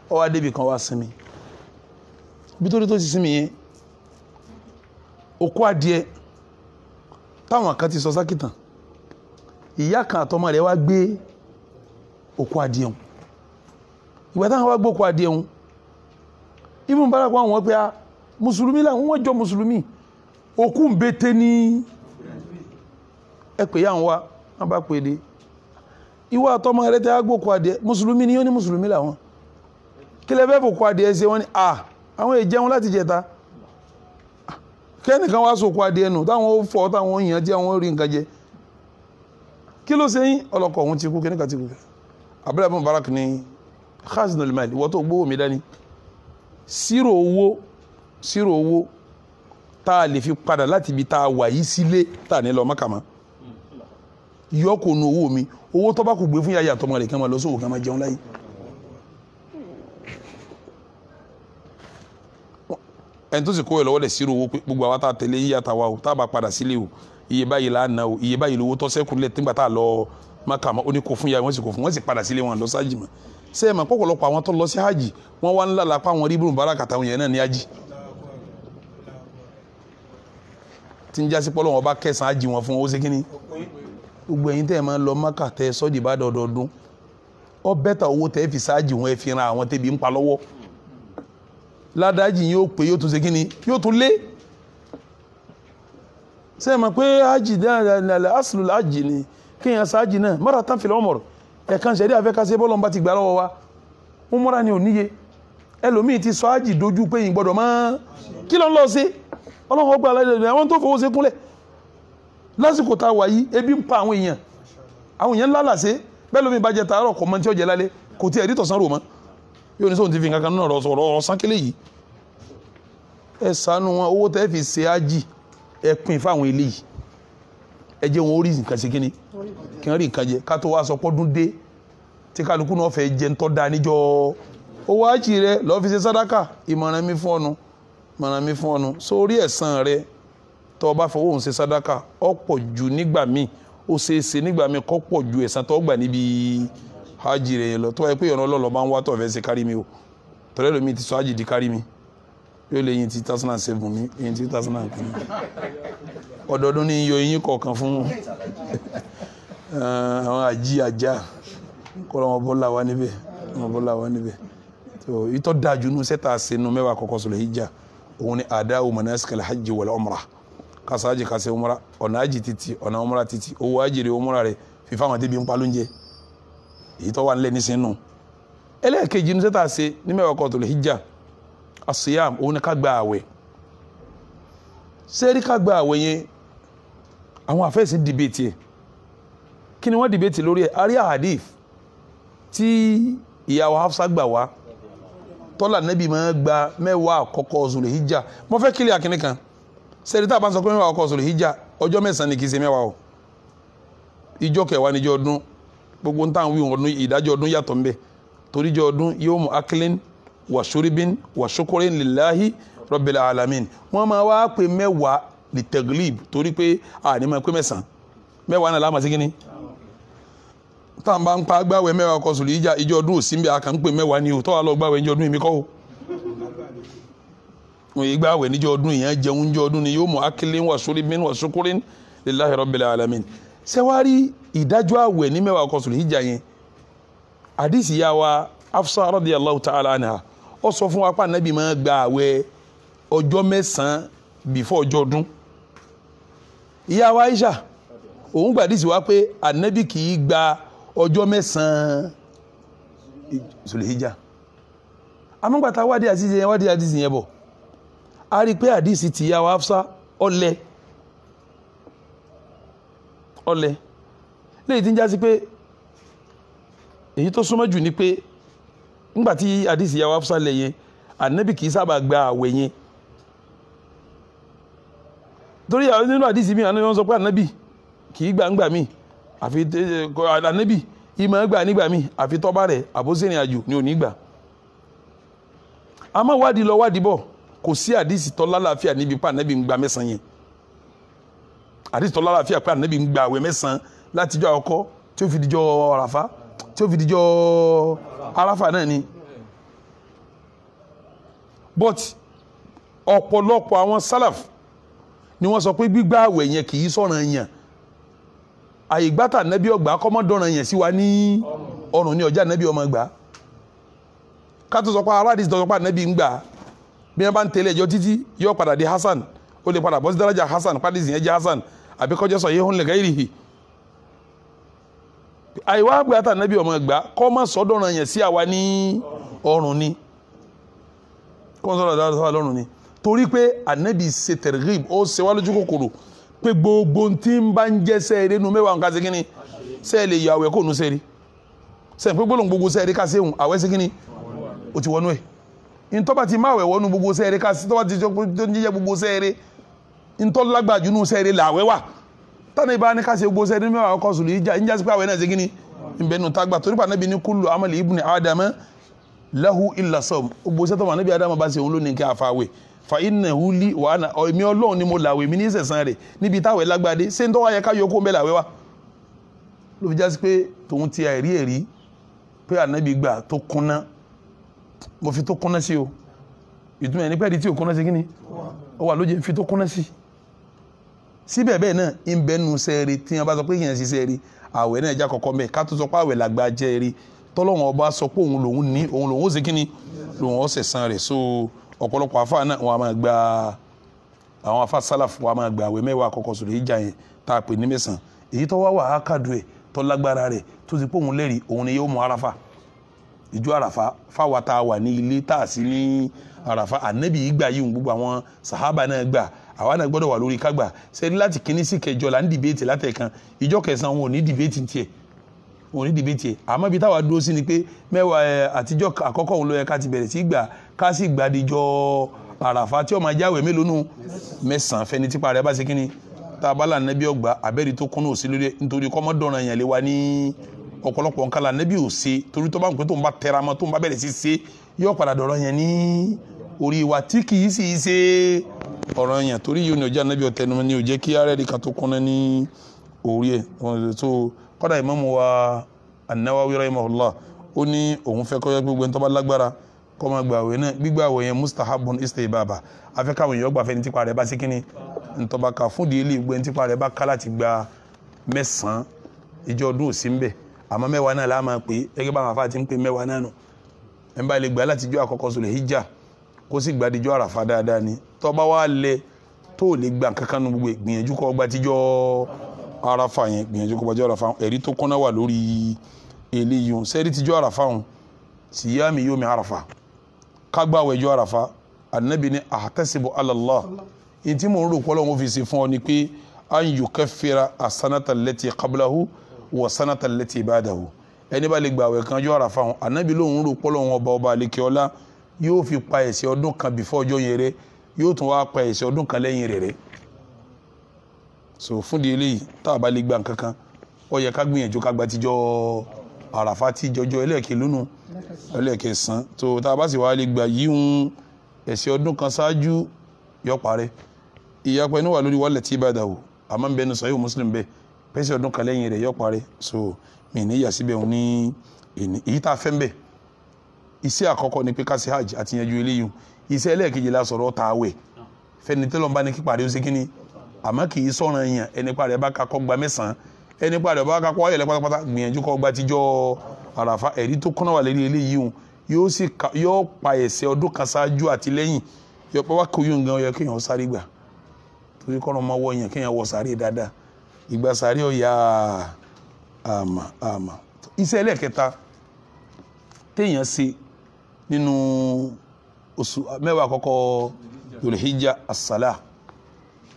ọ wá débi kan wá sinmi bí tó ti sinmi yẹn òkú adìẹ táwọn kan ti sọ sákìtàn ìyá kan àtọmọ rẹ̀ wá gbé òkú adìẹ hùn ìgbà táwọn wá gbé òkú adìẹ hùn Ibn Mubarak wọn wọ́n pé a mùsùlùmí láwọn wọ́n jọ mùsùlùmí òkú ń bété ní ẹ pè yá wọn wọ́n bá pè dé ìwọ àtọmọ rẹ̀ tẹ́ agbókù adìẹ mùsùlùmí ni yóò ní mùsùlùmí làwọn kí lẹ fẹ́ fòkú adìẹ ṣe wọ́n ní àwọn èjẹun láti jẹta kẹ́nìkan wá sòkú adìẹ nù táwọn ó fọ́ táwọn èèyàn tí àwọn rí nǹkan jẹ kí ló ṣe yín ọlọ́kọ̀ òun ti kú kí ní ká ti kú Abdullahi ibn Mubarak ní khazinul mal ìwọ tó gbówó mi dání sírò owó tá a lè fi padà láti ibi tá a wà yìí sílé tá a ní lọ Mákà yọkò nu owó mi owó tó bá kù gbé fún yàyà tọmọ rẹ̀ kí wọ́n máa lọ sówò kí wọ́n máa jẹun láyé ẹni tó sì kó ẹ lọ́wọ́ lẹ̀ sírò owó pé gbogbo àwọn tá a tẹ̀lé yíyá ta wa o tá a bá padà sílé o iye báyìí là ń na o iye báyìí lówó tó sẹ́kù lẹ̀ nígbà tá a lọ Mákà ó ní kó fún yàrá wọ́n sì padà sílé wọn lọ sájì mọ́ ṣé ẹ mọ̀ pọ̀pọ̀lọpọ̀ àwọn tó lọ sí hajj wọ́n wá ń lálàpá àwọn Ibn Mubarak àtàwọn yẹn náà ní hajj tí ń jásí pọ́lọ́ wọn bá kẹsàn-án hajj wọn fún wọn ó ṣe kíní gbogbo ẹ̀yin tẹ́ ẹ máa ń lọ Mákà tẹ́ sọ́ọ̀dì bá dọ̀dọ̀ọdún ọ bẹ́tà owó tẹ́ fi sáájì wọn ẹ fi ran àwọn tẹ́bi ń pa lọ́wọ́ ládàájì yóò pé yóò tún ṣe kíni yóò tún lé ṣe é mọ̀ pé hajj dáadáa asùlù hajj ni kéèyàn sáájì náà mọ́ra tán fìlà ọmọ ẹ̀kan ṣẹ̀dí àfẹ́kásẹ́ bọ́lọ̀ ń bá ti gbà lọ́wọ́ wa wọ́n mọ́ra ni ò níye ẹlòmíì ti sọ hajj dojú pé yìí gbọ́dọ̀ máa kí ló ń lọ sí ọlọ́run ọgbà aláìlẹ̀ àwọn tó fowó ṣe kúnlẹ̀ lásìkò tá a wà yìí ebi ń pa àwọn èèyàn lálàsẹ́ bẹ́ẹ̀ lómi bá jẹ tààrọ̀ kọ̀ mọ́ tí ó jẹ lálẹ́ kò tí ẹ̀rí tọ̀sán rò mọ́ yóò ní sóhun ti fi nǹkan kan náà rọ sọ̀rọ̀ ọ̀sán kélé yìí ẹ ṣàánú wọn owó tẹ́ fi ṣe ájì ẹ pín fáwọn eléyìí ẹ jẹ́ wọn ó rí nǹkan ṣe kíní kí wọ́n rí nǹkan jẹ ká tó wá sọ pọ́dún dé tí kálukú náà fẹ́ jẹ ń tọ́ da níjọ́ owó ájì rẹ lọ́ọ́ fi ṣe sàdákà ìmọ̀ràn mi fún ọnu sórí ẹ̀san rẹ tó bá fọwọ́ òun ṣe sàdákà ọ̀pọ̀ jù nígbà míì ó ṣeéṣe nígbà míì kọ́ pọ̀ ju ẹ̀san tó gbà níbi hajj rẹ̀ yẹn lọ tó wáyé pé ọ̀nà ọlọ́lọ́ bá ń wá tó fẹ́ ṣe kárí mi o tọ́lẹ́ lómi ti sọ hajj di kárí mi yóò lè yin ti 2007 mi yin ti 2009 ọdọọdún ní iyọ̀ eyín kọ̀ọ̀kan fún àwọn ajá kọ́ lọ́wọ́ bọ́lá wa níbẹ̀ tó ìtọ́ dájú nù sẹ́ta sínú mẹ́wàá kọ́kọ́ sọ̀rọ̀ hijja òun ni àdáwò manasikal hajj wal umrah kasa hajj kase umrah ọ̀nà hajj títí ọ̀nà umrah títí owó hajj rẹ̀ umrah rẹ̀ fífa àwọn tẹ́bi ń pa lóúnjẹ èyí tó wà nílẹ̀ ní sínú ẹlẹ́ẹ̀kejì ní sẹ́ta ṣe ní mẹ́wàá kọ́kọ́ sọ̀rọ̀ hijja asiyam òun ni ká gba àwẹ̀ sẹ́rí ká gba àwẹ̀ yẹn àwọn àfẹ́sí dìbẹ́tì ẹ̀ kí ni wọ́n dìbẹ́tì lórí ẹ̀ àrí hadith tí ìyàwó Hafsa gbà wá tọ́lá nẹ́bí máa gba mẹ́wàá àkọ́kọ́ Zul Hijja mo fẹ́ kílẹ̀ akínní kan sẹ́rí tá a bá ń sọ pé mẹ́wàá àkọ́kọ́ Zul Hijja ọjọ́ mẹ́sàn-án ni kì í ṣe mẹ́wàá o ìjọ kẹwàá níjọ́ ọdún gbogbo ń tàn wí ọdún ìdájọ́ ọdún yàtọ̀ ń bẹ torí jọ ọdún yawmu aklin wa shuribin wa shukrin lillahi rabbil alamin wọ́n máa wá pé mẹ́wàá li taglib torí pé a ní máa pé mẹ́sàn-án mẹ́wàá náà láàmà sí kíní tá à ń bá ń pa gbáwẹ̀ mẹ́wàá kọ́ Zul Hijja ìjọ ọdún òsì ń bẹ àkàn ń pè mẹ́wàá ni o tọ́wà lọ gbáwẹ̀ ìjọ ọdún ìmí kọ́ o wọ́n yìí gbáwẹ̀ níjọ ọdún ìyẹn jẹun níjọ ọdún ni yawmu aklin wa shuribin wa shukrin lillahi rabbil alamin sẹ́wárí ìdájọ́ àwẹ̀ ní mẹ́wàá kọ́ Zul Hijja yẹn àdìsí yá wa Hafsa radiyallahu ta'ala anha ó sọ fún wa pé Ànábì máa gba àwẹ̀ ọjọ́ mẹ́sàn-án before ọjọ́ ọdún ìyá wa Aisha òun gbàdísì wá pé Ànábì kì í gba ọjọ́ mẹ́sàn-án Zul Hijja amúgbàtà wádìí àdìsí yẹn bọ̀ a rí pé àdìsí ti ìyá wa Hafsa ọlẹ léyìí tí ń já sí pé èyí tó súnmọ́ jù ni pé nígbàtí àdìsí ìyá wa Hafsa lẹ̀ yẹn Ànábì kì í sábà gba àwẹ̀ yẹn torí nínú àdìsí mi àná wọ́n sọ pé Ànábì kì í gbà ńgbà mí àfi Ànábì ìmọ̀ gbà nígbà mí àfi tọ́ba rẹ̀ àbóṣẹ́rìn àjò ni ò ní gbà àmọ́ wádìí lọ wádìí bọ̀ kò sí àdìsí tó lálàáfíà níbi pé Ànábì ń gba mẹ́sàn-án yẹn àdìsí tó lálàáfíà pé Ànábì ń gba àwẹ̀ mẹ́sàn-án látijọ́ àkọ́kọ́ tí ó fi dijọ́ Àràfá tí ó fi dijọ́ Àràfá náà ni but ọ̀pọ̀lọpọ̀ àwọn sálàf ni wọ́n sọ pé gbígbà àwẹ̀ yẹn kì í sọ̀ràn yẹn àyígbátà nẹ́bí ọgbà kọ́mọ́dọ́ràn yẹn sí wa ní ọrùn ní ọjà nẹ́bí ọmọ gbà ká tó sọ pé aládìsí tó sọ pé nẹ́bí ń gbà bí wọ́n bá ń tẹ̀lé ẹjọ́ títí yóò padà di Hasan ó lè padà bọ́ sí dárájà Hasan pàdésì yẹn jẹ́ Hasan àbí kọjá sọ yéhùn lẹ́gà ìrìhì àyíwá àgbàtà nẹ́bí ọmọ gbà kọ́mọ́ sọ́dọ̀ràn yẹn sí àwa ní ọrùn ni kọ́mọ́ sọ́dọ̀ràn yẹn sí àwa lọ́rùn ni torí pé ànẹ́bí ṣe tẹ̀rẹ̀gìb ó ṣe wá lójú kòkòrò pé gbogbo tí ń bá ń jẹ́ sẹ́ẹ̀rẹ́ nu mẹ́wàá nǹkan ṣe kí ni sẹ́ẹ̀ lè yọ àwẹ̀ kó nu sẹ́ẹ̀rẹ́ sẹ́ẹ̀ pé gbólóhùn gbogbo sẹ́ẹ̀rẹ́ ká ṣe hùn àwẹ̀ ṣe kí ni ó ti wọnú ẹ̀ ntọ́ba ti máa wẹ̀ wọnú gbogbo sẹ́ẹ̀rẹ́ ká sí tọ́ba ti jẹ́ gbogbo sẹ́ẹ̀rẹ́ ntọ́lágbàjú nù sẹ́ẹ̀rẹ́ làwẹ̀ wà tani ibà ní ká ṣe gbogbo sẹ́ẹ̀rẹ́ mẹ́wàá kọ́ sùlù ìjà ìjà sí pé àwẹ̀ náà ṣe kí ni ìbẹ̀nu tágbà torí pàdánù bí ní kullu amali ibni adama lahu illa sawm gbogbo sẹ́tọ̀ wà níbi adama bá ṣe òun lónìí kí a fa àwẹ̀ fa innahu li wa ana èmi Ọlọ́run ni mo làwẹ̀ mi ní ìṣẹ̀san rẹ̀ níbi táwẹ̀ lágbàdé ṣé ń tọ́wọ́ yẹ ká yọ kó ń bẹ́ làwẹ̀ wa ló fi já sí pé tòun ti àìrí ẹ̀rí pé ànábì gbà tó kúnná mo fi tó kúnná sí o ìtumọ̀ ẹni pẹ́ẹ́dì tí ò kúnná sí kí ni ó wà lóye fi tó kúnná sí síbẹ̀ bẹ́ẹ̀ náà ń bẹ́nu sẹ́ẹ̀rì tí wọ́n bá sọ pé yẹn sí sẹ́ẹ̀rì àwẹ̀ náà já kọ̀kọ́ mẹ́ ká tó sọ pé àwẹ̀ làgbà jẹ́ ẹ̀rí tọ́lọ́wọ́n ọba sọ pé òun lòun ní òun lòun ó ṣe kí ni lòun ó ṣẹ̀san rẹ̀ so ọ̀pọ̀lọpọ̀ àfáà náà wọn a máa gba àwọn àfáà sálàfù wọn a máa gba àwẹ̀ mẹ́wàá àkọ́kọ́ sọ̀rọ̀ ìjà yẹn tá a pè ní mẹ́sàn-án èyí tó wá wà á kàdù ẹ̀ tó lágbára rẹ̀ tó ti pé òun lẹ́rìí òun ni yóò mú àràfà ìjọ àràfà fáwa tá a wà ní ilé tá a sí ní àràfà ànábì yìí gbà yìí gbogbo àwọn sàhábà náà gbà àwa náà gbọ́dọ̀ wà lórí kágbà sẹ́ni láti kíní sí kẹjọ là ń dìbéètì látẹ̀kan ìjọ kẹsàn-án wọn ò ní dìbéètì tiẹ̀ wọn ò ní dìbéètì ẹ̀ àmọ́ ibi táwa dúró sí ni pé mẹ́wàá àtijọ́ àkọ́kọ́ òun ló yẹ ká ti bẹ̀rẹ̀ sí gbà ká sì gbàdíjọ́ àràfà tí ó máa jáwèé mélòó nù mẹ́sàn-án fẹ́ni típa rẹ̀ bá ṣe kíni tá a bá là nẹ́bí ọgbà abẹ́rẹ́ tó kúnnú òsì lórí nítorí kọ́mọ́dọ̀ràn yẹn lé wa ní ọ̀pọ̀lọpọ̀ nǹkan la nẹ́bí ò ṣe torí tó bá ń pẹ́ tó ń bá tẹra mọ́ tó ń bá bẹ̀rẹ̀ sí ṣe yóò padà dọ̀rọ̀ yẹn ní orí wa tí kì í sì ṣe ọ̀rọ̀ yẹn torí yóò ní ọjà nẹ́bí ọ̀tẹnumọ́ ní ó jẹ́ kí arẹ́rì kan tó kúnná ní orí ẹ̀ tó kọ́dà Imamu wa An-Nawawi rahimahullah ó ní òun fẹ́ kọ́ gbogbo ẹni tó bá lágbára kọ́ máa gbà àwẹ̀ náà gbígbà àwẹ̀ yẹn mustahabun istihbaba afẹ́ káwọn èèyàn gbà fẹ́ni típa rẹ̀ bá sí kíní ntọ́ba ká fún ìdílé ìgbẹ́ típa rẹ̀ bá ká láti gba mẹ́sàn-án ìjọ ọdún òsì ń bẹ̀ àmọ́ mẹ́wàá náà láà máa pè é gẹ́gẹ́ bá àwọn afá ti ń pè mẹ́wàá náà nù ẹ̀ ń bá ilé gbà láti jọ àkọ́kọ́ Zul Hijjah kó sì gba dijọ́ àràfà dáadáa ni tọ́ba wá lẹ tó lè gba kankan nu gbogbo gbìyànjú kó gba tijọ́ àràfà yẹn gbìyànjú kó gba tijọ́ àràfà ẹ̀rí tó kọ́ná wà lórí eléyìí sẹ́rí tijọ́ àràfà hàn siyami yomi àràfà kágbá wẹ̀jọ́ àràfà Ànábì ní ahtasibu ala Allah ìtí mò ń rò pọ́lọ́ wọn fi ṣe fún ọ ni pé an yukaffira as-sanata allati qablahu wa sanata allati ba'dahu ẹni bá lè gba àwẹ̀ kan jọ́ àràfà hàn Ànábì lóhùn rò pọ́lọ́ wọn ọba àlekè ọlá yóò fi pa ẹ̀ṣẹ̀ ọdún kan before ọjọ́ yẹn rẹ yóò tún wá pa ẹ̀ṣẹ̀ ọdún kan lẹ́yìn rẹ̀ rẹ̀ so fún di eléyìí tá a bá lè gba nǹkan kan ó yẹ ká gbìyànjú ká gba tijọ́ àràfà tí jọjọ́ ẹlẹ́ẹ̀kẹ́ lónù ẹlẹ́ẹ̀kẹsàn tó tá a bá sì wá lè gba yíhun ẹ̀ṣẹ̀ ọdún kan ṣáájú yọ parẹ́ ìyapa inú wà lórí wàlẹ̀ tí bá dà o àmọ́ ń bẹnu Sahih Muslim bẹ́ẹ̀ pẹ́sẹ̀ ọdún kan lẹ́yìn rẹ̀ yọ parẹ́ so mi ní ìyà síbẹ̀ òun ní èyí tá a fẹ́ ń bẹ̀ iṣẹ́ àkọ́kọ́ ni pé ká ṣe hajj àti yanjú eléyìí iṣẹ́ ẹlẹ́ẹ̀kejì la sọ̀rọ̀ tààwẹ̀ fẹ́ni tẹ́lọ̀ ń bá ní kí parí ó ṣe kíní àmọ́ kì í sọ̀ràn èèyàn ẹni parí ẹ bá kakọ́ gba mẹ́sàn-án ẹni parí ẹ bá kakọ́ ayẹ̀lẹ́ pátápátá gbìyànjú kọ́ gba tíjọ́ àràfà ẹ̀rí tó kọ́nà wà lérí eléyìí yóò pa ẹ̀ṣẹ̀ ọdún kan ṣáájú àti lẹ́yìn yóò pa wá kó yóò gan ọyọ kéèyàn sáré gbà torí kọ́nà máa wọ yẹn kéèyàn wọ sáré dáadáa ìgbà sáré ọ̀yà àmà iṣẹ́ ẹlẹ́ẹ̀kẹta téèyàn ṣe nínú oṣù mẹ́wàá àkọ́kọ́ Dhul Hijjah as-salah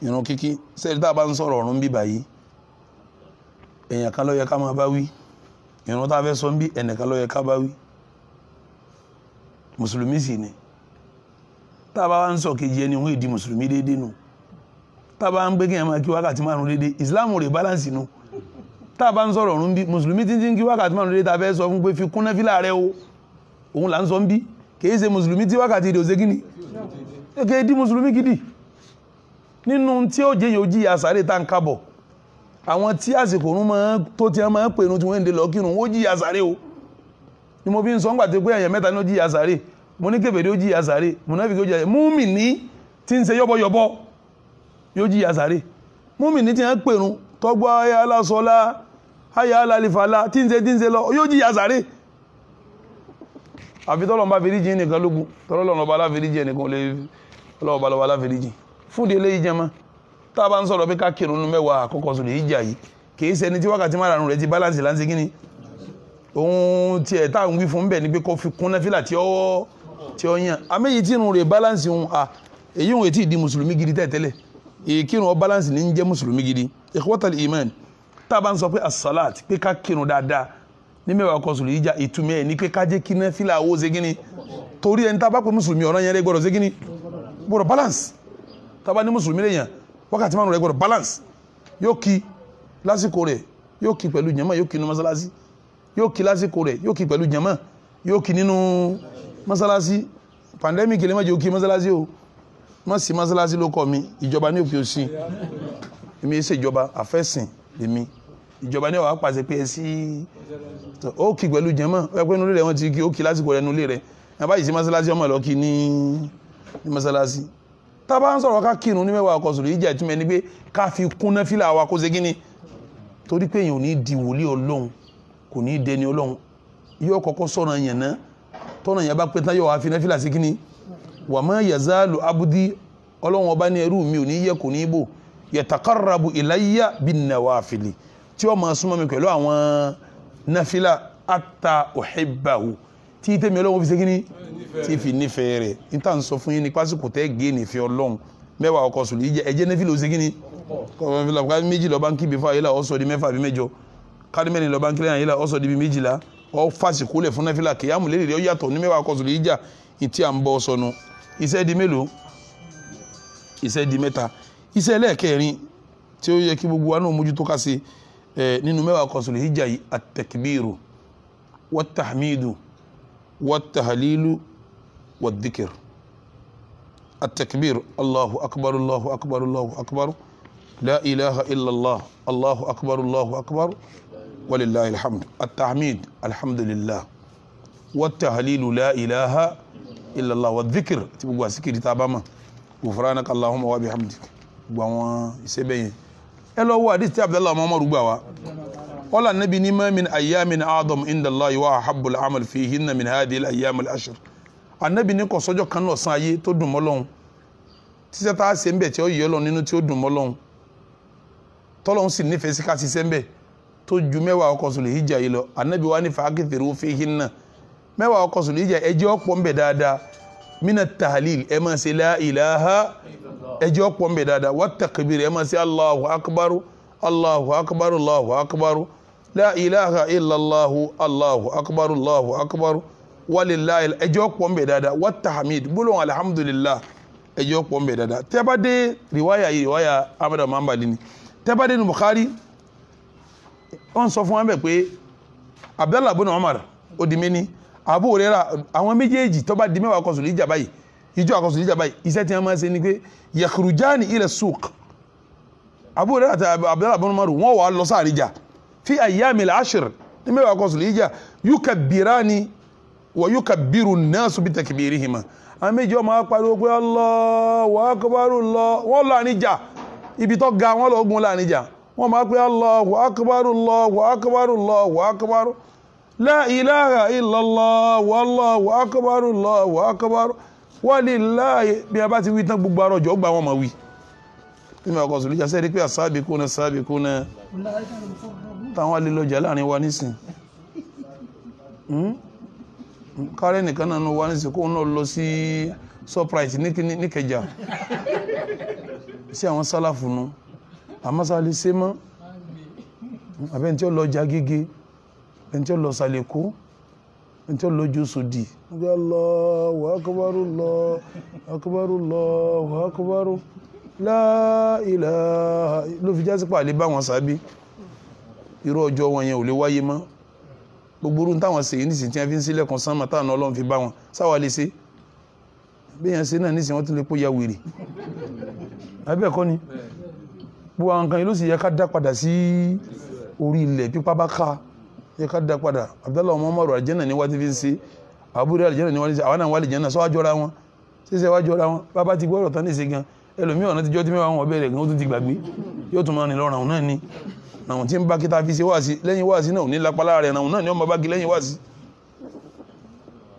ìrun kíkí sẹ́ẹ̀dí tá a bá ń sọ̀rọ̀ ọ̀run bí báyìí èèyàn kan ló yẹ ká máa bá wí ìrun tá a fẹ́ sọ ń bí ẹnìkan ló yẹ ká bá wí mùsùlùmí sì ni tá a bá ń sọ kejì ẹni wọ́n èdè mùsùlùmí déédéé nù tá a bá ń gbé kí ẹ máa kí wákàtí márùn déédéé ìsìláàmù rẹ̀ báláǹsì nù tá a bá ń sọ̀rọ̀ ọ̀run bí mùsùlùmí tí ń kí wákàtí márùn déédéé tá a fẹ́ sọ fún pé fi kún náfìlà rẹ o òun là ń sọ ń bí kìí ṣe mùsùlùmí tí wákàtí rẹ̀ ò ṣe kíni kìí di mùsùlùmí gidi nínú tí ó jẹ́ yóò jí àsáré tá ń kábọ̀ àwọn tí àsìkò òun tó ti máa ń pèrún tí wọ́n ń de lọ kírun ó jí àsáré o ni mo fi ń sọ ń gbà tó pé èèyàn mẹ́ta ní ó jí àsáré mo ní kébèrè ó jí àsáré mùnáfíkí ó jí àsáré múmìnì tí ń ṣe yọ́bọ̀yọ́bọ̀ yóò jí àsáré múmìnì tí ń pèrún tọ́gbọ́ ayé alásọlá ayé alálìfàlá tí ń ṣe lọ yóò jí àsáré àfi tọ́lọ́mọba fèrèjì nìkan lógún tọ́lọ́mọba aláfèrèjì ẹnìkan lè ọlọ́ọ̀bá lọ́wọ́ aláfèrèjì fún di eléyìí jẹ́ mọ́ tá a bá ń sọ̀rọ̀ pé ká kírun mẹ́wàá àkọ́kọ́ Dhul Hijjah yìí kìí ṣe ẹni tí wákàtí márùn-ún rẹ̀ ti balance láti kíni ohun tí ẹ̀ tá à ń wí fún bẹ́ẹ̀ ni pé kó fi kún náfìlà tí ó yàn àmẹ́yìí tí irun rẹ̀ balance òun èyí òun ètí ìdí mùsùlùmí gidi tẹ́tẹ́lẹ̀ ìkírun ọ balance ní jẹ́ mùsùlùmí gidi ikhwatal iman tá a bá ń sọ pé as-salat pé ká kírun dáadáa ní mẹ́wàá kọ́ sùlù ìjà ìtumọ̀ ẹ̀ ní pé ká jẹ́ kí náfìlà owó ṣe gíní torí ẹni tá a bá pè mùsùlùmí ọ̀rọ̀ yẹn rẹ̀ gbọ́dọ̀ ṣe gíní gbọ́dọ̀ balance tá a bá ní mùsùlùmí lèèyàn wákàtí márùn rẹ̀ gbọ́dọ̀ balance yóò kí lásìkò rẹ̀ yóò kí pẹ̀lú jàmá yóò kí nínú mọ́sálásí yóò kí lásìkò rẹ̀ yóò kí pẹ̀lú jàmá yóò kí nínú mọ́sálásí pandemic lè má jẹ́ òkè mọ́sálásí o má sí mọ́sálásí ló kọ́ mi ìjọba ní òkè òsì èmi ṣe ìjọba àfẹ́sìn èmi ìjọba ní ọ̀wá pàṣẹ pé ẹ sí ó kí pẹ̀lú jàmá ó yẹ pé nulẹ̀ rẹ̀ wọ́n ti kí ó kí lásìkò rẹ̀ nulẹ̀ rẹ̀ ẹ̀ báyìí sí mọ́sálásí ọmọ lọ kí ní mọ́sálásí tá a bá ń sọ̀rọ̀ ká kírun ní mẹ́wàá ọkọ̀ sọ̀rọ̀ ìjà ìtumẹ̀ ni pé ká fi kún náfìlà wa kó ṣe gíní torí pé èèyàn ò ní di wòlíì ọlọ́run kò ní dẹni ọlọ́run yóò kọ́kọ́ sọ̀rọ̀ yẹn náà tọ́nà yẹn bá pẹ́ tán yóò wá fi náfìlà sí gíní wà má yazalu abudi ọlọ́run ọba ní ẹrú mi ò ní yẹ kò ní bò yataqarrabu ilayya bin nawafili tí ó máa súnmọ́ mi pẹ̀lú àwọn náfìlà hatta uhibbahu tí tẹ́mi ọlọ́run fi ṣe gíní tí fi nífẹ̀ẹ́ rẹ̀ níta ń sọ fún yín ní pásíkò tẹ́ gé nífẹ̀ẹ́ ọlọ́run mẹ́wàá ọkọ̀ sùn lè jẹ́ ẹjẹ́ náfìlà ó ṣe gíní kọ́mọ́fìlà ká méjì lọ́ba ń kíbi fún àyílà ó sọ di mẹ́fà bí mẹ́jọ kádìmẹ́rin lọ́ba ń kílẹ̀ àyílà ó sọ di bí méjìlá ọ fásìkò lẹ̀ fún náfìlà kìyàmù lérè rẹ̀ ó yàtọ̀ ní mẹ́wàá ọkọ̀ sùn lè jà ìtí à ń bọ́ sọnù iṣẹ́ di mélòó iṣẹ́ di mẹ́ta iṣẹ́ ẹlẹ́ẹ̀kẹrin tí ó yẹ kí gbogbo wa náà mójútó ká ṣe nínú mẹ́wàá ọkọ̀ sùn lè jà yìí at-takbiru wat-tahmidu wat-tahlilu wat-dhikr التكبير الله أكبر الله أكبر الله أكبر لا إله إلا الله الله أكبر الله أكبر ولله الحمد التحميد الحمد لله والتهليل لا إله إلا الله والذكر تبقى سكر تابما غفرانك اللهم وبحمدك وما يسبين إلا هو حديث عبد الله محمد ربوا قال النبي ما من أيام أعظم عند الله وأحب العمل فيهن من هذه الأيام العشر Ànábì ní kò sọ́jọ́ kan náà san ayé tó dùn mọ́ Ọlọ́hun tíṣẹ́ tá a ṣe ń bẹ̀ tí ó yẹ Ọlọ́hun nínú tí ó dùn mọ́ Ọlọ́hun tọ́lọ́hun sì nífẹ̀ẹ́ sí ká ṣiṣẹ́ ń bẹ̀ tó ju mẹ́wàá ọkọ̀ sùlù híjà yìí lọ Ànábì wa ní fàákìtìrú fihinna mẹ́wàá ọkọ̀ sùlù híjà ẹjẹ́ ọ̀pọ̀ ń bẹ̀ dáadáa mina tahlil ẹ máa ṣe la ilaha ẹjẹ́ ọ̀pọ̀ ń bẹ̀ dáadáa wa takbir ẹ máa ṣe Allahu akbar Allahu akbar Allahu akbar la ilaha illallah Allahu akbar Allahu akbar walilahi ẹjọ́ pọ̀ ń bẹ̀ dáadáa wat-tahmid gbólóhùn alhamdulillah ẹjọ́ pọ̀ ń bẹ̀ dáadáa tẹ́ bá dé riwaya yìí riwaya Ahmad Mambali ni tẹ́ bá dé ní Bukhari wọ́n sọ fún wa bẹ̀ pé Abdallah bin Umar odimeni Abu Hurairah àwọn méjèèjì tó bá di mẹ́wàá kọsùn ìjà báyìí ìjọ àkọsùn ìjà báyìí iṣẹ́ tí wọ́n máa ṣe ni pé yakhrujani ila suq Abu Hurairah àti Abdallah bin Umar wọ́n wà lọ sáà ríjà fi ayyamil ashr ní mẹ́wàá kọsùn ìjà yukabbirani wayukabbiru an-nasu bitakbirihima àmẹ́jì ọmọ apariwo pé Allahu akbar Allah wọ́n lọ àníjà ibi tó ga wọ́n lọ ogun láàníjà wọ́n máa pé Allahu akbar Allahu akbar Allahu akbar la ilaha illallah wallahu akbar Allahu akbar walillahi bí a bá ti wí tán gbogbo arọ́jọ́ gbà wọ́n ma wí ní ma ọkọ̀ sùlújà sẹ́rí pé as-sabiquna as-sabiquna táwọn alélọ́jà láàrin wa nísìn kárẹ́ nìkan náà wá ní ìsìnkú náà lọ sí surprise ní Kẹjà sí àwọn sálàfù nù àmásálì sí mọ́ àbẹ́ni tí ó lọ Jagége ẹni tí ó lọ Sàlẹ̀kó ẹni tí ó lọ Jòsòdì Allahu akbar Allahu akbar Allahu akbar la ilaha ló fi jásí pàálé bá wọn sábí irú ọjọ́ wọn yẹn ò lè wáyé mọ́ gbogbo orun táwọn ṣe nísìn tí wọ́n fi ń sílẹ̀kùn sánmà táwọn Ọlọ́run fi bá wọn sáwà lè ṣe bí yẹn ṣe náà nísìn wọ́n tún lè pó ya wèrè abẹ́ẹ̀kọ́ ni gbogbo àwọn kan yìí ló sì yẹ ká dá padà sí orí ilẹ̀ pípa bá ká yẹ ká dá padà Abdullahi Muhammadu àjẹ́nà ni wọ́n ti fi ń ṣe àbúrò àjẹ́nà ni wọ́n ti ṣe àwọn náà wà lè jẹ́nà sọ́wọ́ jọra wọn ṣíṣe wá jọra wọn bàbá ti gbọ́rọ̀ tán ní ṣe gan ẹlòmíì ọ̀nà ti jọ́ tí mẹ́wàá wọn bẹ̀rẹ̀ gan ó tún ti gbàgbé yóò tún máa rìn lọ́rùn náà ni àwọn tí ń bá kíta fi ṣe wáàsí lẹ́yìn wáàsí náà ò ní lápálá rẹ̀ náà ni ọmọ bá gí lẹ́yìn wáàsí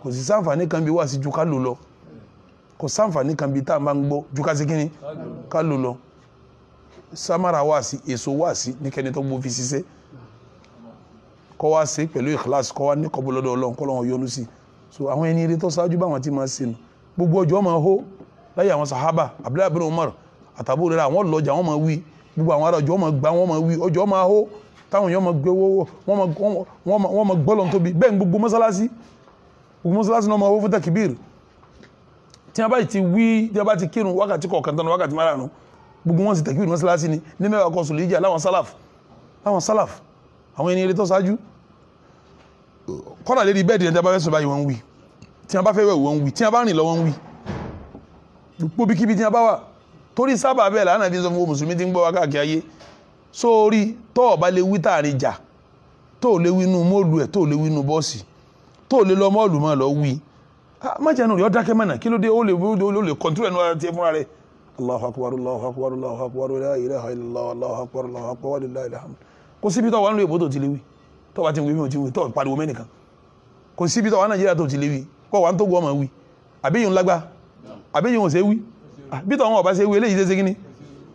kò sí sáǹfàní kan bí wáàsí ju ká lò lọ kò sáǹfàní kan bí tá a máa ń gbọ́ ju ká sí kíní ká lò lọ samara wáàsí èso wáàsí ní kẹ́ni tó gbó fi ṣiṣẹ́ kọ́ wá sí pẹ̀lú ìkíláàsì kọ́ wá ní kọ́bù lọ́dọ̀ Ọlọ́run kọ́ lọ́wọ́ yọ́nú sí so àwọn ẹni eré tó ṣáájú báwọn tí máa ṣe nù gbogbo ọjọ́ máa hó láyé àwọn sahaba Abdullahi bin Umar àtàbó rẹ̀ àwọn lọ́jà wọ́n máa wí gbogbo àwọn ará ọjọ́ máa gbá wọ́n máa wí ọjọ́ máa hó táwọn èèyàn máa gbé wọ́n máa gbọ́lọ̀ tóbi bẹ́ẹ̀ gbogbo mọ́sálásí náà máa hó fún takibir tí a bá ti wí tí a bá ti kírun wákàtí kọ̀ọ̀kan tán wákàtí márùn-ún gbogbo wọn sì takibir mọ́sálásí ni ní mẹ́wàá kan sùn lè jà láwọn sálàf àwọn ẹni eré tó ṣáájú kọ́nà lérí bẹ́ẹ̀dì ẹni tí a bá fẹ́ sọ báyìí wọ́n wí tí a bá fẹ́ wẹ̀ wọ́n wí tí a bá rìn lọ wọ́n wí gbogbo kíbi tí a bá wà torí sábà bẹ́ẹ̀ lánàá bí sọ fún mùsùlùmí tí ń gbọ́ wá káàkiri ayé sórí tó bá lè wí tààrin jà tó lè wí inú mọ́ọ̀lù ẹ̀ tó lè wí inú bọ́ọ̀sì tó lè lọ mọ́ọ̀lù mọ́ lọ wí májànú rẹ̀ ọ́ dákẹ́ mọ́nà kí ló dé ó lè kọ́ntúrò ẹnu ara tiẹ̀ fúnra rẹ̀ Allahu akbar Allahu akbar Allahu akbar la ilaha illallah Allahu akbar Allahu akbar wa lillahil hamd kò síbi tó wà nínú èbó tó ti lè wí tó bá ti wí mi ò ti wí tó pariwo mẹ́nìkan kò síbi tó wà Nàìjíríà tó ti lè wí kọ́ wà ń tó gbọ́ ọmọ wí àbíyùn lágbá àbíyùn ò ṣe wí bí tọ́ wọn ọba ṣe wí eléyìí ṣe kíní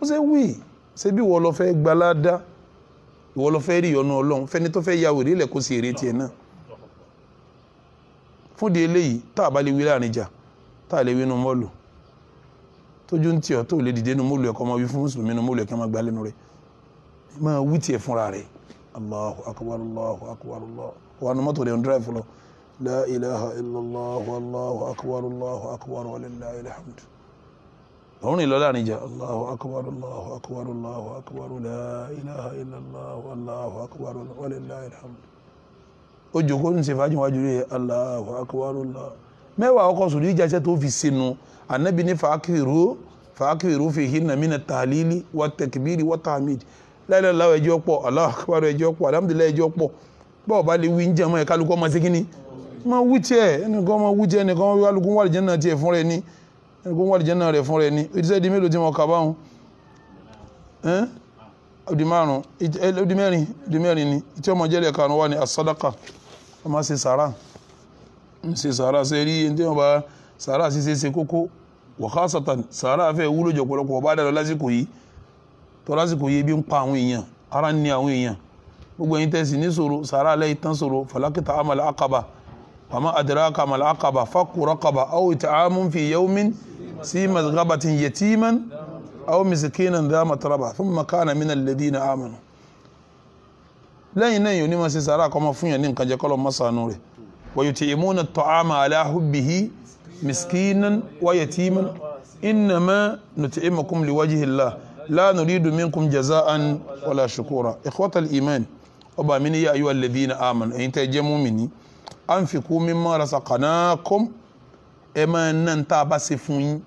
ó ṣe wí ṣe bí wọ́n lọ fẹ́ gbalada ìwọ́n lọ fẹ́ rí ìyọnu Ọlọ́run fẹ́ni tó fẹ́ ya wèrè ilẹ̀ kó sì èrè tiẹ̀ náà fún di eléyìí tá a bá lè wí láàrin ìjà tá a lè wí inú mọ́ọ̀lù tójú ń tiọ̀ tó lè dìde inú mọ́ọ̀lù ẹ̀kọ́ máa wí fún mùsùlùmí inú mọ́ọ̀lù ẹ̀kọ́ máa gbá lẹ́nu rẹ̀ máa wí tiẹ̀ fúnra rẹ̀ Allahu akbar Allahu akbar Allah wà ní mọ́tò rẹ̀ ń dráìfù lọ la ilaha illallah Allahu akbar Allahu akbar wa lillahil hamd òun ìlọ láàrin ìjà Allahu akbar Allahu akbar Allahu akbar la ilaha illallah Allahu akbar wa lillahil hamd ó jòkó ní ṣe fàájì wájú rẹ̀ Allahu akbar Allah mẹ́wàá ọkọ̀ sùn ní ìjáṣẹ́ tó fi sínú Ànábì ní fàákìrú fi hinna mina tahlili wa takbiri wa tahmid la ilaha illallah ẹjọ́ pọ̀ Allahu akbar ẹjọ́ pọ̀ alhamdulillah ẹjọ́ pọ̀ bọ́ọ̀ bá lè wí ń jẹ́ mọ́ ẹ̀ká lukọ́ ma ṣe kíní ma wí tiẹ̀ ẹnìkan ma wí tiẹ̀ ẹnìkan wí alukún wà lìjẹ́ náà tiẹ̀ fún rẹ̀ ní ẹnìkan wà lìjẹ́ náà rẹ̀ fún rẹ̀ ní ìdíṣẹ́ di mélòó tí mo kà báwọn ọdí márùn ọdí mẹ́rin ni tí ọmọ jẹ́lẹ̀ karùn wà ní asọ́dáka ọmọ ṣe sàárà ṣe rí ẹni tí wọ́n bá sàárà ṣe kókó wàhásàtàn sàárà fẹ́ wúlò jọ pọ̀lọpọ̀ bá dàrọ lásìkò yìí tó lásìkò yìí bí ń pa àwọn èèyàn ara ní àwọn èèyàn gbogbo ẹ̀yin tẹ́sí ní sọ̀rọ̀ sàárà lẹ́yìn tán sọ̀rọ̀ falakita amal akaba wama adraka amal akaba fakku raqaba aw it'amun fi yawmin si mazghabatin yatiman aw miskinan dha matraba thumma kana min alladhina amanu lẹ́yìn náà yóò ní ma ṣe sàárà kọ́ ma fún yàn ní nǹkan jẹ́ kọ́lọ̀ masanu rẹ̀ wa yut'imuna at-ta'ama ala hubbihi miskinan wa yatiman innama nut'imukum liwajhi Allah la nuridu minkum jaza'an wala shukura ikhwatal iman ọba mi ní yá ayú alladhina amanu ẹ̀yin tẹ́ jẹ́ mùmínì anfiqu mimma razaqnakum ẹ máa ná ń tá a bá ṣe fún yín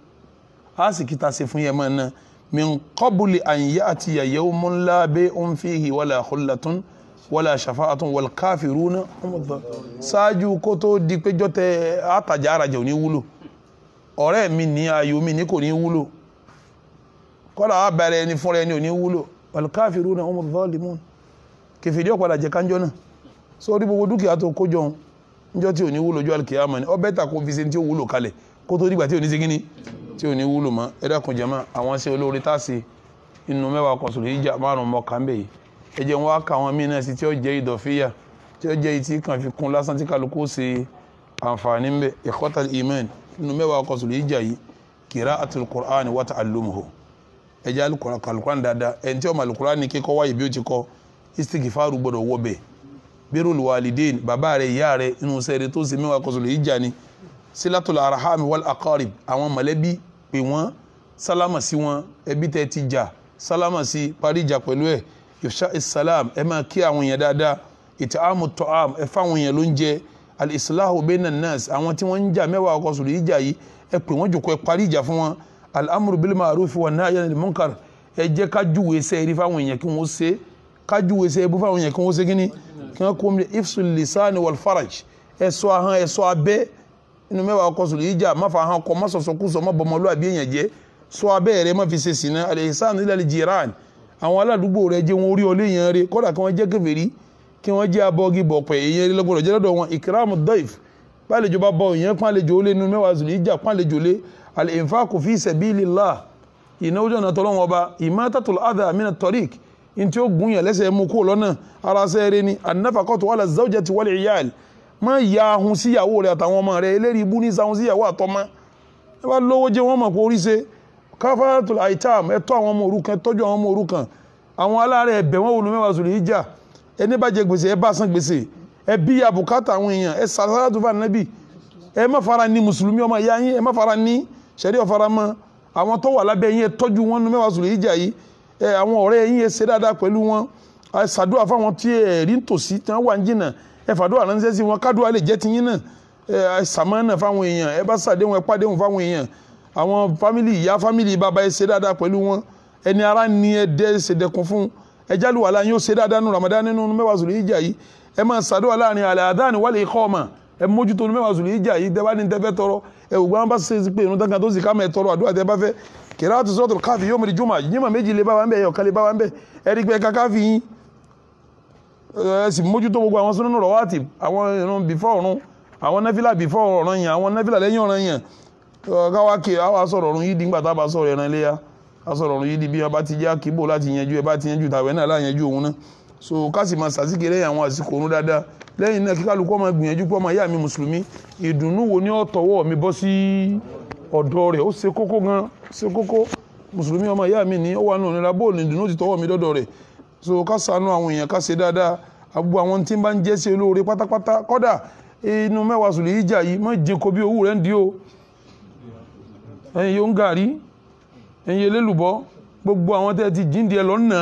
a sì kí ta ṣe fún yín ẹ máa ná min qabli an ya'tiya yawmun la bay'un fihi wala khullatun wala shafa'atun wal kafiruna ṣáájú kó tó di péjọ tẹ àtàjà arajà ò ní wúlò ọ̀rẹ́ mi ní ayò mi ní kò ní wúlò kọ́lá àbẹ̀rẹ̀ ẹni fúnra ẹni ò ní wúlò wal kafiruna humu zalimun kèfèrí ọ̀padà jẹ kánjọ́ náà sórí gbogbo dúkìá tó kójọ níjọ́ tí ò ní wúlò jọ alkiyama ni ọ bẹ́ta kó fi ṣe tí ó wúlò kalẹ̀ kó tó dìgbà tí ò ní ṣe kíní tí ò ní wúlò mọ́ ẹ dákun jàmá àwọn ṣe olóore tá ṣe inú mẹ́wàá kọ̀sùn ìjà márùn mọ́ kàmbẹ̀ yìí ẹ jẹ́ wọn ká àwọn míì náà sí tí ó jẹ́ ìdọ̀fíyà tí ó jẹ́ ìtì kan fi kún lásán tí kálukú ṣe àǹfààní ń bẹ ikhwatal iman inú mẹ́wàá kọ̀sùn ìjà yìí qira'atul Qur'an wa ta'allumuhu ẹ jẹ́ alukùrán dáadáa ẹni tí ó mọ alukùrán ní kíkọ́ wáyé bí ó ti kọ́ istighfaru gbọ́dọ̀ wọbẹ̀ birrul walidain bàbá rẹ̀ ìyá rẹ̀ inú sẹ́rẹ̀ tó ṣe mẹ́wàá kọsùlù ìjà ni silatul arham wal aqarib àwọn mọ̀lẹ́bí pè wọ́n sálámà sí wọn ẹbí tẹ́ ti jà sálámà sí parí ìjà pẹ̀lú ẹ̀ ifsha issalam ẹ máa kí àwọn èèyàn dáadáa it'amu ta'am ẹ fáwọn èèyàn ló ń jẹ al-islahu bainan nas àwọn tí wọ́n ń jà mẹ́wàá kọsùlù ìjà yìí ẹ pè wọ́n jòkó ẹ parí ìjà fún wọn al-amru bil ma'ruf wan nahyi anil munkar ẹ jẹ́ ká júwe sẹ́ẹ̀rí fáwọn èèyàn kí wọ́n ṣe kájúwe ṣe ẹbú fáwọn èèyàn kí wọ́n ṣe kíní kí wọ́n kó mi ifsul lisani wal faraj ẹ̀ṣọ́ ahọ́n ẹ̀ṣọ́ abẹ́ inú mẹ́wàá ọkọ̀ sùlù ìjà má fa ahọ́n kọ má sọ̀sọ̀ kú sọ má bọmọlúwàbí èèyàn jẹ́ sọ abẹ́ rẹ má fi ṣe sìnà al-ihsan ila al-jiran àwọn aládùúgbò rẹ jẹ́ wọn orí ọlé èèyàn rẹ kódà kí wọ́n jẹ́ kèfèrí kí wọ́n jẹ́ abọ́gi bọ̀pẹ̀ èèyàn rẹ lọ́gbọ̀dọ̀ jẹ́ lọ́dọ̀ wọn ikramu daif pálẹ̀jọ bá bọ èèyàn pálẹ̀jọ lé inú mẹ́wàá sùlù ìjà pálẹ̀jọ lé al-infaqu fi sabilillah ìnáwó jọ̀nà tọ́lọ́wọ́n ọba imatatul adha min at-tariq in tí ó gúnyàn lẹ́sẹ̀ mú kó lọ́nà ara sẹ́rẹ́ ni an-nafaqatu wala zawjati wal iyal má ya ahun síyàwó rẹ̀ àtàwọn ọmọ rẹ̀ eléri ibú ní sáhun síyàwó àtọmọ ẹ bá lówó jẹ́ wọ́n mọ̀ pé orí ṣe káfáratul aitam ẹ tọ́ àwọn ọmọ òrukàn tọ́jú àwọn ọmọ òrukàn àwọn aláàárẹ̀ ẹ̀bẹ̀ wọn wò ló mẹ́wàá Zulhijja ẹni bá jẹ gbèsè ẹ bá san gbèsè ẹ bí ya bùkátà àwọn èèyàn ẹ sàlátù fún Ànábì ẹ má fara ní mùsùlùmí ọmọ ìyá yín ẹ má fara ní ṣẹ̀rí ọ̀fara mọ́ àwọn tó wà lábẹ́ yín ẹ tọ́jú wọn ní mẹ́wàá Zulhijja yìí àwọn ọ̀rẹ́ yín ẹ ṣe dáadáa pẹ̀lú wọn ẹ ṣàdúrà fáwọn tí ẹ rí tòsí tí wọ́n wà ń jìnnà ẹ fàdúrà ránṣẹ́ sí wọn kádùá lè jẹ́ tiyín náà ẹ sàmánà fáwọn èèyàn ẹ bá ṣàdéhùn ẹ pàdéhùn fáwọn èèyàn àwọn fámìlì ìyá fámìlì bàbá ẹ ṣe dáadáa pẹ̀lú wọn ẹni ara ní ẹ dẹ́ ṣe dẹkùn fún ẹ jálùwàlá yín ó ṣe dáadáa nínú Ramadan nínú mẹ́wàá Zulhijja yìí ẹ máa ṣàdúrà láàrin al-adhan wal-iqama ẹ mójútó ní mẹ́wàá Zulhijja yìí tẹ́ bá ní tẹ́fẹ́ tọrọ ẹ wò gbọ́n bá ṣe pé irun tán tó sì ká mẹ́ tọrọ àdúrà tẹ́ bá fẹ́ qira'atu suratul Kahfi yawmul jumu'ah jímọ̀ méjì lè bá wa ń bẹ̀ ẹ̀yọ̀kan lè bá wa ń bẹ̀ ẹ rí pé káká fi yín ẹ sì mójútó gbogbo àwọn sunnah rawatib àwọn irun before ọ̀run àwọn náfìlà before ọ̀ràn yẹn àwọn náfìlà lẹ́yìn ọ̀ràn yẹn káwá kí àwa sọ̀rọ̀ ọ̀run yìí di ńgbà tá a bá sọ̀rọ̀ ẹ̀ràn iléyà a sọ̀rọ̀ ọ̀run yìí di bí wọn bá ti jẹ́ àkíbò láti yanjú ẹ bá ti yanjú tàwẹ̀ náà láyanjú òun náà so ká sì máa sàsíkèrè àwọn àsìkò òun dáadáa lẹ́yìn náà kíkálukú ọmọ gbìyànjú pé ọmọ ìyá mi mùsùlùmí ìdùnnú wo ni ó tọwọ́ mi bọ́ sí ọ̀dọ̀ rẹ̀ ó ṣe kókó gan ṣe kókó mùsùlùmí ọmọ ìyá mi ní ó wà nù nira bóòlù ìdùnnú ti tọwọ́ mi dọ́dọ̀ rẹ̀ so ká ṣàánú àwọn èèyàn ká ṣe dáadáa àbúrò àwọn tí ń bá ń jẹ́ sí olóore pátápátá kọ́dà inú mẹ́wàá Zulhijja yìí má jẹ́ kó bí owó rẹ̀ ń di o ẹ̀yin yóò ń gàrí ẹ̀yin elélùbọ́ gbogbo àwọn tẹ́ ti jíǹdì ẹ lọ́nà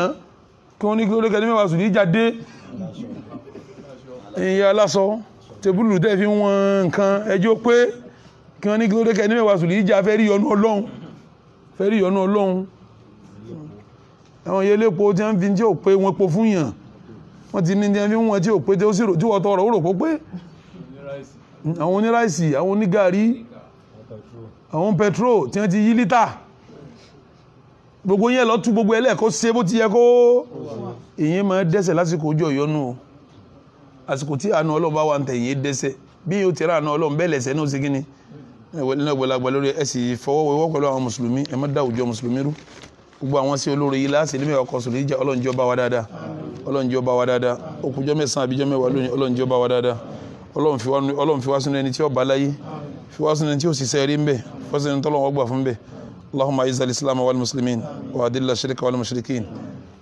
kí wọ́n ní kí lóde kẹ́ni mẹ́wàá Zulhijja dé ẹ̀yin aláṣọ tẹ́bùlù tẹ́ fi wọn nǹkan ẹjọ́ pé kí wọ́n ní kí lóde kẹ́ni mẹ́wàá Zulhijja fẹ́ rí yọ́nú Ọlọ́run àwọn yẹlẹ́po tí wọ́n fi tí ò pé wọn po fún yàn wọ́n ti ní tí wọ́n fi wọn tí ò pé tí wọ́n tọrọ ó rò pó pé àwọn oníráìsì àwọn onígàrí àwọn petrol tí wọ́n ti yí lítà gbogbo yẹn lọ tú gbogbo ẹlẹ́ẹ̀kọ́ ṣe bó ti yẹ kó èyí máa dẹ́ṣẹ̀ lásìkò ojú ọ̀yọ́nù o àsìkò tí àánú Ọlọ́run bá wà ń tẹ̀yìn dẹ́ṣẹ̀ bí yóò tẹ̀rẹ̀ àánú Ọlọ́run bẹ́ẹ̀ lẹ̀ṣẹ̀ náà ṣe kíni nínú ìgbàlagbà lórí ẹ sì fọwọ́wọ́ pẹ̀lú àwọn mùsùlùmí ẹ má dá àwùjọ mùsùlùmí rú gbogbo àwọn sí olóore yìí láti nímẹ̀ ọkọ̀ Zulhijja Ọlọ́run jọ̀ọ́ bá wa dáadáa Ọlọ́run jọ̀ọ́ bá wa dáadáa okùnjọ́ mẹ́sàn-án àbíjọ́ mẹ́wàá lónìí Ọlọ́run jọ̀ọ́ bá wa dáadáa Ọlọ́run fi wá sínú ẹni tí ó bá láyé fi wá sínú ẹni tí ó sì sẹ́rí ń bẹ̀ fi wá sínú ẹni tọ́lọ́run ọgbà fún bẹ̀ اللهم اعز الاسلام والمسلمين واذل الشرك والمشركين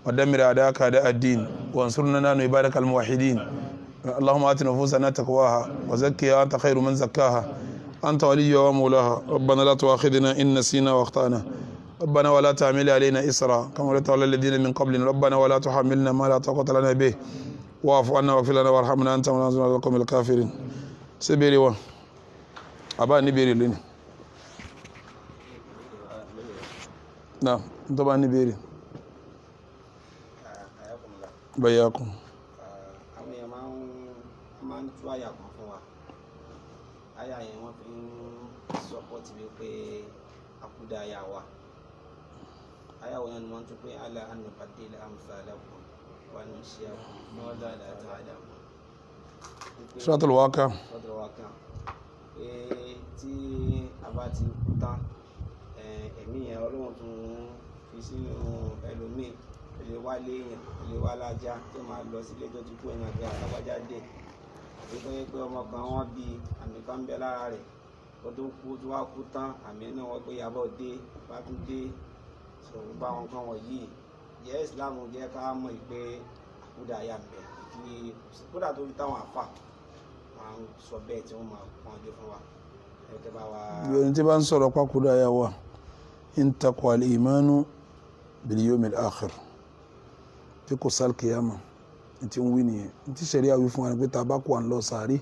ودمر اعداءك اعداء الدين وانصرنا نحن عبادك الموحدين اللهم ات نفوسنا تقواها وزكها انت خير من زكاها انت وليها ومولاها ربنا لا تؤاخذنا ان نسينا واخطانا ربنا ولا تحمل علينا اسرا كما حملت على الذين من قبلنا ربنا ولا تحملنا ما لا طاقه لنا به واعف عنا واغفر لنا وارحمنا انت مولانا على القوم الكافرين سبيري و ابا نبيري لنا نعم طبعا نبيري بياكم àwọn èèyàn máa ń tú àyà kan fún wa àyà yẹn wọ́n fi ń sọpọ́tì wípé àkúdà àyà wa àyà wọn ni wọ́n tún pé àlà ànàbàdìlẹ̀ amsalakum wà ní iṣẹ́ mọ́lá àti àdàmù. Suratul Waqi'a pé tí a bá ti kú tán ẹ̀mí yẹn Ọlọ́run tún fi sínú ẹlòmíì ilé wa léèyàn ilé wa lájá tó máa lọ sílé tó ti kú ẹ̀yàn àgbẹ̀ àtàwájá dé àti pé ọmọ kan wọ́n bí àmì kan bẹ lára rẹ̀ ó tó kú tó wá kú tán àmì náà wọ́n pé yàbọ̀ dé bá tún dé sọ̀rọ̀ bá wọn kan wọ̀nyí jẹ́ ìsìlámù jẹ́ ká mọ̀ pé àkúdà yà bẹ̀ kí kódà tó fi táwọn àfà máa ń sọ bẹ́ẹ̀ tí wọ́n máa pọ́n ọdẹ fún wa ẹ̀kẹ́ bá wa. ẹni tí bá ń sọ̀rọ̀ pákúdà yà wà in taqwa al-imanu bil yawmil akhir tí kò sálì kìyàmà tí ń wí nìyẹn tí sẹ̀rí àwí fún wa ní pé tabakú à ń lọ sàárì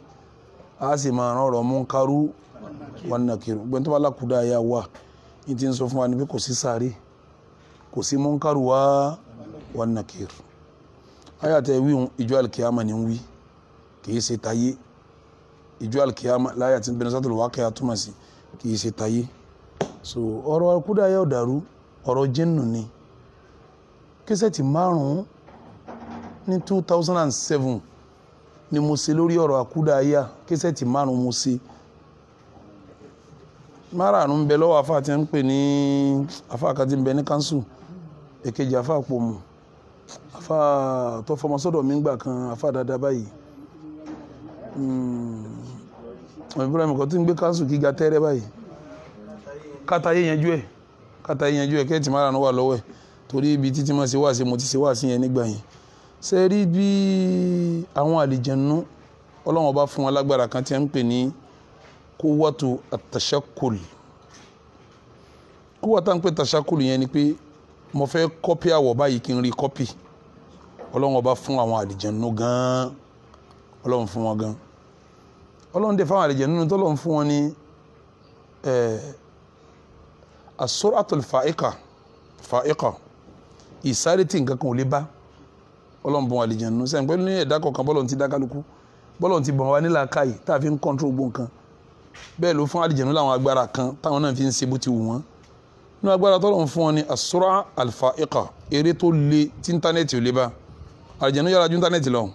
a sì máa rán ọ̀rọ̀ munkaru wan nakiru gbọ́n tó bá lákúdà yà wà ní ti ń sọ fún wa ní pé kò sí sàárì kò sí munkaru wá wan nakiru ayàtẹ̀ wí ìjọ alkiyama ni ń wí kìí ṣe tayé ìjọ alkiyama láyà tí ń bẹ̀rẹ̀ Suratul Waqi'a túmọ̀ sí kìí ṣe tayé so ọ̀rọ̀ àkúdà yà ọ̀dàrú ọ̀rọ̀ jinnu ni kẹsẹ̀tì márùn-ún ní 2007 ni mo ṣe lórí ọ̀rọ̀ àkúdàáyà kẹsẹ̀tì márùn-ún mo ṣe márùn-ún bẹ lọ́wọ́ afá tí ń pè ní afá kan tí ń bẹ ní kánsù èkejì afá pòmù afá tó fọmọ sọ́dọ̀ mi ń gbà kan afá dáadáa báyìí Ibrahim kan tí ń gbé kánsù gíga tẹ́rẹ́ báyìí kátayé yanjú ẹ̀ kátà yanjú ẹ̀ kẹ́ẹ̀tì márùn wà lọ́wọ́ ẹ̀ torí ibi títí máa ṣe wá sí mo ti ṣe wá sí yẹn nígbà yẹn ṣe rí bí àwọn àlìjẹ̀nú Ọlọ́run ọba fún wọn lágbára kan tí a ń pè ní quwwatu at-tashakkul. Quwwata ń pè tashakkul yẹn ni pé mo fẹ́ kọ́pì àwọ̀ báyìí kí n rí kọ́pì. Ọlọ́run ọba fún àwọn àlìjẹ̀nú gan-an Ọlọ́run fún wọn gan-an Ọlọ́run dẹ̀ fún àwọn àlìjẹ̀nú tó lọ́run fún wọn ní as-sur'atul fa'iqa ìsáré tí nǹkan kan ò lè bá Ọlọ́run bọ̀ àlìjẹ̀nú sẹ́yìn pẹ̀lú ní ẹ̀dá kọ̀ọ̀kan bọ́lọ̀ ti dá kálukú bọ́lọ̀ ti bọ̀ wá nílà káyì tá a fi ń kọ́ńtró gbó nǹkan bẹ́ẹ̀ ló fún àlìjẹ̀nú láwọn agbára kan táwọn náà fi ń ṣe bó ti wù wọ́n nínú agbára tọ́lọ́run fún wọn ní as-sur'a al-fa'iqa eré tó le tí íńtánẹ́ẹ̀tì ò lè bá àlìjẹ̀nú yára ju íńtánẹ́ẹ̀tì lọ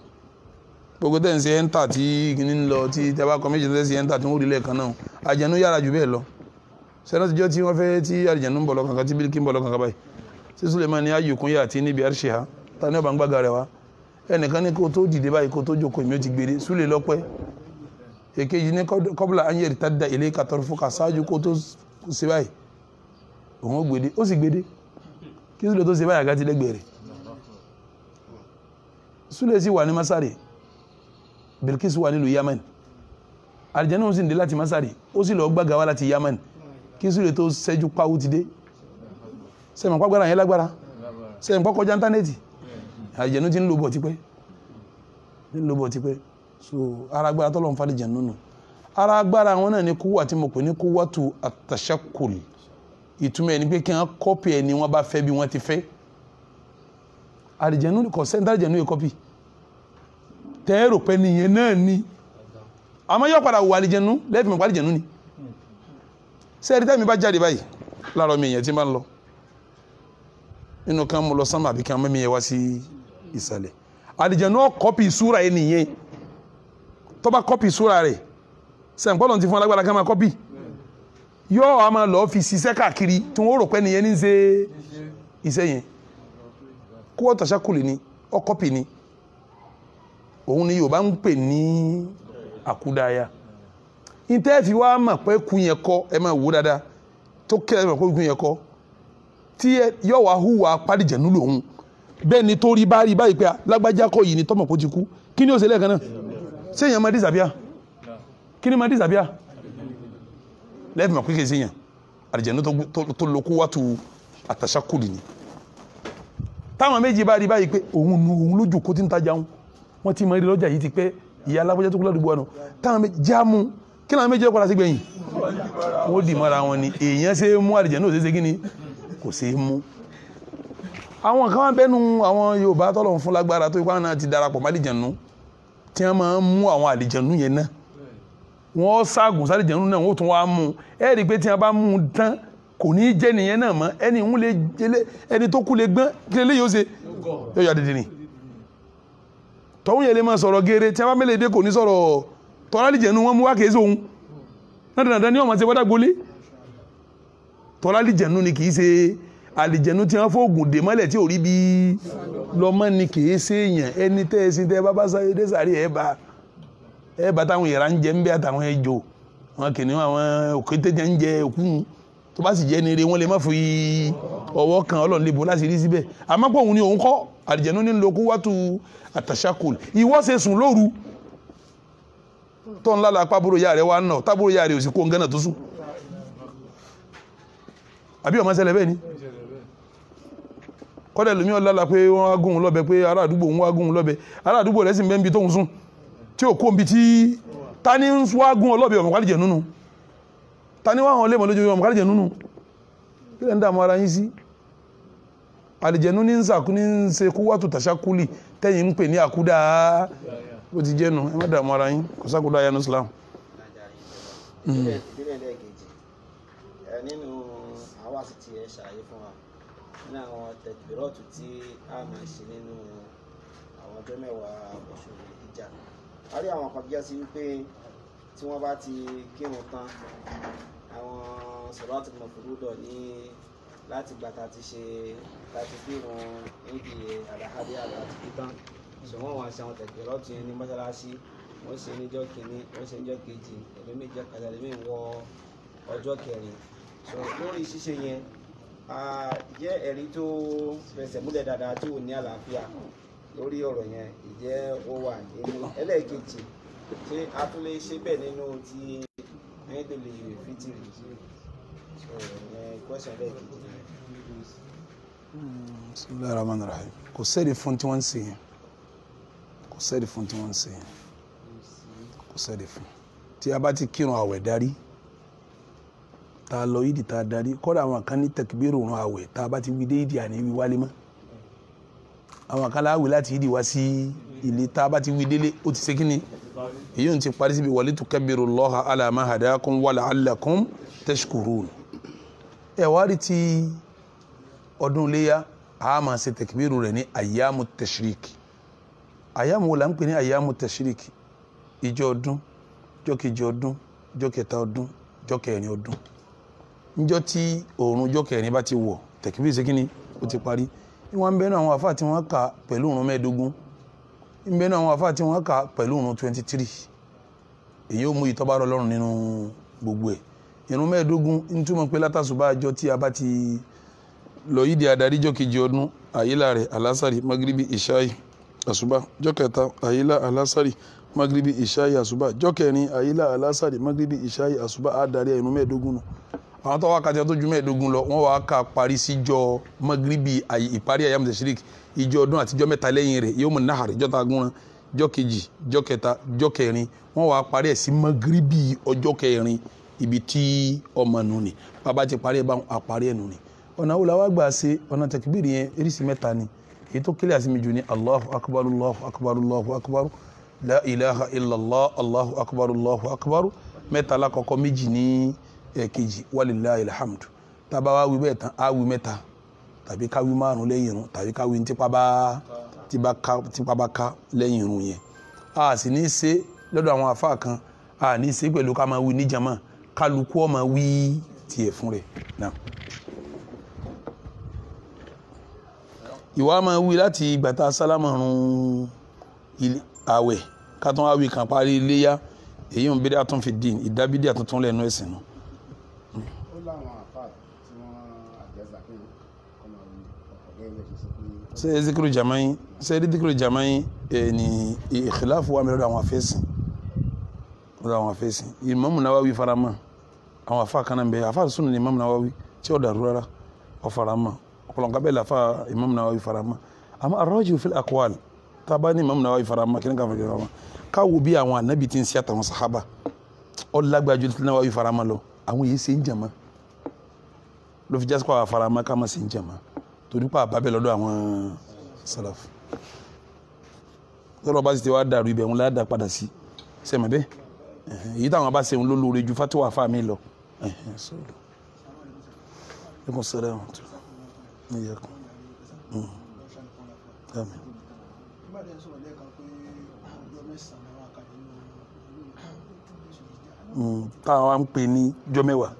gbogbo tẹ́ ń ṣe ẹ́ńtà tí kìíní ń lọ tí tẹ́ bá kọ́ méjì tẹ́ ṣe ẹ́ńtà tí wọ́n rí lẹ́ẹ̀kan náà àlìjẹ̀nú yára ju bẹ́ẹ̀ lọ sẹ́nà tíjọ́ tí wọ́n fẹ́ tí àlìjẹ̀nú ń bọ̀ lọ kankan tí bílíkì ń bọ̀ lọ kankan báyìí sí Suleiman ní ayùkún yà tí níbi àríṣẹ́ ta ní ọba ń gbága rẹ̀ wá ẹnìkan ní kó tó dìde báyìí kó tó jókòó ìmí ó ti gbére Súlè lọ́pẹ́ èkejì ní kọ́bùlà anyẹ̀rì tàdá ilé katọ́rọ̀ fún kàṣáájú kó tó ṣe báyìí òun ó gbede ó sì gbede kí Súlè tó ṣe báyìí àgá ti lẹ́gbẹ̀ẹ́ rẹ̀ Súlè sì wà ní Masari Bilkis wà nílùú Yemen àlìjẹ̀nú sì ń dé láti Masari ó sì lọ gbága wá láti Yemen kí Súlè tó ṣẹ́jú pawú ti dé sẹ́mi pàgbára yẹn lágbára sẹ́mi pọ́ kọjá íńtánẹ́ẹ̀tì àlìjẹ̀nú ti ń lo bọ̀ tipẹ́ so ara agbára tọ́lọ̀ ń fa àlìjẹ̀nú nù ara agbára wọn náà ni kúwà tí mo pè ní quwwatu at-tashakkul ìtumọ̀ ẹni pé kí wọ́n kọ́pì ẹni wọ́n bá fẹ́ bí wọ́n ti fẹ́ àlìjẹ̀nú kò sẹ́ńtà àlìjẹ̀nú yẹ kọ́pì tẹ́ẹ̀rò pẹ́ nìyẹn náà ni àmọ́ yóò padà wù àlìjẹ̀nú lẹ́fì mọ̀ àlìjẹ̀nú ni sẹ́ẹ̀rí tẹ́mi bá jáde báyìí láàárọ̀ mi èèyàn tí máa ń lọ nínú kan mo lọ sánmà àbí kan mẹ́mi yẹn wá sí ìsàlẹ̀ àlìjẹ̀nú kọ́pì súra yẹn nìyẹn tó bá kọ́pì súra rẹ̀ sẹ́ǹpọ́lọ̀ ti fún alágbára kan máa kọ́pì yóò a máa lọ́ọ́ fi ṣiṣẹ́ káàkiri tí wọ́n rò pé nìyẹn ní ṣe iṣẹ́ yẹn quwwatu tashakkul ni ọ kọ́pì ni òun ni Yorùbá ń pè ní àkúdáyà ìtẹ́ẹ̀fì wa mọ̀ pé kú yẹn kọ́ ẹ máa wò dáadáa tó kẹ́ ẹ mọ̀ pé kú yẹn kọ́ tí yóò wá hùwà pàdìjẹ̀nú lòun bẹ́ẹ̀ ni tó rí bá rí báyìí pé lágbájá kọ́ yìí ni tọ́mọ̀ kó ti kú kí ni ó ṣe lẹ́ẹ̀kan náà ṣé èèyàn máa disappear kí ni máa disappear lẹ́ẹ̀fì mọ̀ pé kì í ṣe èèyàn àlìjẹ̀nú tó lo quwwatu at-tashakkul ni táwọn méjì bá rí báyìí pé òun lójú kó ti ń tajà wọn ti mọ eré lọ́jà yìí ti pẹ́ ìyá alágbájá tó kú ládùúgbò àná táwọn méjì jáàmù kí làwọn méjì ọkọ̀ láti gbẹ̀yìn wọ́n dì mọ́ra wọn ni èèyàn ṣe é mú àlìjẹ̀nú ò ṣe é ṣe kí ni kò ṣe é mú àwọn kan wá bẹ́nu àwọn Yorùbá tọ́lọ̀ fún lágbára tó ipá náà ti darapọ̀ málìjẹ̀nú tí wọ́n máa ń mú àwọn àlìjẹ̀nú yẹn náà wọ́n ságùn sálìjẹ̀nú náà wọ́n tún wá mú ẹ rí i pé tí wọ́n bá mú un tán kò ní í jẹ́ nìyẹn náà mọ́ ẹni tó kú lè gbọ́n kí lè yóò ṣe yóò yà dídì ni tọ́hún yẹn lè máa sọ̀rọ̀ geere tí wọ́n bá mẹ́lẹ̀ dé kò ní sọ̀rọ̀ tọ́lálìjẹ̀nú wọn mú wá kèé sóhun náà dandan ní ọmọ ṣe wọ́dà gbolé tọ́lálìjẹ̀nú ni kì í ṣe àlìjẹ̀nú tí wọ́n fóògùn dè mọ́lẹ̀ tí ò rí bí lọ́mọ ni kì í ṣe èèyàn ẹni tẹ́ ẹ sí tẹ́ bá bá sáré dé sáré ẹ bá táwọn ìyàrá ń jẹ ń bẹ́ àtàwọn ẹjọ́ wọn kìnìún àwọn òkété jẹ́ ń jẹ òkú tó bá sì jẹ́ ní ire wọn lè má fi ọwọ́ kan Ọlọ́run lè bò láti rí síbẹ̀ àmọ́ pé òun ni òun kọ́ àlìjẹ̀nú ní lo quwwatu at-tashakkul ìwọ ṣe sùn lóru tó ń lálàá pàbúrò yá rẹ̀ wá náà tábúrò yá rẹ̀ ò sì kó ń gánà tó sùn àbí ọmọ ṣẹlẹ̀ bẹ́ẹ̀ ni kọ́dẹ̀ lómi ọ̀lá pé wọ́n wá gún un lọ́bẹ pé ará àdúgbò ń wá gún un lọ́bẹ ará àdúgbò rẹ̀ sì ń bẹ́ ń bi tóun sùn tí ò kó ń bi tí ta ni ń wá gún ọ lọ́bẹ ọmọ kálíjẹ̀ nínú ta ni wá hàn lẹ́mọ̀ lójú ọmọ kálíjẹ̀ nínú kí lẹ́ ń dààmú ara yín sí àlìjẹ̀nú ní ń sàkú ní ń ṣe quwwatu tashakkuli tẹ́yìn ń pè ní àkúdà bó ti jẹ́nu ẹ má dààmú ara yín kò sákúdà yanu Islam. nínú àwa sì ti ẹ̀ ṣàlàyé fún wa nínú àwọn tẹ̀kìrọ́ọ̀tù tí a máa ṣe nínú àwọn ọjọ́ mẹ́wàá oṣù ìjà a rí àwọn kan bí sí wípé tí wọ́n bá ti kírun tán àwọn sọ̀rọ̀tì mọ̀fúrúdọ̀ ní láti gbà tá ti ṣe láti kírun níbi àdáhádé àti títán ṣùgbọ́n wọn ṣe àwọn tẹ̀kìrọ́ọ̀tù yẹn ní mọ́ṣáláṣí wọ́n ṣe níjọ́ kìíní wọ́n ṣe níjọ́ kejì ẹlòmíì jẹ́ kàtà ẹlòmíì wọ ọjọ́ kẹrin so lórí ṣíṣe yẹn jẹ́ ẹ̀rí tó fẹsẹ̀ múlẹ̀ dáadáa tó ní àlàáfíà lórí ọ̀rọ̀ yẹn ìjẹ́ ó wà nínú ẹlẹ́ẹ̀kejì ṣé a tún lè ṣe bẹ́ẹ̀ nínú ti ẹ̀ẹ́dẹ̀lẹ̀ fìtìrì so question ẹlẹ́ẹ̀kejì náà. Bismillahir Rahmanir Rahim. Kò sẹ́ẹ̀dì fún tí wọ́n ń ṣe yẹn kò sẹ́ẹ̀dì fún tí wọ́n ń ṣe yẹn kò sẹ́ẹ̀dì fún tí a bá ti kírun àwẹ̀ darí tá a lọ yídì tá a darí kọ́dà àwọn kan ní tẹkibírù rún àwẹ̀ tá a bá ti wí dé yídì àní wí wálé mọ́ àwọn kan láwì láti yídì wá sí ilé tá a bá ti wí délé ó ti ṣe kí ni èyí ò ti parí síbi walitukabbirullaha ala ma hadakum wa la'allakum tashkurun. ẹ wá rí ti ọdún iléyà a máa ṣe tẹkibírù rẹ̀ ní ayyamu tashrik ayyamu wo la ń pè ní ayyamu tashrik ìjọ ọdún ìjọ kejì ọdún ìjọ kẹta ọdún ìjọ kẹrin ọdún níjọ́ tí òòrùn ìjọ kẹrin bá ti wọ̀ tẹkibírù ṣe kí ni ó ti parí wọ́n ń bẹ́nu àwọn àfáà tí wọ́n kà pẹ̀lú òòrùn mẹ́ẹ̀ẹ́dógún ń bẹ́nu àwọn àfáà tí wọ́n kà pẹ̀lú òòrùn 23 èyí ó mú ìtọ́ba rọ lọ́rùn nínú gbogbo ẹ̀ ìrun mẹ́ẹ̀ẹ́dógún ń túmọ̀ pé látàṣùbà àjọ tí a bá ti lọ yídi adarí jọ́ kejì ọdún àyílà rẹ̀ alásàrì magribi ìṣáì àṣùbà jọ́ kẹta àyílà alásàrì magribi ìṣáì àṣùbà jọ́ kẹrin àyílà alásàrì magribi ìṣáì àṣùbà àdarí ìrun mẹ́ẹ̀ẹ́dógún nù àwọn tó wá kàtí tó ju mẹ́ẹ̀ẹ́dógún lọ wọ́n wá ká parí síjọ́ magribi ìparí ayyamu tashrik ìjọ ọdún àtijọ́ mẹ́ta lẹ́yìn rẹ̀ yawmun nahar ìjọ́ ta gúnran jọ́ kejì jọ́ kẹta jọ́ kẹrin wọ́n wá parí ẹ̀ sí magribi ọjọ́ kẹrin ibi tí ọmọ nù ni bàbá ti parí ẹ̀ bá àparí ẹ̀ nù ni ọ̀nà wo la wá gbà ṣe ọ̀nà tẹkibiri yẹn eréṣì mẹ́ta ni èyí tó kílẹ̀ àsìmì jù ní allahu akbar allahu akbar allahu akbar la ilaha illallah allahu akbar allahu akbar mẹ́ta lákọ̀ọ́kọ́ méjì ní ẹ̀kejì walillahi alhamdu tábà wá wí bẹ́ẹ̀ tán á wí mẹ́ta tàbí ká wí márùn lẹ́yìn irun tàbí ká wí tipa bá ká lẹ́yìn irun yẹn a sì ní í ṣe lọ́dọ̀ àwọn àfáà kan a ní í ṣe pẹ̀lú ká máa wí ní jama kálukú ó máa wí tiẹ̀ fún rẹ̀ náà. ìwà máa wí láti ìgbà tá a sálámà run àwẹ̀ ká tún wá wí kan parí iléyà èyí ń bídà tún fi dín ìdábídì àtúntún lẹ́nu ẹ̀sìn nù. ó láwọn àfáà tí wọ́n àjẹsà kí ọmọ ọ̀gá ẹgbẹ́ ti sọ pé. ṣé zikiru jamayin ṣé zikiru jamayin ní ìkìláàfù wa mi lọ́dọ̀ àwọn afẹ́sìn Imam Nawawi farama àwọn afá kan náà bẹ afá sunu ní Imam Nawawi tí ó dàrú rárá ọ farama ọ̀pọ̀lọpọ̀ bẹ́ẹ̀ lafa Imam Nawawi farama àmọ́ arọ́jù fil aqwal tá a bá ní Imam Nawawi farama kí ni ká fẹ́ farama káwo bí àwọn anabi ti ń ṣe àtàwọn sahaba ọ lágbájú tí Nawawi farama lọ àwọn yìí ṣe ń jàmá ló fi jásí kó àwọn farama ká má ṣe ń jàmá torí pa àbábẹ́ lọ́dọ̀ àwọn salaf tọ́lọ́ bá sì ti wá dàrú ibẹ̀ wọn ládàá padà sí sẹ́mi bẹ́ẹ̀ èyí táwọn bá ṣe ń lólórí ju fatiwa fa mi lọ sọ́dọ̀ ẹkùn sọ́dọ̀ ẹ̀wọ̀n tó ní ẹkùn àmín. táwọn ń pè ní jọ́ mẹ́wàá.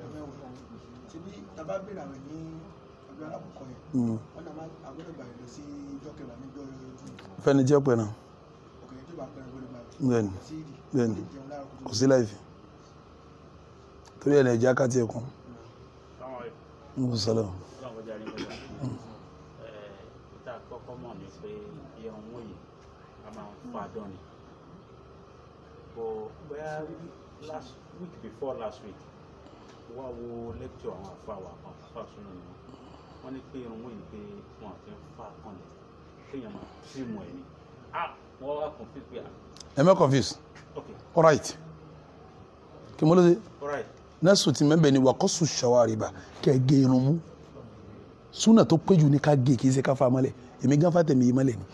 fẹ́ni jẹ́ pẹ̀ náà bẹ́ẹ̀ni bẹ́ẹ̀ni kò sí láìfi torí ẹ̀ nàìjíríà ká tiẹ̀ kún. ń sọlọ. ìta àkọ́kọ́ mọ̀ ní pé iye ọ̀hún yìí a máa ń fa dán ni but bóyá last week before last week wá wo lecture àwọn àfàwà kan fàṣúnà ni wọ́n ní pé irun yìí pé wọ́n ti ń fa kànlẹ̀ kéèyàn máa tìrìmù ẹ̀ ni wọ́n wá confuse pé. ẹ mẹ́ confuse. okay. All right. kí mo ló dé. all right. nẹ́sùn ti mẹ́bẹ̀ ni wàkọ́sù ṣàwárìbà kẹ́ gé irun mú súnà tó péjú ní ká gé kì í ṣe ká fa mọ́lẹ̀ èmi gán fà tẹ̀mí yìí mọ́lẹ̀ ni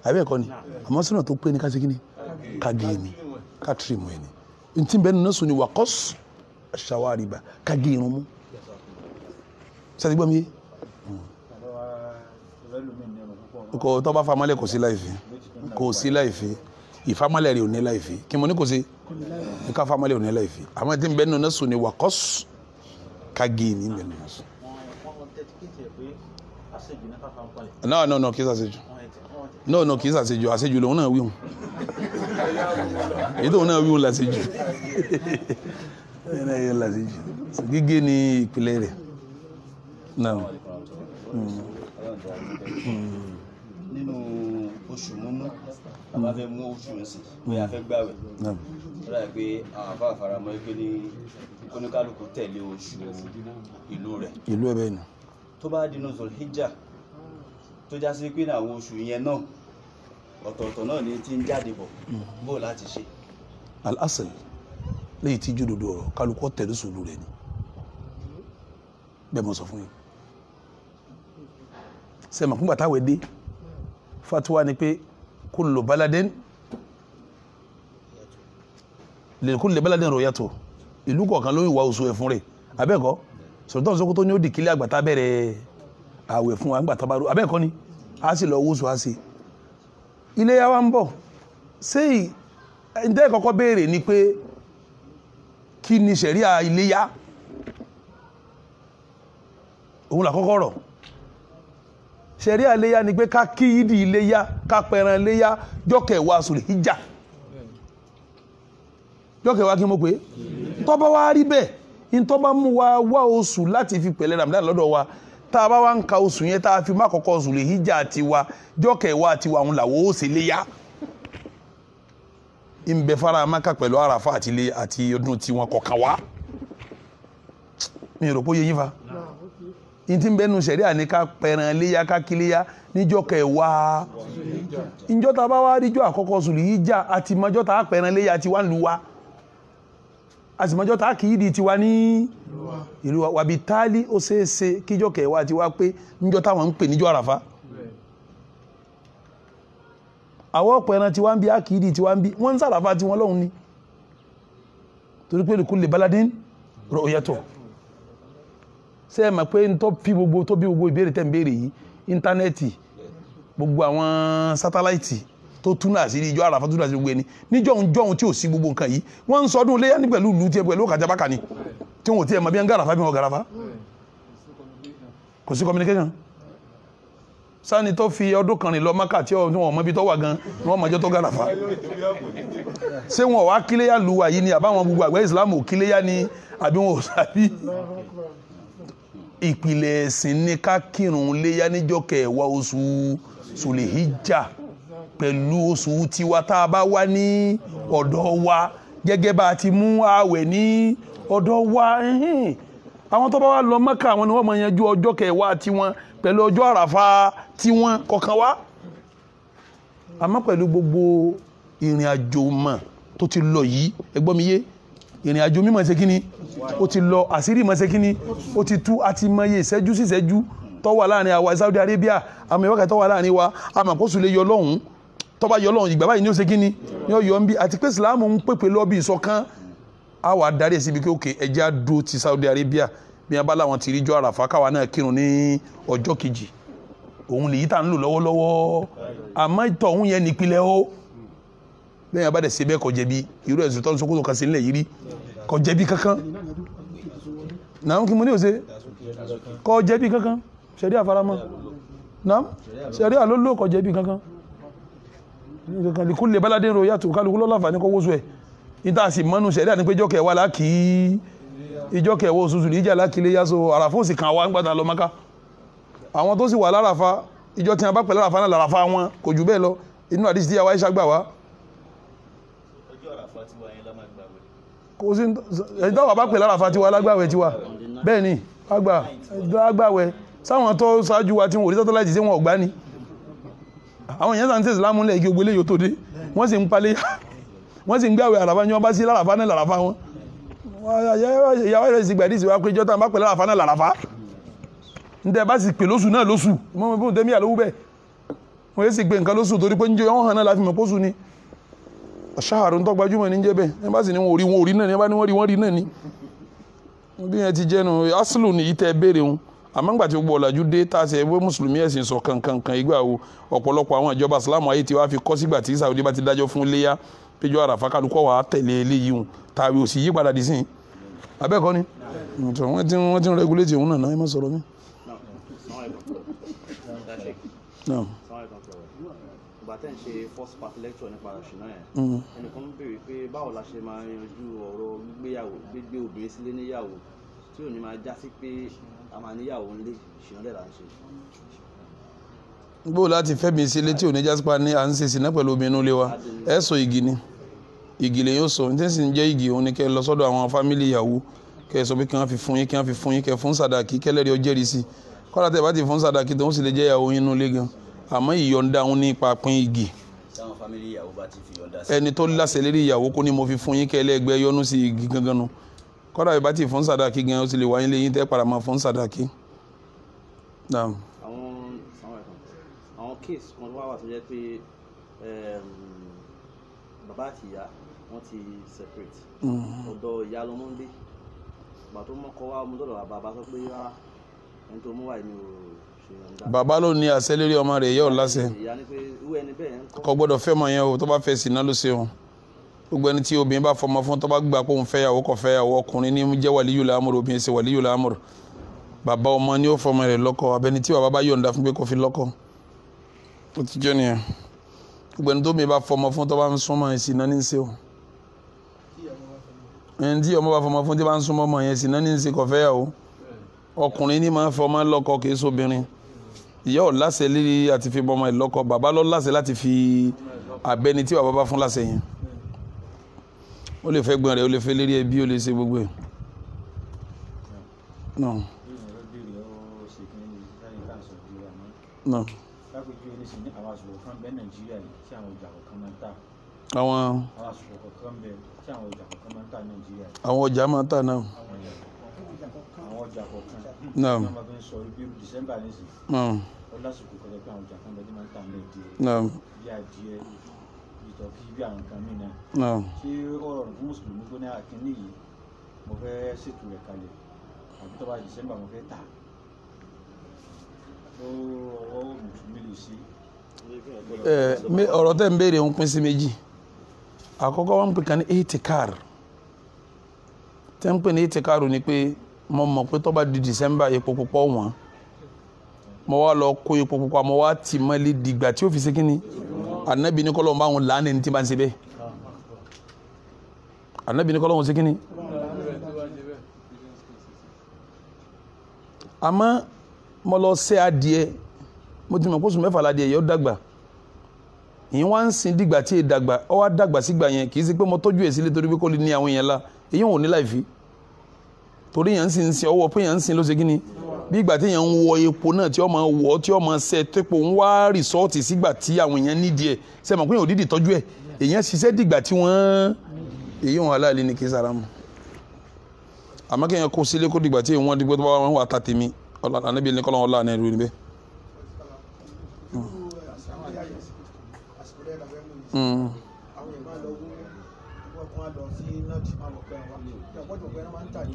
àbẹ́ ẹ̀kọ́ ni àmọ́ súnà tó pé ní ká ṣe kí ni ká gé ni ká tìrìmù ẹ̀ ni ntí bẹ́ẹ̀ nínú sùn ni wàkọ́sù ṣàwárìbà ká gé irun mú sẹ́ni gbọ́ mi yé kò tó bá fa mọ́lẹ̀ kò sí láìfi kò sí láìfi ìfamọ́lẹ̀ rẹ̀ ò ní láìfi kí mo ní kò sí ní ká famọ́lẹ̀ ò ní láìfi àmọ́ tí n bẹ́ẹ̀ nínú sùn ni wàkọ́sù ká gé ní bẹ́ẹ̀ nínú sùn. no kì í ṣàṣejù no kì í ṣàṣejù àṣejù lòun náà wíhun èyí tóun náà wíhun làṣejù gígé ní ìpìlẹ̀ rẹ̀ Naam. Nínú oṣù múmú a bá fẹ́ mú oṣù ẹ̀sìn pé a fẹ́ gbàwẹ̀ Naam. ó dàbí pé àwọn àbá àfaramọ́ pé ní oníkálukú tẹ̀lé oṣù ìlú rẹ̀ ìlú ẹ̀ bẹ́ẹ̀ ni. tó bá dínú Zulhijjah tó já sí pé ní àwọn oṣù yẹn náà ọ̀tọ̀ọ̀tọ̀ náà ni ti ń jáde bọ̀ bó láti ṣe. al-asl léyìí tí jòdòdó ọ̀rọ̀ kálukọ́ tẹ̀lé sùúrù rẹ̀ ni bẹ́ẹ̀ mo sọ fún yín sẹ́mi àkúngbà táwẹ̀ dé fatuwa ni pé kullu baladin li kulli baladin ru'yatu ìlú kọ̀ọ̀kan ló ń wá oṣù ẹ̀ fún rẹ̀ abẹ́ẹ̀kọ́ Sultan Sokoto ní ó di kílẹ̀ àgbàtà bẹ̀rẹ̀ àwẹ̀ fún wa àgbàtà bá rú abẹ́ẹ̀kọ́ ni a sì lọ wóṣù a sì ilé yà wá ń bọ̀ ṣé ǹjẹ́ kọ́kọ́ béèrè ni pé kí ni ṣẹ̀ríà iléyá òun là kọ́kọ́ rọ̀ ṣẹ̀ríà iléyá ni pé ká kí ìdí iléyá ká pẹran iléyá jọ́kẹ̀wá Zulhijjah jọ́kẹ̀wá kí mo pé tó bá wá rí bẹ́ẹ̀ in tó bá mú wa wá oṣù láti fi pẹ̀lẹ́ Ramadan lọ́dọ̀ wa tá a bá wá ń ka oṣù yẹn tá a fi má kọ́kọ́ Zulhijjah tiwa jọ́kẹ̀wá tiwa òun làwọ̀ ó ṣe léyá ń bẹ fara Mákà pẹ̀lú Àràfà àti ọdún tí wọn kọ̀ọ̀kan wá mi rò pé ó yẹ yín fa in ti ń bẹnu ṣẹ̀ríà ní ká pẹran léyá ká kí léyá níjọ́ kẹwàá ìjọ́ ta bá wá ríjọ́ àkọ́kọ́ Zulhijjah àti mọ́jọ́ ta pẹran léyá ti wá ń lu wa àti mọ́jọ́ ta kì í di tiwa ní ìlú wa wàbí táálí ó ṣeéṣe kíjọ́ kẹwàá ti wá pé níjọ́ táwọn ń pè níjọ́ Àràfà àwọ̀ pẹran tí wá ń bí ákìdí tí wá ń bí wọ́n ń sàràfà tí wọ́n lọ́hun ní torí pé kulli baladin ru'yatu ṣe é mọ̀ pé tó bí gbogbo ìbéèrè tẹ́ ń béèrè yìí íńtánẹ́ẹ̀tì gbogbo àwọn sátáláìtì tó túnà sí ìjọ Àràfà túnà sí gbogbo ẹni níjọ́hun tí ò sí gbogbo nǹkan yìí wọ́n ń sọdún léyà ní pẹ̀lú ìlú tí ẹ pẹ̀lú kàjábákà ni tí wọ́n ti ẹ̀ mọ̀ bí wọ́n gàràfà bí wọ́n gàràfà kò sí communication sáni tó fi ọdún kan rìn lọ Mákà tí wọ́n mọ̀ bí tó wà gan ni wọ́n mọ̀jọ́ tó gàràfà ṣé wọn wá kíléyà lu wà yìí ni àbáwọn gbogbo àgbẹ̀ Islam ò kíléyà ni àbí wọn ò sábí ìpìlẹ̀ ẹ̀sìn ní ká kírun léyà níjọ́ kẹwàá oṣù Zulhijjah pẹ̀lú oṣù tiwa tá a bá wá ní ọ̀dọ̀ wa gẹ́gẹ́ bá a ti mú ààwẹ̀ ní ọ̀dọ̀ wa àwọn tó bá wá lọ Mákà àwọn ni wọ́n máa yanjú ọjọ́ kẹwàá tiwọn pẹ̀lú ọjọ́ Àràfà tiwọn kọ̀ọ̀kan wá àmọ́ pẹ̀lú gbogbo ìrìn àjò mọ̀ tó ti lọ yìí ẹgbọ́n mi yé ìrìn àjò mímọ̀ ṣe kíni ó ti lọ àṣírí mọ̀ ṣe kíni ó ti tú àti mọye ìṣẹ́jú sí ìṣẹ́jú tó wà láàrin àwa Saudi Arabia àmọ́ ìwọ́kẹ́ tó wà láàrin wa àmọ́ àkóso lè yọ lọ́hùn tó bá yọ lọ́hùn ìgbà báyìí ní ó ṣe kíni ní ó yọ ń bí àti pé Islam ń pèpè lọ bí ìṣọ̀kan a wà darí ẹ̀ síbi kí ẹjẹ́ á dúró ti Saudi Arabia bí wọ́n bá láwọn ti rí jọ Àràfà káwa náà kírun ní ọjọ́ kejì òun lèyí tá ń lò lọ́wọ́lọ́wọ́ àmọ́ ìtọ̀ òun yẹn nípìnlẹ̀ ó lẹ́yìn abádẹ̀ sí bẹ́ẹ̀ kò jẹ̀bi irú ẹ̀sùn tó ń Sókótó kan sí nílẹ̀ yìí rí kò jẹ̀bi kankan náà kí mo ní òsè kò jẹ̀bi kankan ṣẹ̀ríà faramọ́ náà ṣẹ̀ríà ló lò kò jẹ̀bi kankan likulli baladin ru'yatu kálukú lọ́láfà ní kó wóṣù ẹ̀ níta sì mọ́nu ṣẹ̀ríà ní pé ìjọ́ kẹwàá lákì ìjọ́ kẹwàá oṣù Zulhijjah lákìlẹ̀ yá so Àràfà sì kàn wá ń gbàdá lọ Mákà àwọn tó sì wà l'Àràfà ìjọ tí wọn bá pẹ̀lú Àràfà náà l'Àràfà wọn kò jù bẹ́ẹ̀ lọ inú àdìsí tí yàwá Aisha gbà wá. ọjọ́ Àràfà tí wà yẹn lá máa gbàwẹ̀. kò sí ẹni tó wà bá pẹ̀lú Àràfà tiwa lágbàwẹ̀ tiwa bẹ́ẹ̀ ni lágbàwẹ̀ sáwọn tó ṣáájú wa tí wọn ò rí sátẹ́láìtì sí wọn ò gbá ni àwọn èèyàn sàn ń tẹ̀sí lámúlẹ̀ igi ògbélé yóò tó dé wọ́n sì ń palẹ̀ wọ́n sì ń gbàwẹ̀ Àràfà ni wọ́n bá sí l'Àràfà náà l'Àràfà wọn ìyàwó ẹ̀rọ ìsìgbà ìdí ìsìwá pé ìjọ tá bá pẹ̀lú Àràfà náà l'Àràfà ǹdẹ bá sì pè lóṣù náà lóṣù mọ́ mi fún tẹ́mí àlówó bẹ́ẹ̀ wọ́n yé sì gbé nǹkan lóṣù torí pé ń jẹ́ wọ́n hàn náà láti mọ̀ pósù ni ṣáàrùn tó gbajúmọ̀ ní jẹ́ bẹ́ẹ̀ ẹ bá sì ní wọn ò rí náà ní ẹ bá ní wọ́n rí náà ní bí yẹn ti jẹ́nu aslu ní ìtẹ́ béèrè wọn àmọ́ ńgbà tí gbogbo ọ̀làjú dé tá a ṣe ẹgbẹ́ mùsùlùmí ẹ̀sìn sọ kankan ìgbà wo ọ̀pọ̀lọpọ̀ àwọn ìjọba ìsìlámù ayé ti wá fi kọ́ sígbà tí Saudi bá ti dájọ́ fún léyà péjọ Àràfà kálukọ́ wà á tẹ̀lé eléyìí hùn tàbí òsì yí padà dì sí abẹ́ẹ̀kọ́ ni wọ́n ti ń regulate òun náà ẹ má sọ̀rọ̀ mi. ìgbà tẹ́ ń ṣe first part lecture nípa ṣìnà yẹn ẹnìkan ń béèrè pé báwo la ṣe máa yanjú ọ̀rọ̀ gbígbé obìnrin sílé níyàwó tí ò ní máa já sí pé a máa níyàwó ńlé ṣìnà dẹ̀ là ń ṣe. bó láti fẹ́ mi sí létí òní jásípa ní à ń ṣe sìnà pẹ̀lú obìnrin ilé wa ẹ sọ igi ni igi lè yóò sọ ní tẹ́sí ń jẹ́ igi òun ni kẹ́ lọ sọ́dọ̀ àwọn fámìlì ìyàwó kẹ́ sọ pé kí wọ́n fi fún yín kẹ́ fún sàdáàkì kẹ́lẹ́rìí ó jẹ́rìí sí kọ́lá tẹ́ bá ti fún sàdáàkì tó ń sì lè jẹ́ ìyàwó yín nulẹ̀ gan àmọ́ ìyọ̀ǹda òun ní ipa pín igi táwọn fámìlì ìyàwó bá ti fi yọ̀ǹda sí. ẹni tó láṣẹ lérí ìyàwó kó ní mo fi fún yín kẹ́lẹ́gbẹ́ yọnu sí igi gangan nu kọ́lá tẹ́ bá ti fún sàdáàkì gan ó sì lè wáyé lẹ́yìn tẹ́ padà máa fún sàdáàkì. àwọn case kan wá wà tó jẹ́ pé bàbá àti ìyá wọ́n ti separate ọ̀dọ̀ ìyá lọ́mọ ń gbé ìgbà tó mọ́kọ wá ọmọ dọ̀dọ̀ bàbá sọ pé rárá ẹni tó mú wà ní òṣèlú. bàbá ló ní àṣẹ lérí ọmọ rẹ̀ yóò láṣẹ ìyá ni pé irú ẹni bẹ́ẹ̀ ń kọ́. kò gbọ́dọ̀ fẹ́ mọ̀ yẹn o tó bá fẹ́ sìnà ló ṣe o gbogbo ẹni tí obìnrin bá fọmọ fún tó bá gbà pé òun fẹ́yàwó kò fẹ́yàwó ọkùnrin ní jẹ́ wàlíyù láàmúrò obìnrin ṣe wàlíyù láàmúrò bàbá ọmọ ni ó fọmọ rẹ̀ lọ́kọ abẹni tí bàbá bá yọ̀ǹda fún pé kó fi lọ́kọ ó ti jẹ́ nìyẹn gbogbo ẹni tó mi bá fọmọ fún tó bá ń súnmọ́ ìsìnà ní í ṣe o ẹni tí ọmọ bá fọmọ fún tí bá ń súnmọ́ ọmọ yẹn ìsìnà ní í ṣe kò fẹ́yàwó ọkùnrin ní máa fọmọ lọ́kọ kì í sóbìnrin ìyá ò láṣẹ lérí àti fi bọmọ ẹ lọ́kọ bàbá ló láṣẹ láti fi abẹni tí bàbá bá fún láṣẹ yẹn ó lè fẹ́ gbọ́n rẹ̀ ó lè fẹ́ lérí ẹbí ó lè ṣe gbogbo ẹ̀ no. No. Àwọn ọjà máa ń tà náà. Naam. Naam. Naam. Ṣé ọ̀rọ̀ fún mùsùlùmí tó ní àkíní yìí mo fẹ́ ṣètò rẹ̀ kalẹ̀ àbí tó bá December mo fẹ́ tà ọwọ́ mùsùlùmí lè ṣe. ọ̀rọ̀ tẹ́ ń béèrè ń pín sí méjì àkọ́kọ́ wọ́n ń pè kan ní itikar tẹ́ ń pè ní itikar ni pé mo mọ̀ pé tó bá di December epo púpọ̀ wọ́n mo wá lọ kó epo púpọ̀ mo wá tì mọ́lẹ̀ dìgbà tí ó fi ṣe kínní Ànábì ní kọ́lọ́hún bá wọn lánàá ní tí bá ń ṣe bẹ́ẹ̀ Ànábì ní kọ́lọ́hún ṣe kínní àmọ́ mo lọ ṣe adìẹ mo ti mọ̀ kó sùn mẹ́fà ládìẹ yóò dàgbà ìyẹn wá ń sin dìgbà tí èè dàgbà ọ wá dàgbà sígbà yẹn kì í ṣe pé mo tọ́jú ẹ̀ sílé torí pé kò lè ní àwọn èèyàn la èyí ò ní láì fi torí yẹn ń sin ọwọ́ pé yẹn ń sin ló ṣe kí ni bí ìgbà tí yẹn ń wọ epo náà tí ó máa wọ tí ó máa ṣe tẹ́pọ̀ ń wá rìsọ́ọ̀tì sígbà tí àwọn èèyàn nídìí ẹ̀ ṣe mọ̀ pé yẹn ò dídì tọ́jú ẹ̀ èèyàn ṣiṣẹ́ dìgbà tí wọ́n èyí wọn aláàlẹ́ ni kì í sára mu àmọ́ kí yẹn kó sílé kó dìgbà tí wọ́n dìgbà tó bá wọn wà tá tèmi Ànábì ní kọ́lọ́hún ọlá ẹ̀rù níbẹ̀.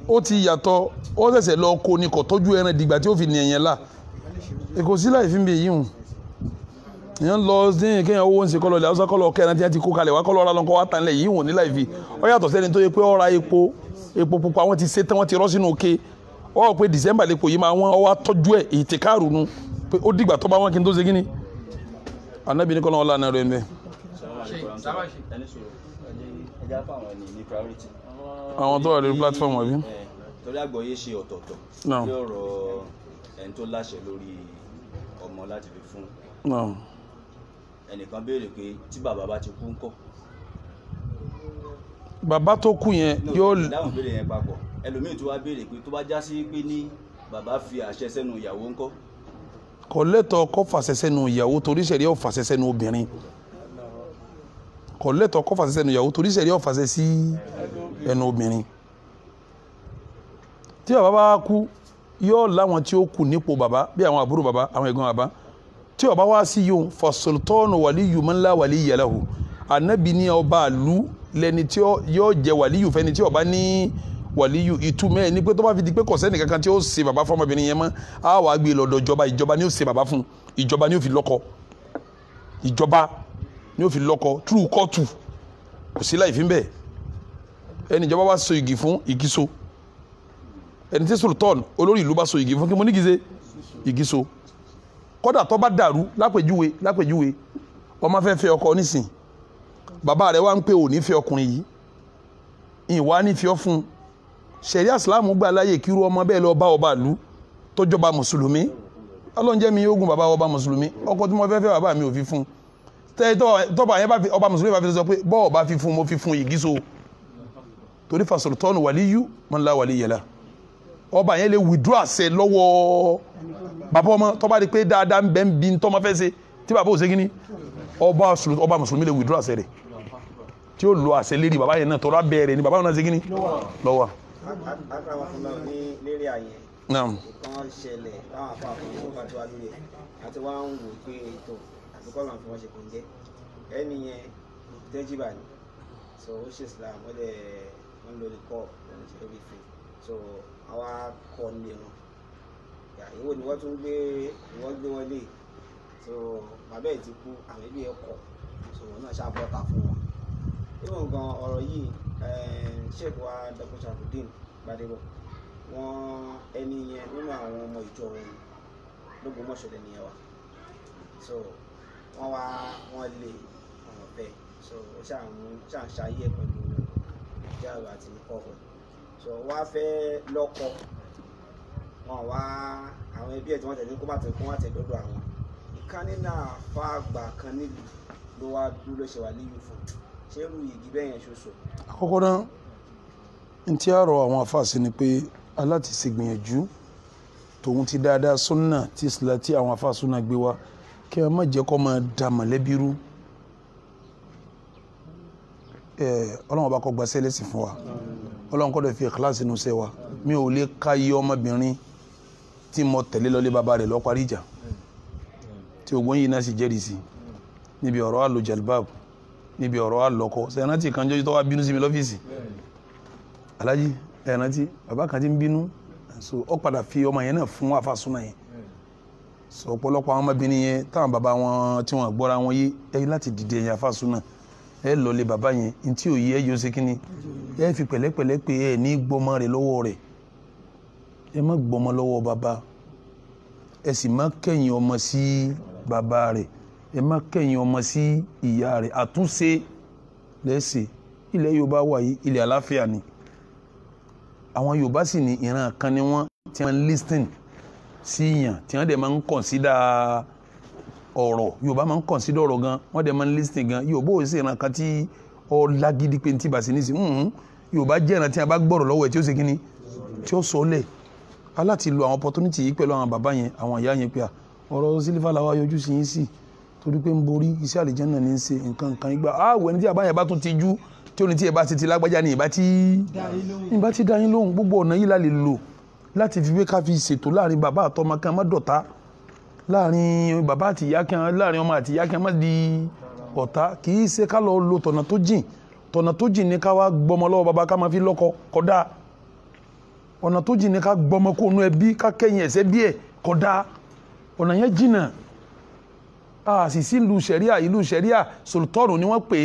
ó ti yàtọ̀ ó ṣẹ̀ṣẹ̀ lọ kó ni kò tọ́jú ẹran dìgbà tí ó fi ní ẹ̀yẹn la èkó sí láì fi ń bẹ yìí hùn èèyàn lọ sí kéèyàn owó ń ṣe kọ́lọ̀ ilẹ̀ haúsá kọ́lọ̀ kẹrin tí wọ́n ti kó kalẹ̀ wá kọ́lọ̀ ọ̀rá lọ́nkọ́ wá tàn lẹ̀ yìí hùn ní láì fi ó yàtọ̀ sẹ́ni tó yẹ pé ọ̀rá epo pupa wọ́n ti ṣe tán wọ́n ti rọ́ sínú òkè ó pé December lè pò yìí máa wọ́n ó wá tọ́jú ẹ̀ èyí ti káàrù nu pé ó dìgbà tó bá wọn kí n tó ṣe kí ni Ànábì ní kọ́lọ̀ ọ̀la náà rẹ̀ ń bẹ́. àwọn tó wà lórí platform àbí. torí àgbọ́yé ṣe ọ̀tọ̀ọ̀tọ̀ lórí ọ̀rọ̀ ẹni tó láṣẹ lórí ọmọ láti fi fún ẹnìkan béèrè pé tí bàbá bá ti kú ńkọ́. bàbá tó kú yẹn yóò. dáhùn béèrè yẹn papọ̀ ẹlòmíì tó wá béèrè pé tó bá já sí pé ní bàbá fi àṣẹ sẹ́nu ìyàwó ńkọ́. kò lẹ́tọ̀ọ́ kó fàṣẹ sẹ́nu ìyàwó torí ṣẹ̀ríà ò fàṣẹ sẹ́nu obìnrin kò lẹ́tọ̀ọ́ kó fàṣẹ sẹ́nu ìyàwó torí ṣẹ̀ríà ò fàṣẹ sí ẹnu obìnrin tí bàbá bá kú yóò láwọn tí ó kù nípò bàbá bí àwọn àbúrò bàbá àwọn ẹ̀gbọ́n bàbá tí bàbá wá sí yóò fasultanu waliyu man la waliyya lahu Ànábì ní ọba àlú lẹni tí yóò jẹ wàlíyù fẹni tí ọba ní wàlíyù ìtumọ̀ ẹ̀ ní pé tó bá fi di pé kò sẹ́ni kankan tí ó ṣe bàbá fọmọbìnrin yẹn mọ́ á wàá gbé lọ́dọ̀ ìjọba ni ó ṣe bàbá fún ìjọba ni ó fi lọ́kọ ìjọba ni ó fi lọ́kọ túrú kọ́ọ̀tù kò sí láì fi ń bẹ̀ ẹni ìjọba bá so igi fún igi so ẹni tí sultan olórí ìlú bá so igi fún kí mo ní gíze igi so kódà tó bá dàrú lápèjúwe ọmọ fẹ́ fẹ́ ọkọ nísìn bàbá rẹ̀ wá ń pè ò ní fẹ́ ọkùnrin yìí ìwà ní fi ọ́ fún ṣẹ̀ríà ìsìláàmù gbà láyè kírú ọmọ bẹ́ẹ̀ lọ bá ọba ìlú tó jọba mùsùlùmí Ọlọ́run jẹ́ mi ogun bàbá ọba mùsùlùmí ọkọ tí mo fẹ́ fẹ́ bàbá mi ò fi fún tọ́ba yẹn ọba mùsùlùmí bá fi sọ pé bọ́ọ̀ bá fi fún mo fi fún ìgíso torí fasultanu waliyu man la waliyya lahu ọba yẹn lè withdraw àṣẹ lọ́wọ́ bàbá ọmọ tọ́ba di pé dáadáa ń bẹ́ ń bí tọ́mọ fẹ́ ṣe tí bàbá ò ṣe kíní ọba mùsùlùmí lè withdraw àṣẹ rẹ̀ tí ó lo àṣẹ lérí bàbá yẹn náà tọ́ra bẹ̀rẹ̀ ni bàbá yẹn náà ṣe kíní lọ́wọ́. agbára fún mi ní lérí àyẹ̀ Naam. nǹkan ṣẹlẹ̀ láwọn àpapọ̀ tó bá ti wá lórí ẹ̀ àti wá ń wò pé ètò àbíkọ́ làwọn fi wọ́n ṣe kò ń jẹ́ ẹni yẹn tẹ́jìbà ni so ó ṣe Islam wọ́n dẹ̀ wọ́n lórí kọ́ wọ́n ṣe everything so àwa kọ́ nílé wọn ìwọ ni wọ́n tún gbé wọn lé so bàbá ẹ̀ ti kú àwọn ẹbí ẹ̀ kọ̀ so wọn náà ṣàbọ̀tà fún wọn ìwọ̀n gan ọ̀rọ̀ yìí Sheikh wa Dr. Sharafudeen Gbadebo wọn ẹni yẹn nínú àwọn ọmọ ìjọ wọn l'Ógbómọ̀ṣọ́ lẹ́ni yẹn wa so wọ́n lé ọ̀rọ̀ bẹ́ẹ̀ so ó ṣàǹṣayé pẹ̀lú ìjáàrú àti ìkọ̀wé so wọ́n á fẹ́ lọ́kọ wọn wá àwọn ẹbí ẹ̀ tí wọ́n tẹ̀lé kó má tẹ̀ lọ́dọ̀ àwọn ìkànnì náà fàgbà kan nílùú ló wá dúró ló ṣe wà líyù fún ṣé irú ìgì bẹ́ẹ̀ yẹn ṣoṣo. àkọ́kọ́ náà n tí a rọ àwọn afáàsì ni pé aláti ṣègbìyànjú tòun ti dáadáa súnà tí àwọn afáà súnà gbé wá kí a má jẹ́ kó máa da mọ̀lẹ́bí rú ọlọ́run ọba kó gba sẹ́lẹ̀sì fún wa ọlọ́run kó dẹ̀ fi ìkíláàsì inú sẹ́ wa mi ò lè ká iye ọmọbìnrin tí mo tẹ̀lé lọlé bàbá rẹ̀ lọ parí ìjà tí ogun yìí náà sì jẹ́rìí sí níbi ọ̀rọ̀ àlò jalbab níbi ọ̀rọ̀ àlọ́kọ sẹ́rántì kan jọjú tó wá bínú sí mi lọ́fíìsì alájí ẹ̀rántí bàbá kan ti ń bínú so ó padà fi ọmọ yẹn náà fún àfàsúnà yẹn so ọ̀pọ̀lọpọ̀ àwọn ọmọbìnrin yẹn táwọn bàbá wọn tí wọ́n gbọ́ra wọn yé ẹ láti dìde ẹ̀yìn àfàsúnà ẹ lọlé bàbá yẹn ní tí òye ẹ yóò ṣe kíni ẹ fi pẹ̀lẹ́pẹ̀lẹ́ pé ẹ ní gbọ́mọ rẹ̀ lọ́wọ́ rẹ̀ ẹ má gbọ́mọ lọ́wọ́ bàbá ẹ sì má kẹ̀yìn ọmọ sí bàbá rẹ̀ ẹ má kẹ̀yìn ọmọ sí ìyá rẹ̀ àtúnṣe lẹ́sẹ̀ ilẹ̀ Yorùbá wà yìí ilẹ̀ àlàáfíà ni àwọn Yorùbá sì ní ìran kan ni wọ́n tí wọ́n listen sí yàn tí wọ́n dẹ̀ máa ń consider ọ̀rọ̀ Yorùbá máa ń consider ọ̀rọ̀ gan wọ́n dẹ̀ máa ń listen gan Yorùbá ò sí ìran kan tí ọ lágídí pé tí bàṣẹ ní sí Yorùbá jẹ́ ìran tí a bá gbọ́rọ̀ lọ́wọ́ ẹ̀ tí ó ṣe kíní tí ó sọ lẹ̀ aláti lo àwọn opportunity yìí pẹ̀lú àwọn bàbá yẹn àwọn ìyá yẹn pé ọ̀rọ̀ sílífà làwa yọjú sí yín sí torí pé ń borí iṣẹ́ àlìjẹ́nà ní í ṣe nǹkan kan ìgbà wẹ́n tí àbáyẹn bá tún ti jú tí ó ní tí ẹ bá ti lágbájá ní ìbá ti dá yín lóhùn gbogbo ọ̀nà yìí la lè lò láti fi wé ká fi ṣètò láàrin bàbá àtọmọ kan má dọ̀tá láàrin bàbá àti ìyá kan láàrin ọmọ àti ìyá kan má di ọ̀tá kì í ṣe ká lọ lo tọ̀nà tó jìn ní ká wá gbọmọ lọ́wọ́ bàbá ká máa fi lọ́kọ kódà ọ̀nà tó jìn ní ká gbọmọ kó nu ẹbí ká kẹ́yìn ẹ̀sẹ̀ bí ẹ̀ kódà ọ̀nà yẹn jìnnà àṣìṣì ìlú sẹ̀ríà sultanu ni wọ́n pè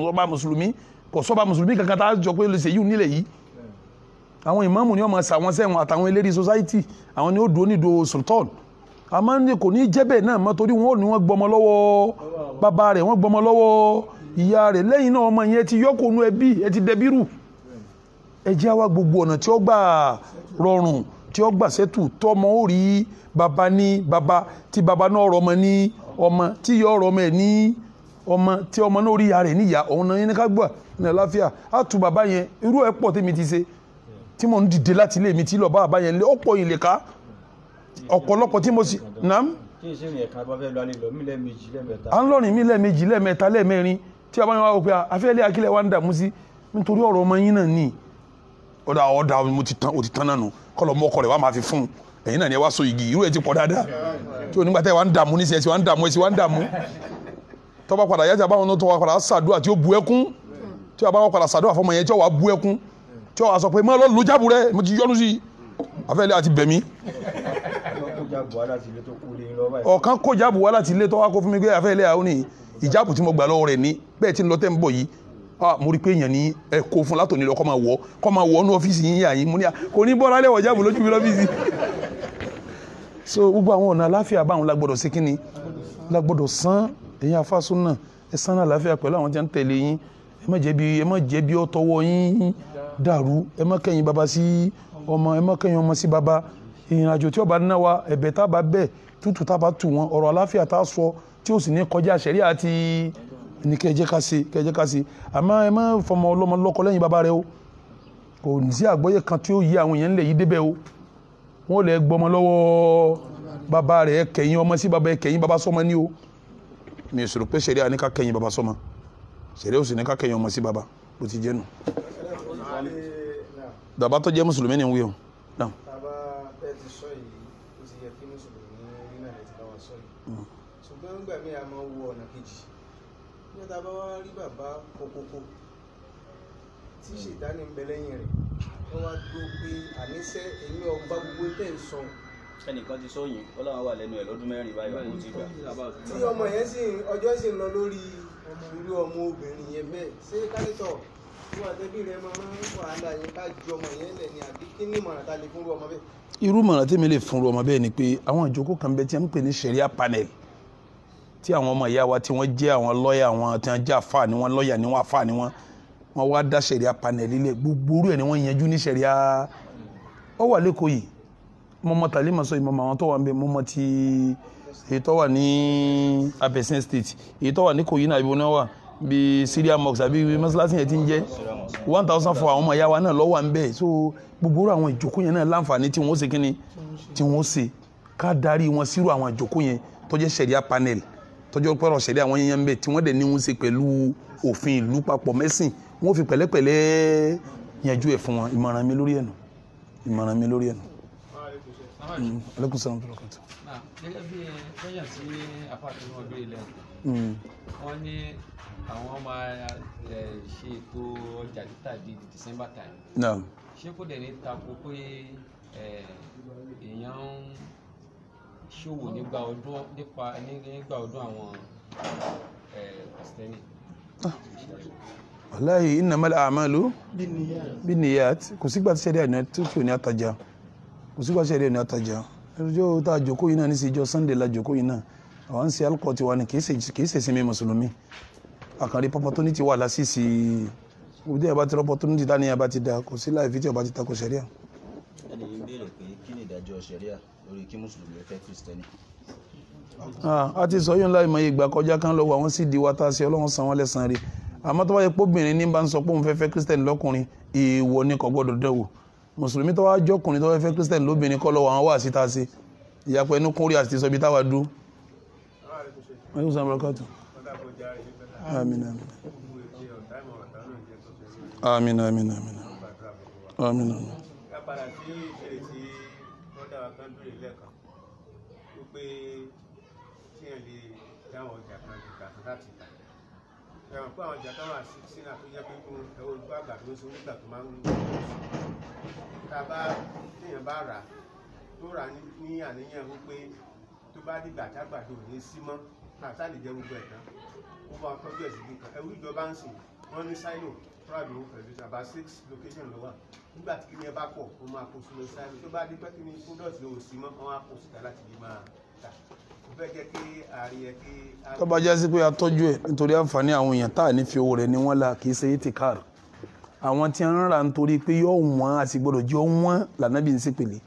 ọba mùsùlùmí kò sọ́ba mùsùlùmí kankan tá a jọ pé lè ṣe yìí nílẹ̀ yìí àwọn ìmáàmù ni wọ́n máa ṣàwọn sẹ́wọ̀n àtàwọn eléré society àwọn ni ó dúró nídò sultan àmọ́ ní kò ní jẹ́ bẹ́ẹ̀ náà mọ́ torí wọn ò ní wọ́n gbọmọ lọ́wọ́ bàbá rẹ̀ wọ́n gbọmọ lọ́wọ́ ìyá rẹ̀ lẹ́yìn náà ọmọ yẹn ti yọkò nú ẹbí ẹ ti dẹbírù ẹ jẹ́ àwa gbogbo ọ̀nà tí ó gbà rọrùn tí ó gbà sẹ́tù tọ́mọ ó rí bàbá ní bàbá tí bàbá náà rọ ọmọ ní ọmọ tí yọ ọ̀rọ̀ ọmọ ẹ̀ ní ọmọ tí ọmọ náà rí ìyá rẹ̀ níyà òun náà yẹn ní ká gbà ní àlàáfíà á tu bàbá yẹn irú ẹ̀ pọ̀ tèmi ti ṣe tí mo ń dìde láti ilé mi tí lọ bá bàbá yẹn lé ọ̀pọ̀ yìí lè ká ọ̀pọ̀lọpọ̀ tí mo sì nam. kí n ṣe ìrìn ẹ̀ka bá fẹ́ lọ alẹ́ lọ mí lẹ́ẹ̀mejì lẹ́ẹ̀mẹ́ta. à ń lọrin mí lẹ́ẹ̀mejì lẹ́ẹ̀mẹ́ta lẹ́ẹ̀mẹ́rin tí a bá yẹn wá wò pé afẹ́lẹ́ akílẹ̀ wa ń dààmú sí nítorí ọ̀rọ̀ ọmọ yín náà ní ọ̀dà mo ti tán náà nù kọ́lọ̀ mọ́ ọkọ rẹ̀ wá máa fi fún ẹ̀yin náà ni ẹ wá so igi irú ẹ̀ ti pọ̀ dáadáa tí o nígbà tẹ́ wà ń dààmú ní sẹ́ẹ̀sì wà ń dààmú tọ́ba padà yájà báwọn náà tó wà padà sàdúrà tí ó bu ẹkún tí wàá bá wọn padà sàdúrà fọmọ yẹn tí wàá bu ẹkún tí wàá sọ pé mọ́ lọ́ọ́ lójábù rẹ mo ti yọnu sí i afẹ́lẹ́ àti bẹ̀mí. ọ̀kan kó jáàbù wá láti ilé tó wá kó fún mi pé afẹ́lẹ́ àwọn ní ìjáàbù tí mo gbà lọ́wọ́ rẹ̀ ní bẹ́ẹ̀ tí ń lọ tẹ́ ń bọ̀ yìí mo rí pé èèyàn ní ẹ kó fún látòní lọ kọ́ máa wọ̀ ọ́nú ọ́fíìsì yín yà yín mo ní kò ní bọ́ra lẹ́wọ̀ jáàbù lójú mi lọ́fíìsì. so gbogbo àwọn ọ̀nà àláfíà báwọn lágbọ́dọ̀ sí kínni lágbọ́dọ̀ sán èyí afásún náà ẹ sán àláfíà pẹ̀lú àwọn tí wọ́n ń tẹ̀lé yín ẹ má jẹ́ bí ó tọwọ́ yín dàrú, ẹ má kẹ́yìn baba sí ọmọ, ẹ má kẹ́yìn ọmọ sí baba. Ìrìn àjò tí ó bá ná wa ẹ̀bẹ̀ tá bá bẹ̀ tútù tá bá tù wọn, ọ̀rọ̀ àláfíà tá sọ tí ó sì ní kọjá ṣẹ̀ríà àti ní kẹjẹ́ ká ṣe àmọ́ ẹ má fọmọ ọlọ́mọ lọ́kọ lẹ́yìn baba rẹ o. Kò ní sí àgbọ́yé kan tí ó yí àwọn èèyàn lè yí débẹ̀ o. Wọ́n lè gbọmọ lọ́wọ́ baba rẹ̀, kẹ̀yìn ọmọ sí baba, kẹ̀yìn baba sọ́mọ ní o. Mi sọ̀rọ̀ pé ṣẹ̀ríà ní ká kẹ̀yìn baba sọ́mọ, ṣẹ̀ríà ò sì ní ká kẹ̀yìn ọmọ sí baba, bó ti jẹ́ nù. Bàbá tó jẹ́ mùsùlùmí ni ń wí o. Bàbá bẹ́ẹ̀ ti sọ yìí, ó ti yẹ kí mùsùlùmí ní náà ti bá wa sọ yìí. Ṣùgbọ́n nígbà míì a máa ń wo ọ̀nà kejì. Bí a bá wá rí bàbá kókókó tí ṣètánì ń bẹ lẹ́yìn rẹ̀, wọ́n wá dúró pé àníṣe èmi ọgbà gbogbo tẹ̀ ń sọ. Ẹnìkan ti sọ yìí, Ọlọ́run wà lẹ́nu ẹ̀ lọ́dún mẹ́rin báyìí wà ló ti gbà. Tí ọmọ yẹn sì ọjọ́ sì ń lọ lórí irú ọmọ obìnrin yẹn bẹ́ẹ̀, ṣé kálítọ̀ fún àtẹ́bí rẹ̀ máa ń wàhálà yẹn ká ju ọmọ yẹn lẹ̀ ní àbí kí ní ìmọ̀ràn ta lè fún ọmọ bẹ́ẹ̀? Irú mọ̀ràn tí mi lè fún ọmọ bẹ́ẹ̀ ni pé àwọn ìjókòó kan bẹ tí wọ́n ń pè ní sharia panel, tí àwọn ọmọ ìyá wa tí wọ́n jẹ́ àwọn lọ́ọ̀yà, àwọn tí wọ́n jẹ́ àfáà ni wọ́n, lọ́ọ̀yà ni wọ́n, àfáà ni wọ́n wá dá sharia panel lílẹ̀, gbogbo orú ẹ̀ ni wọ́n yanjú ní sharia. Ó wà lẹ́kọ̀ọ́ yìí, mọ́mọ́ tàlẹ́ mọ̀ sọ ìmọ̀mọ́ àwọn tó wà ń bẹ, mọ́mọ́ ti èyí tó wà ní Abẹ́sẹ̀ state, èyí tó wà ní Kogi náà ibi wọn wà bí Syria mosque àbí mọ́sálásí yẹn ti ń jẹ́ 1000 fún àwọn ọmọ ìyá wa náà lọ́wọ́ à ń bẹ̀. So gbogbo àwọn ìjókòó yẹn náà láǹfààní tí wọ́n ṣe kíni tí wọ́n ṣe ká darí wọn sírò àwọn ìjókòó yẹn tó jẹ́ sharia panel, tó jẹ́ pẹ̀rọ sharia àwọn yẹn ń bẹ̀ tí wọ́n dẹ̀ ní wọ́n ṣe pẹ̀lú òfin ìlú papọ̀ mẹ́sìn, wọ́n fi pẹ̀lẹ́pẹ̀lẹ́ yanjú ẹ̀ fún wọn. Ìmọ̀ràn mi lórí ẹ̀ nù. Alaikum salaam wa rahmatullahi. Gẹ́gẹ́ bí lẹ́yìn tí apáàtì wọn gbé ilẹ̀ wọ́n ní àwọn máa ṣe ètò ọjà títà di December time. Ṣé kò dẹ̀ ní tako pé èèyàn ń ṣòwò nígbà ọdún àwọn Kristẹni? Wallahi innamal a'malu binniyat. Kò sígbà tí ṣẹ̀ríà ní tí ò ní àtajà, kò sígbà tí ṣẹ̀ríà ní àtajà. Ẹjọ́ tá a jókòó yìí náà ní sí ìjọ Sunday la jókòó yìí náà, àwọn ń ṣe alcohol tiwa ni kì í ṣe sinmi mùsùlùmí. Àkànrí opportunity wà lásìsì òde ẹ̀ bá ti opportunity tá ní ẹ̀ bá ti da, kò sí láì fi tí ẹ̀ bá ti tako ṣẹ̀ríà. Ẹni yìí ń béèrè pé kí ni ìdájọ́ ṣẹ̀ríà lórí kí mùsùlùmí fẹ́ Kristẹni? A ti sọ yóò ńlá ìmọ̀ ìgbà kọjá kan lọ́wọ́ àwọn sì di wa tá a ṣe Ọlọ́run san wọ́n lẹ́san rí. Àmọ́ tó bá yẹ pé obìnrin ní bá ń sọ pé òun fẹ́ fẹ́ Kristẹni lọ́kùnrin, èèwọ̀ ni kò gbọ́dọ̀ dẹ̀wò. Mùsùlùmí tó wá jọkùnrin tó fẹ́ fẹ́ Kristẹni lóbìnrin kọ́ lọ́wọ́ àwọn wà sí tá a ṣe. Ìyàpọ̀ ẹnu kúnrí àti sọ ibi táwa dú. Alaikum salaam wa rahmatullahi. Àmín àmín. Àmín àmín àmín. Àmín àmín. Ká padà sí ìbéèrè tí wọ́n dára kan béèrè lẹ́ẹ̀kan wípé tí ẹ̀ lè dáwọn ọjà kan nígbà láti tà. Ẹ̀wọ̀n pé àwọn ọjà kan wà sínú àtúnyẹ́ pé fún ẹwọ́ ìgbà àgbà tó ń sọ nígbà tó máa ń lò. Tá a bá téèyàn bá rà tó rà ní àníyàn wípé tó bá dìgbà tágbàdo ò ní sí mọ́ àtà lè jẹ́ gbogbo ẹ̀tàn ó bá tọ́jú ẹ̀sìn kíkan ẹ̀rú ìjọba ń sìn wọ́n ní silo prado pẹ̀lú àbá 6 location ló wà nígbà tí kíni ẹ bá pọ̀ ó máa kó sínú silo tó bá dé pẹ́ kíni product yóò sí mọ́ wọ́n á kó síta láti lè máa tà ó fẹ́ jẹ́ kí ààrẹ ẹ kí. Tó bá jẹ́ sí pé a tọ́jú ẹ̀ nítorí àǹfààní àwọn èèyàn tá à ní fi owó rẹ̀ ni wọ́n la kì í ṣe itikar. Àwọn tí wọ́n ń rà nítorí pé yóò wọ́n àti gbọ́dọ̀ jẹ́ wọ́n lànàbí ń ṣèpèlè.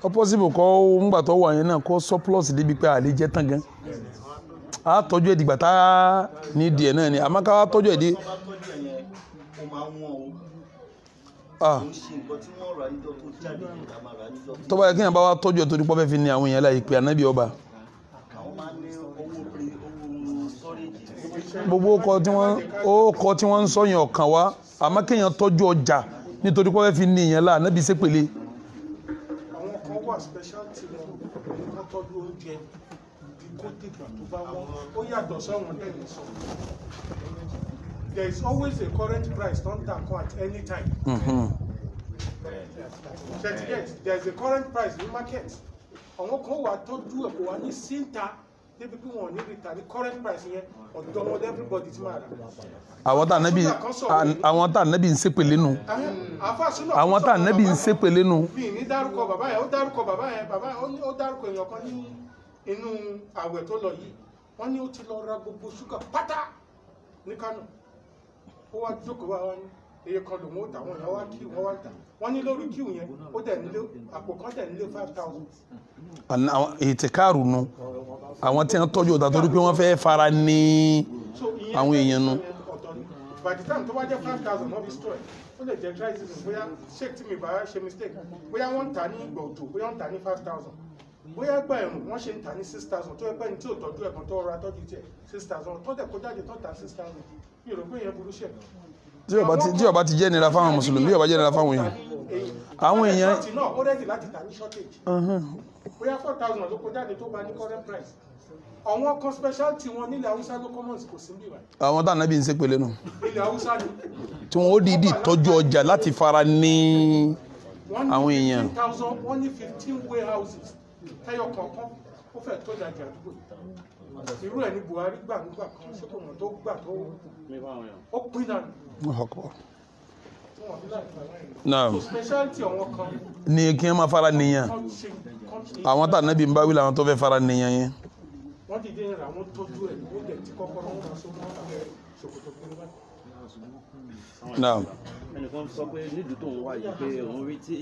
Ó possible kọ́ ńgbà tó wà yẹn náà kọ́ surplus débi pé àlè jẹ́ tán gan. A tọ́jú ẹ̀ dìgbà tá a ní díẹ̀ náà ni àmọ́ ká tọ́jú ẹ̀ dé. Tó bá yẹ kí èèyàn bá wá tọ́jú ẹ̀ tó dípọ́ fẹ́ fi ní àwọn èèyàn láì pé ànábì ọba. Gbogbo ọkọ̀ tí wọ́n ń sọ yẹn ọ̀kan wá àmọ́ kéèyàn tọ́jú ọjà nítorí pọ́ fẹ́ fi ní èèyàn láà ànábì ṣépèlé. Àwọn kan wà specialty wọn nǹkan tọ́jú oúnjẹ kó dìgbà tó bá wọ́n ó yàtọ̀ sọ́wọ́n tẹ̀lé sọ. There is always a current price don't tap at any time. There is a current price in the market. Àwọn kan wà tọ́jú ẹ̀kọ́ wa ní síntà débi pé wọ́n ní ìta ní current price yẹn ọ̀dọ́ wọn everybody ti máa rà. Àwọn tá ànábì ń ṣépèlé nù. Àwọn tá ànábì ń ṣépèlé nù. Bí ní dárúkọ bàbá yẹn ó dárúkọ bàbá yẹn ó dárúkọ èèyàn kan ní inú àwẹ̀ tó lọ yìí wọ́n ní ó ti lọ ra gbogbo ṣúgà pátá ní Kánò ó wá jókòó wá wọn iye kan lòun ó tà wọn ìyá wá kí wọn wá tà wọn ní lórí kíw yẹn ó dẹ̀ nílé àpò kan dẹ̀ nílé 5,000. àwọn ètìkáàrù nu àwọn tí wọ́n tọ́jú ọ̀tà torí pé wọ́n fẹ́ fara ní àwọn èèyàn nu. by the time tó bá jẹ́ 5,000 wọ́n fi store ó lè jẹ́ dry season bóyá shake tí mi bá ṣe mistake bóyá wọ́n ń tà ní ìgbà òjò bóyá wọ́n ń tà ní 5,000 bóyá gba ẹ̀rùn wọ́n ṣe ń tà ní 6,000 tó ẹgbẹ́ ní tí ò tọ́jú ẹ̀kan tó rọra tọ́jú tiẹ̀ 6,000 tó dẹ̀ kó jáde tó tà 6,000 mi ò rò pé ìyẹn burú ṣẹ̀. tí ó bá ti jẹ́ nira fáwọn mùsùlùmí bí ó bá jẹ́ nira fáwọn èèyàn àwọn èèyàn ṣọ́ọ̀tì náà ó rẹ́dì láti tà ní shortage bóyá 4,000 ló kó jáde tó bá ní current price àwọn kan specialty wọn nílẹ̀ haúsá ló commons kò sí níbí báyìí. àwọn tá ànábì ń ṣe pẹ̀lẹ́ nù. ilẹ̀ haúsá ni. tí wọn ó dìídì tọ́jú ọjà láti fara ní àwọn èèyàn. wọ́n ní 15 warehouses tẹ́yọ kọ̀ọ̀kan ó fẹ́ tó dàjà àdúgbò irú ẹ̀ ní Buhari gbà nígbà kan ṣé kò mọ̀ tó gbà tó ó pín dànù. náà specialty àwọn kan. ní kí wọ́n máa fara nìyàn àwọn tá ànábì ń bá wí làwọn tó fẹ́ fara nìyàn yẹn. wọ́n dìde ń ra àwọn tọ́jú ẹ̀ ó dẹ̀ tí kọ́kọ́rọ́ wọn so mọ́ ṣòkòtò pé wá. náà ẹnìkan sọ pé nídìí tó ń wá yìí pé òun rí tí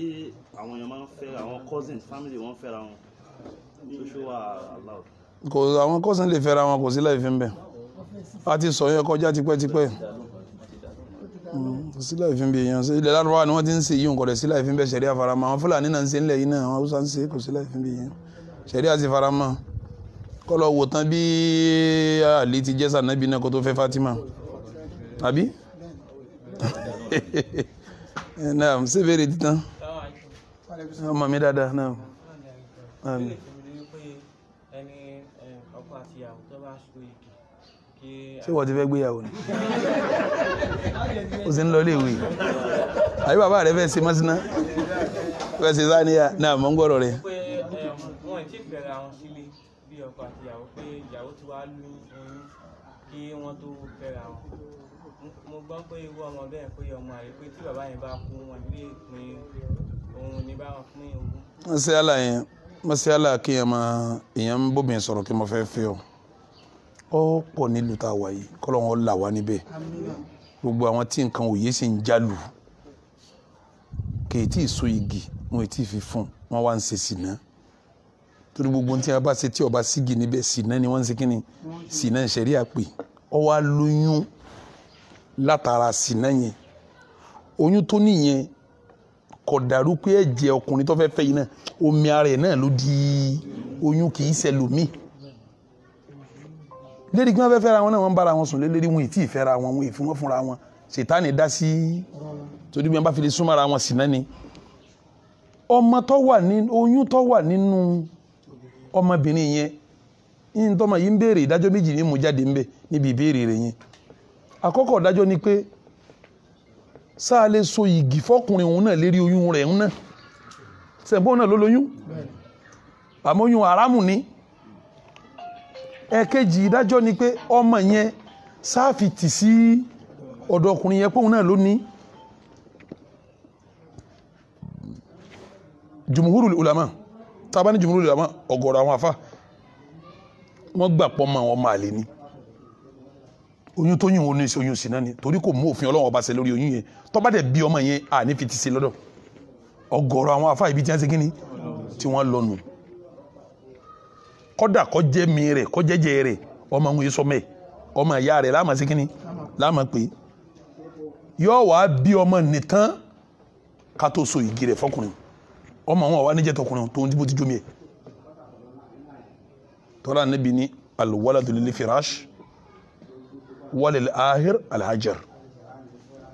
àwọn èèyàn máa ń fẹ́ àwọn cousins family wọn fẹ́ra wọn ṣoṣo wà allowed. kò àwọn cousins lè fẹ́ra wọn kò sí láì fi ń bẹ̀ a ti sọ yẹn kọjá tipẹ́tipẹ́ kò sí láì fi ń bẹ̀ èèyàn ilẹ̀ lárúbáwá ni wọ́n ti ń ṣe yìí nǹkan rẹ̀ sí láì fi ń bẹ̀ ṣẹ̀ríà faramọ́ àwọn Fúlàní náà ń ṣe ńlẹ̀ yìí náà àwọn Haúsá ń ṣe kò sí láì fi ń bẹ̀ èèyàn ṣẹ̀ríà ti faramọ́ kọlọ wò tán bí Ali ti jẹ́ sànábì náà kó tó fẹ́ Fatima àbí náà ṣe bèrè títán ọmọ mi dáadáa náà. ṣé wọ́n ti fẹ́ gbéyàwó ni ó sì ń lọ iléèwé àbí bàbá rẹ fẹ́ ṣe mọ́síná fẹ́ ṣe sáníyà náà mọ́ ń gbọ́rọ̀ rẹ. ọkọ àti ìyàwó pé ìyàwó ti wá lú oyún kí wọ́n tó fẹ́ra wọn mo gbọ́ pé irú ọmọ bẹ́ẹ̀ pé ọmọ àrè pé tí bàbá yẹn bá kú wọn lè pín òun ní bá wọn pín ogún. mọ́sálà kí èèyàn ń bóbìnrin sọ̀rọ̀ kí mo fẹ́ fẹ́ ọ pọ̀ nílùú tá a wà yìí kọ́ lọ́wọ́ là wá níbẹ̀ gbogbo àwọn tí nǹkan òye sì ń jálù kì í tí ì so igi wọn ì tí ì fi fún wọn wá ń ṣe sìnà torí gbogbo tí a bá ṣe tí ọba sígi níbẹ̀ sìnà ni wọ́n ń ṣe kí ni sìnà ṣẹ̀ríà pé ọ wá lóyún látara sìnà yẹn oyún tó nìyẹn kò dàrú pé ẹ̀jẹ̀ ọkùnrin tó fẹ́ fẹ́ yìí náà omi ara ẹ̀ náà ló di oyún kì í ṣẹlòmíì lérí kí wọ́n fẹ́ fẹ́ra wọn náà wọ́n bára wọn sùn lérí wọn ì tí ì fẹ́ra wọn wọn ì fi wọ́n fúnra wọn ṣètánì dá sí torí bí wọ́n bá fi lè súnmọ́ra wọn sìnà ni ọmọ tó wà ní oyún tó wà nínú ọmọbìnrin yẹn yín tọ́mọ yìí ń béèrè ìdájọ́ méjì ní mú jáde ń bẹ níbi ìbéèrè rẹ̀ yẹn àkọ́kọ́ ìdájọ́ ni pé sáà lè so igi fọkùnrin òun náà lérí oyún rẹ̀ ń náà sẹ̀bọ́n náà ló lóyún àmọ́ oyún haramu ni ẹ̀kejì ìdájọ́ ni pé ọmọ yẹn sáfìtì sí ọ̀dọ̀ ọkùnrin yẹn pé òun náà ló ní jumhurul ulama tàbá ní jùmúrú ìlàmọ́ ọ̀gọ̀rọ̀ àwọn àfá wọ́n gbà pọ́ mọ́ àwọn màálé ní oyún tó yìn wọn ní oyún sí náà ni torí kò mú òfin Ọlọ́run ọba ṣẹ lórí oyún yẹn tó bá dẹ̀ bí ọmọ yẹn à ní fi ti ṣe lọ́dọ̀ ọ̀gọ̀rọ̀ àwọn àfá ibi tí wọ́n ṣe kíni tí wọ́n lọ́nu kọ́dà kọ́ jẹ́ mi rẹ̀ kọ́ jẹ́jẹ́ rẹ̀ ọmọ òun yìí sọmọ ẹ̀ ọmọ ìyá rẹ̀ láàmà ṣe kíni láàmà pé yóò wá bí ọmọ nìtán ká tó so igi rẹ̀ fọkùnrin ọmọ wọn wà níjẹ́ tọkùnrin tó ń dìbò ti jómi ẹ̀ tọ́lá níbi ní alwaladu lil firash walil ahir alhajar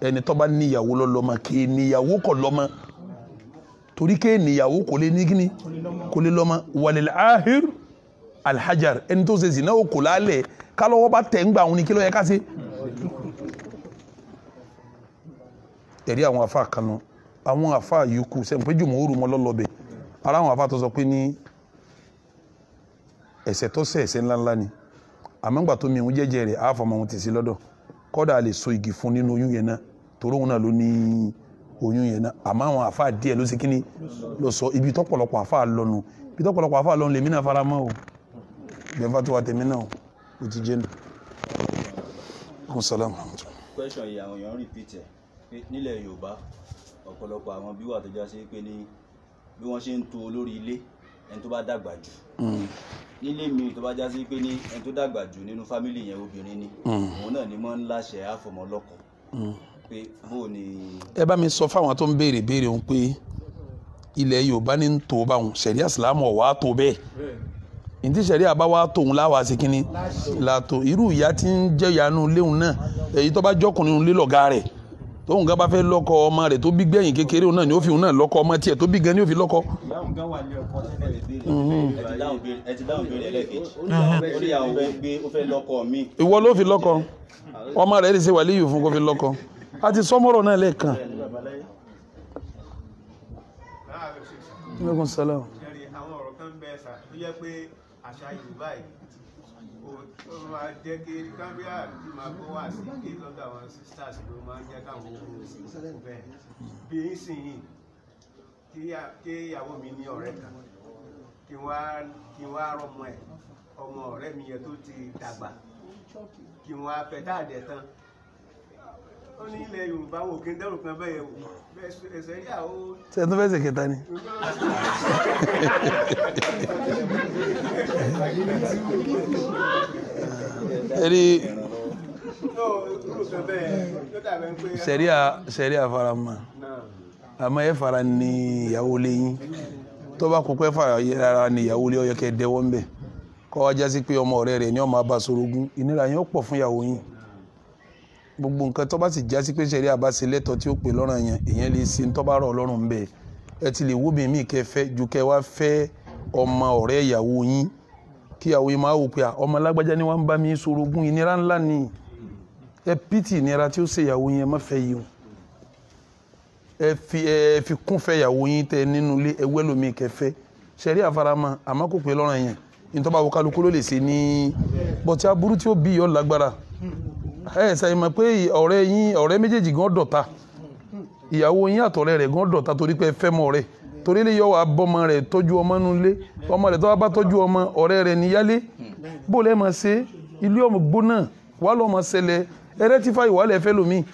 ẹni tó bá níyàwó lọ́lọ́mọ kí níyàwó kọ̀ lọ́mọ torí kí níyàwó kò lè ní kíní kò lè lọ́mọ walil ahir alhajar ẹni tó ṣe zina ó kò lálẹ̀ kálọ́wọ́ bá tẹ̀ ń gbà àwọn ní kí ló yẹ ká ṣe ẹ̀rí àwọn afá kanu àwọn àfá yòókù sẹ́yìn pé jùmọ̀ òru mọ́ lọ́lọ́bẹ̀ ara àwọn àfá tó sọ pé ní ẹ̀ṣẹ̀ tó ṣẹ̀ ẹ̀ṣẹ̀ ńláńlá ni àmọ́ngbà tó mi òun jẹ́jẹ́ rẹ̀ àáfọ̀mọ́ òun ti sí lọ́dọ̀ kọ́dà lè so igi fún nínú oyún yẹn náà torí òun náà ló ní oyún yẹn náà àmọ́ àwọn àfá díẹ̀ ló sì kíní lọ sọ ibi tọ́pọ̀lọpọ̀ àfá lọ́nu ibi tọ́pọ̀lọpọ̀ àfá lọ́nu lèmi náà fara mọ́ o bẹ́ẹ̀ fà tó wà tèmi náà o ti jẹ́ nù. question yìí àwọn èèyàn repeat ẹ̀ pé nílẹ̀ Yorùbá ọ̀pọ̀lọpọ̀ àwọn bí wà tó já sí pé ní bí wọ́n ṣe ń to olórí ilé ẹni tó bá dàgbà jù nílé mi tó bá já sí pé ní ẹni tó dàgbà jù nínú fámìlì yẹn obìnrin ni òun náà ni mọ́ ń láṣẹ àfọmọlọ́kọ pé bó ni. ẹ bá mi sọ fáwọn tó ń béèrè òun pé ilẹ̀ Yorùbá ní ń tó bá wọn ṣẹ̀ríà Ìsìlámù wà tó bẹ́ẹ̀ ìdí ṣẹ̀ríà bá wà tóun láwa sí kínní látò irú ìyá tí ń jẹ́ ìyanu léwu náà èyí tó bá jọkùnrin lé lọ́gá rẹ̀ tóun gan bá fẹ́ lọ́kọ ọmọ rẹ̀ tó bí gbẹ̀yìn kékeré náà ni ó fi òun náà lọ́kọ ọmọ tiẹ̀ tó bí gan ni ó fi lọ́kọ. ẹ ti dáhùn béèrè ẹlẹ́kejì ó ní àwọn ó fẹ́ lọ́kọ mi. ìwọ ló fi lọ́kọ ọmọ rẹ̀ lè ṣe wàlíyù fún kó fi lọ́kọ a ti sọmọ́rọ̀ náà lẹ́ẹ̀kan. àwọn ọ̀rọ̀ kan bẹ́ẹ̀ sà tó jẹ́ pé àṣà Yorùbá yìí ó máa jẹ́ kí kábíyà tí máa kó wà sí kí lọ́dọ̀ àwọn sisters ló máa ń jẹ́ káwọn ohun bẹ́ẹ̀ bí í sìn yìí kí ìyàwó mi ní ọ̀rẹ́ kan kí wá rọmọ ẹ̀ ọmọ ọ̀rẹ́ mi yẹn tó ti dàgbà kí wọ́n á fẹ́ dáàdẹ̀ tán ó ní ilẹ̀ Yorùbá wò kí n dẹ́rù kan bẹ́ẹ̀ wò bẹ́ẹ̀ ẹsẹ̀ yà ó. ṣé ẹ tún fẹ́ ṣe kẹta ni. ṣẹ̀ríà farama àmọ́ ẹ fara ní ìyàwó lẹ́yìn tó bá kó pẹ́ fara ní ìyàwó lé ọyọ kẹ́ dẹ́wọ́ ń bẹ̀ kọ́ wá jásí pé ọmọ ọ̀rẹ́ rẹ̀ ní ọmọ abá sorogún ìnira yẹn ó pọ̀ fún ìyàwó yín gbogbo nǹkan tó bá sì jásí pé ṣẹ̀ríà bá ṣe lẹ́tọ̀ọ́ tí ó pè lọ́rùn yẹn èèyàn lè ṣe tó bá rọ̀ ọlọ́run ń bẹ̀ ẹ ti lè wóbi mí kẹ́ fẹ́ ju kẹ́ wá fẹ́ ọmọ ọ̀rẹ́ ìyàwó yín kí ìyàwó yín máa wò pé ọmọ alágbájá ni wọ́n ń bá mi sorogún ìnira ńlá ni ẹ pìtì ìnira tí ó ṣe ìyàwó yín ẹ má fẹ́ yìí o ẹ fi kún fẹ́ ìyàwó yín tẹ nínú ilé ẹ wẹ́ lómi kẹfẹ́ ṣẹ̀ríà farama àmọ́ kò pé lọ́rùn yẹn nítorí àwọn kálukú ló lè ṣe ní bọ́tí aburú tí ó bí yọ lágbára ẹ ṣàyẹ̀ mọ̀ pé ọ̀rẹ́ méjèèjì gan dọ̀ta ìyàwó yín àtọ̀rẹ́ rẹ̀ gan dọ̀ta torí pé ẹ fẹ́ mọ́ rẹ̀ torí lè yọ wà bọ́mọ rẹ̀ tọ́jú ọmọ nulẹ̀ ọmọ rẹ̀ tó bá tọ́jú ọmọ ọ̀rẹ́ rẹ̀ níyálé bó lẹ́ máa ṣe ilé ọmọ gbóná wà lọ́mọ ṣẹlẹ̀ ẹrẹ́tífà ìwálẹ̀ fẹ́ lómi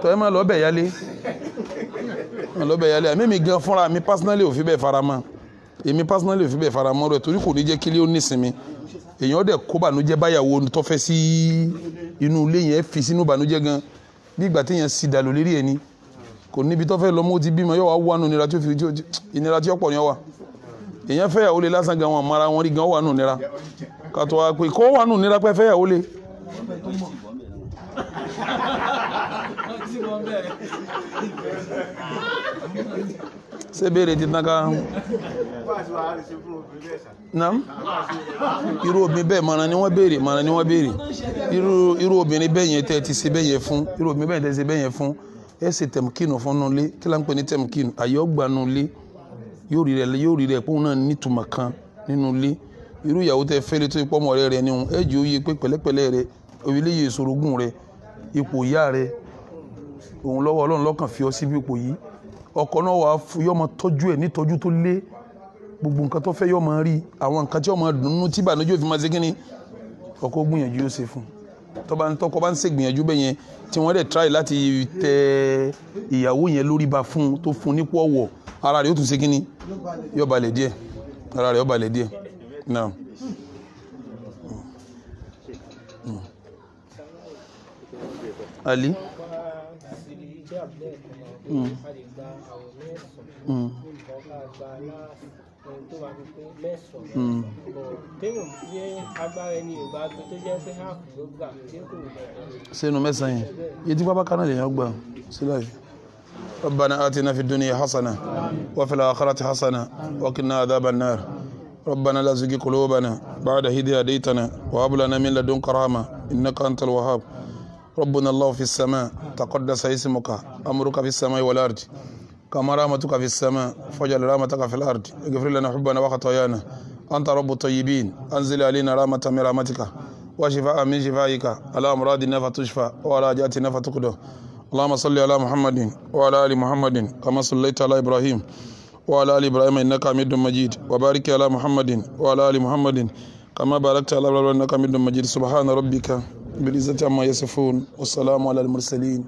tọ́ ẹ máa lọ bẹ̀ yálé àmì mi gan fúnra mi personally ò fi bẹ́ẹ̀ fara mọ́ èmi personally ò fi bẹ́ẹ̀ fara mọ́ rẹ̀ torí kò ní jẹ́ kílé ó nísinmi èèyàn dẹ̀ kó bànújẹ́ báyàwó tó fẹ́ sí inú ilé yẹn fi sínú bànújẹ́ gan bí ìgbà téèyàn sì dàlù lérí ẹni kò níbi tó fẹ́ lọ mọ́ ti bímọ yóò wá wà nù nira tí ó fi ìnira tí ó pọ̀ ní ọwà èèyàn fẹ́yàwó lé lásán gan wọn mara wọn rí gan wà nù nira kàtó wa pé kó wà nù nira pé fẹ́yàwó lé. ṣé béèrè ti tán ká. naam irú obìnrin bẹ́ẹ̀ mọ̀ràn ni wọ́n béèrè irú obìnrin bẹ́ẹ̀ yẹn tẹ́ ti ṣe bẹ́ẹ̀ yẹn fún irú obìnrin bẹ́ẹ̀ tẹ́ ti ṣe bẹ́ẹ̀ yẹn fún ẹ ṣe tẹ̀mùkínù fún nulẹ̀ kí la ń pè ní tẹ̀mùkínù àyè ọgbà nulẹ̀ yóò rí rẹ̀ pé òun náà nítumọ̀ kan nínú ilé irú ìyàwó tẹ́ fẹ́lẹ́ tó ipò ọmọ rẹ̀ ní òun ẹ jẹ́ òye pé pẹ̀lẹ́pẹ̀lẹ́ rẹ̀ òwìlẹ́yẹ ìṣòrogún rẹ̀ ipò ìyá rẹ̀ òun lọ́wọ́ ọlọ́run lọ́kàn fi ọ síbi ipò yìí ọkọ náà wà yọmọ tọ́jú ẹ̀ nítọ́jú tó lé gbogbo nǹkan tó fẹ́ yọmọ rí àwọn nǹkan tí ọmọ dùnú tí ìbànújẹ́ òfin máa ṣe kí ni ọkọ gbìyànjú yóò ṣe fún tọ́kọ bá ń ṣe gbìyànjú bẹ́ẹ̀ yẹn tí wọ́n dẹ̀ try láti tẹ ìyàwó yẹn lórí ba fún tó fún nípò ọ̀wọ̀ ara rẹ̀ yóò tún ṣe kí ni yóò balẹ̀ díẹ̀ ara rẹ̀ yóò balẹ̀ díẹ̀ náà. Ali. sínú mẹ́sàn-án yìí tí bàbá kan náà lè yàn gbà sílẹ̀ yìí. ربنا آتنا في الدنيا حسنة وفي الآخرة حسنة وقنا عذاب النار ربنا لا تزغ قلوبنا بعد إذ هديتنا وهب لنا من لدنك رحمة إنك أنت الوهاب ربنا الله في السماء تقدس اسمك أمرك في السماء والأرض كما رحمتك في السماء فاجعل رحمتك في الأرض اغفر لنا حبنا وخطايانا أنت رب الطيبين أنزل علينا رحمة من رحمتك وشفاء من شفائك على أمراضنا فتشفى وعلى حاجاتنا فتقضى اللهم صل على محمد وعلى آل محمد كما صليت على إبراهيم وعلى آل إبراهيم إنك حميد مجيد وبارك على محمد وعلى آل محمد كما باركت على إبراهيم إنك حميد مجيد سبحان ربك بالعزة عما يصفون والسلام على المرسلين.